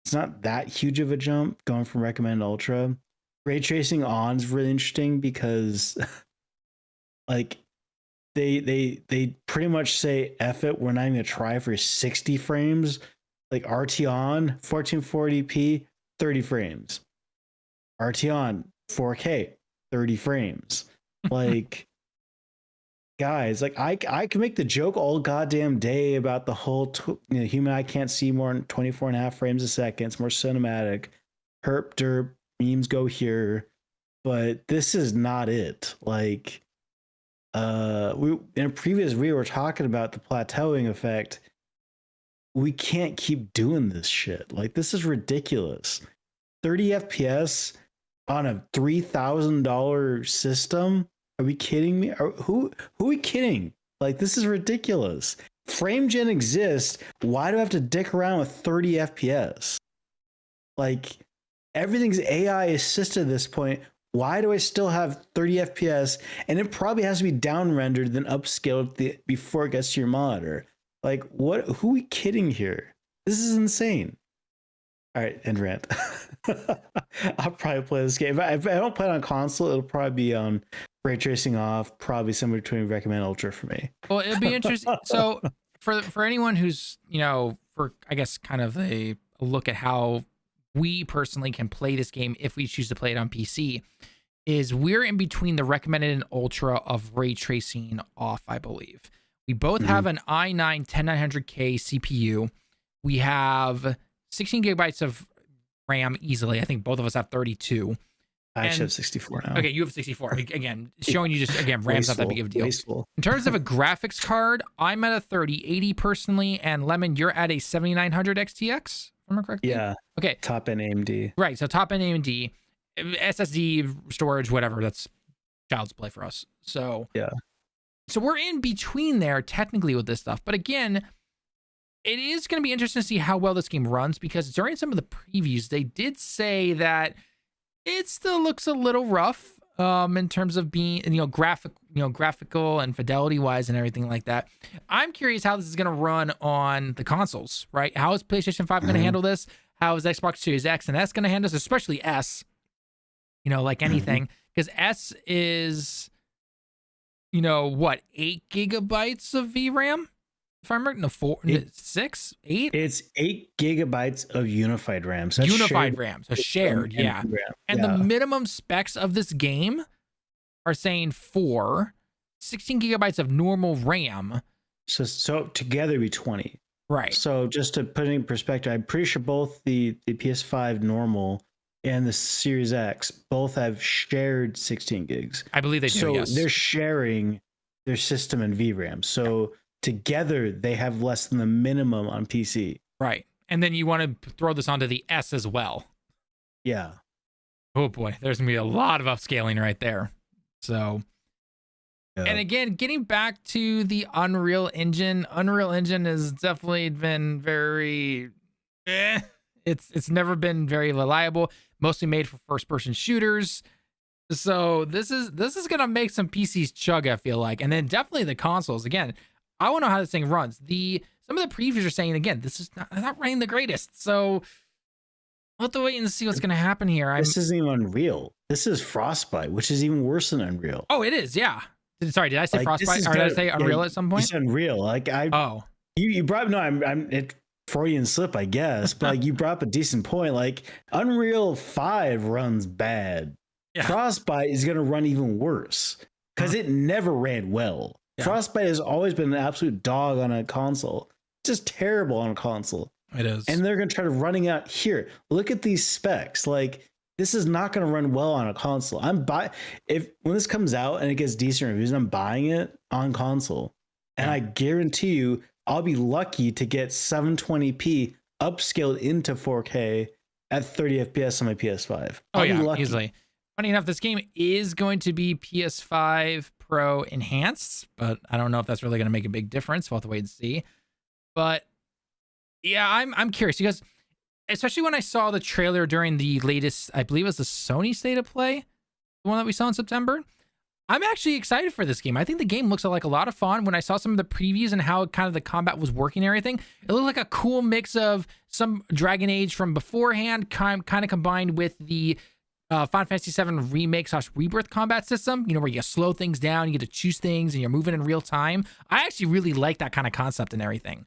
it's not that huge of a jump going from recommend ultra. Ray tracing on is really interesting because they pretty much say, F it, we're not even gonna try for 60 frames. Like, RT on 1440p 30 frames, RT on 4K 30 frames. Like, guys, like, I can make the joke all goddamn day about the whole human eye can't see more than 24 and a half frames a second. It's more cinematic. Herp derp, memes go here, but this is not it. Like, we in a previous we were talking about the plateauing effect. We can't keep doing this shit. Like, this is ridiculous. 30 FPS on a $3,000 system? Are we kidding me? Who are we kidding? Like, this is ridiculous. FrameGen exists. Why do I have to dick around with 30 FPS? Like, everything's AI assisted at this point. Why do I still have 30 FPS? And it probably has to be down rendered then upscaled before it gets to your monitor. Like, what? Who are we kidding here? This is insane. All right, end rant. I'll probably play this game. If I don't play it on console, it'll probably be on ray tracing off, probably somewhere between recommend ultra for me. Well, it'll be interesting. So for anyone who's, for I guess kind of a look at how we personally can play this game if we choose to play it on PC, is we're in between the recommended and ultra of ray tracing off, I believe. We both have an i9 10900K CPU. We have 16 gigabytes of RAM easily. I think both of us have 32. I actually have 64 now. Okay, you have 64. Again, showing you just, RAM's not that big of a deal. Wasteful. In terms of a graphics card, I'm at a 3080 personally, and Lemon, you're at a 7900 XTX, if I'm correctly? Yeah. Okay. Top end AMD. Right, so top end AMD, SSD, storage, whatever, that's child's play for us. So yeah. So we're in between there technically with this stuff. But again, it is going to be interesting to see how well this game runs, because during some of the previews, they did say that it still looks a little rough in terms of being, graphical and fidelity wise and everything like that. I'm curious how this is going to run on the consoles, right? How is PlayStation 5 going to handle this? How is Xbox Series X and S going to handle this, especially S, like anything, because S is, 8 gigabytes of VRAM? If I'm right, 6, 8? It's 8 gigabytes of unified RAM. So unified RAM, so shared, yeah. And the minimum specs of this game are saying 16 gigabytes of normal RAM. So together be 20. Right. So just to put it in perspective, I'm pretty sure both the PS5 normal and the Series X both have shared 16 gigs. I believe they do, so yes. They're sharing their system and VRAM. So together they have less than the minimum on PC. Right. And then you want to throw this onto the S as well. Yeah. Oh boy, there's going to be a lot of upscaling right there. So, and again, getting back to the Unreal Engine has definitely been very, it's never been very reliable, mostly made for first-person shooters. So this is going to make some PCs chug, I feel like. And then definitely the consoles. Again, I want to know how this thing runs. Some of the previews are saying, again, this is not running the greatest. So we'll have to wait and see what's going to happen here. This isn't even Unreal. This is Frostbite, which is even worse than Unreal. Oh, it is, yeah. Sorry, did I say Frostbite or did I say Unreal at some point? You said Unreal. You brought it Freudian slip, I guess, but you brought up a decent point. Like Unreal 5 runs bad. Yeah. Frostbite is going to run even worse because it never ran well. Yeah. Frostbite has always been an absolute dog on a console. Just terrible on a console. It is. And they're going to try to running out here. Look at these specs. Like, this is not going to run well on a console. When this comes out and it gets decent reviews, I'm buying it on console. And I guarantee you, I'll be lucky to get 720p upscaled into 4K at 30 FPS on my PS5. I'll be lucky. Easily. Funny enough, this game is going to be PS5 Pro enhanced, but I don't know if that's really going to make a big difference. We'll have to wait and see. But yeah, I'm curious because especially when I saw the trailer during the latest, I believe it was the Sony State of Play, the one that we saw in September. I'm actually excited for this game. I think the game looks like a lot of fun. When I saw some of the previews and how kind of the combat was working and everything, it looked like a cool mix of some Dragon Age from beforehand, kind of combined with the Final Fantasy VII Remake/Rebirth combat system, where you slow things down, you get to choose things, and you're moving in real time. I actually really like that kind of concept and everything.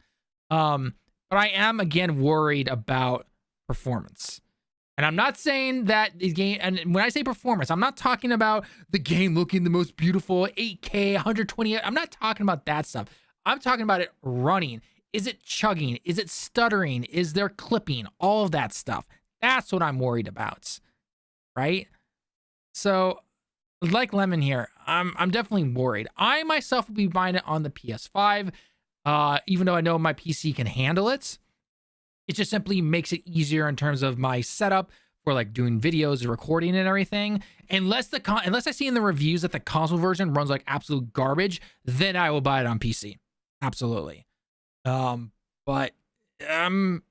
But I am, again, worried about performance. And I'm not saying that the game, and when I say performance, I'm not talking about the game looking the most beautiful, 8K, 120. I'm not talking about that stuff. I'm talking about it running. Is it chugging? Is it stuttering? Is there clipping? All of that stuff. That's what I'm worried about. Right? So, like Lemon here, I'm definitely worried. I myself will be buying it on the PS5, even though I know my PC can handle it. It just simply makes it easier in terms of my setup for like doing videos and recording and everything. Unless I see in the reviews that the console version runs like absolute garbage, then I will buy it on PC. Absolutely. But I'm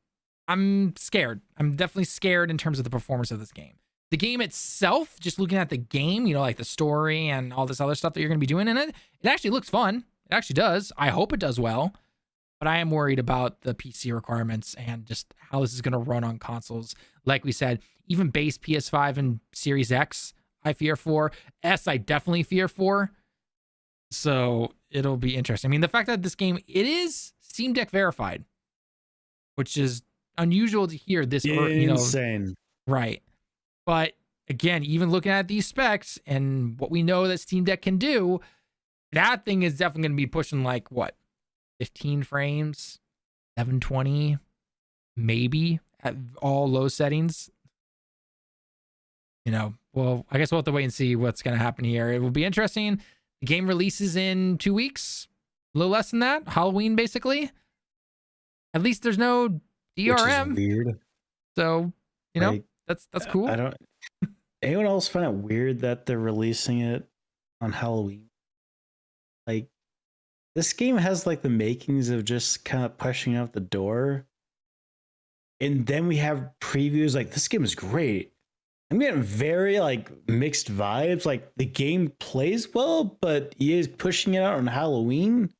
scared. I'm definitely scared in terms of the performance of this game. The game itself, just looking at the game, like the story and all this other stuff that you're going to be doing in it, it actually looks fun. It actually does. I hope it does well. but I am worried about the PC requirements and just how this is going to run on consoles. Like we said, even base PS5 and Series X, I fear for. S, I definitely fear for. So it'll be interesting. I mean, the fact that this game, it is Steam Deck verified, which is unusual to hear this, insane. Right. But again, even looking at these specs and what we know that Steam Deck can do, that thing is definitely going to be pushing like what, 15 frames, 720, maybe at all low settings. Well, I guess we'll have to wait and see what's going to happen here. It will be interesting. The game releases in 2 weeks, a little less than that. Halloween, basically. At least there's no DRM. Which is weird. So, that's cool. I don't. Anyone else find it weird that they're releasing it on Halloween? Like, this game has like the makings of just kind of pushing out the door. And then we have previews like, this game is great. I'm getting very like mixed vibes. Like, the game plays well, but EA is pushing it out on Halloween.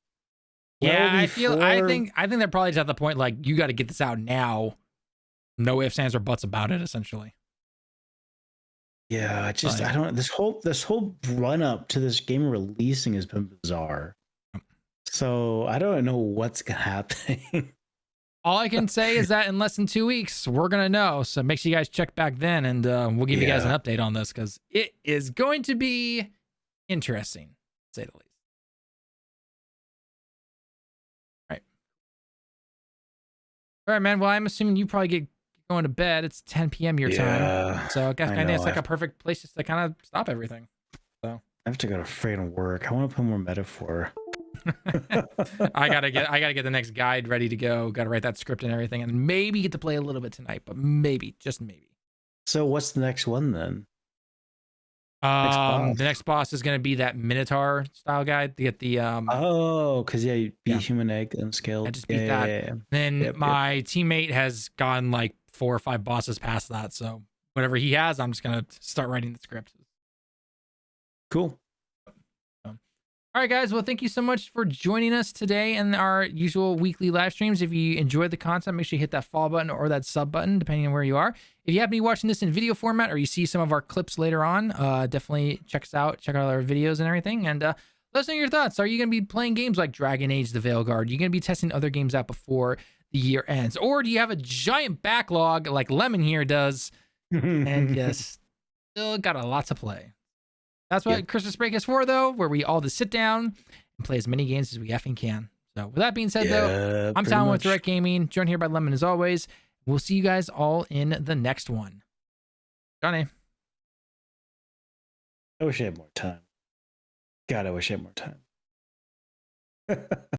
Yeah, I think they're probably just at the point like, you got to get this out now. No ifs, ands, or buts about it, essentially. Yeah, I don't. This whole run up to this game releasing has been bizarre. So I don't know what's gonna happen. All I can say is that in less than 2 weeks, we're gonna know. So make sure you guys check back then, and we'll give you guys an update on this because it is going to be interesting, to say the least. All right, man. Well, I'm assuming you probably get going to bed. It's 10 p.m. your time. So I guess I think it's like a perfect place just to kind of stop everything. So I have to go to freaking work. I want to put more metaphor. I gotta get the next guide ready to go. Gotta write that script and everything, and maybe get to play a little bit tonight, but maybe, just maybe. So what's the next one then? The next boss is gonna be that Minotaur style guide to get the because you beat human egg and scale. I just beat that. Yeah. Then my teammate has gone like 4 or 5 bosses past that, so whatever he has, I'm just gonna start writing the script. Cool. All right, guys. Well, thank you so much for joining us today in our usual weekly live streams. If you enjoyed the content, make sure you hit that follow button or that sub button, depending on where you are. If you happen to be watching this in video format or you see some of our clips later on, definitely check us out. Check out our videos and everything. And let us know your thoughts. Are you going to be playing games like Dragon Age, The Veilguard? Are you going to be testing other games out before the year ends? Or do you have a giant backlog like Lemon here does and just still got a lot to play? That's what Christmas break is for, though, where we all just sit down and play as many games as we effing can. So with that being said, though, I'm Talon with Direct Gaming, joined here by Lemon as always. We'll see you guys all in the next one. Johnny. I wish I had more time. God, I wish I had more time.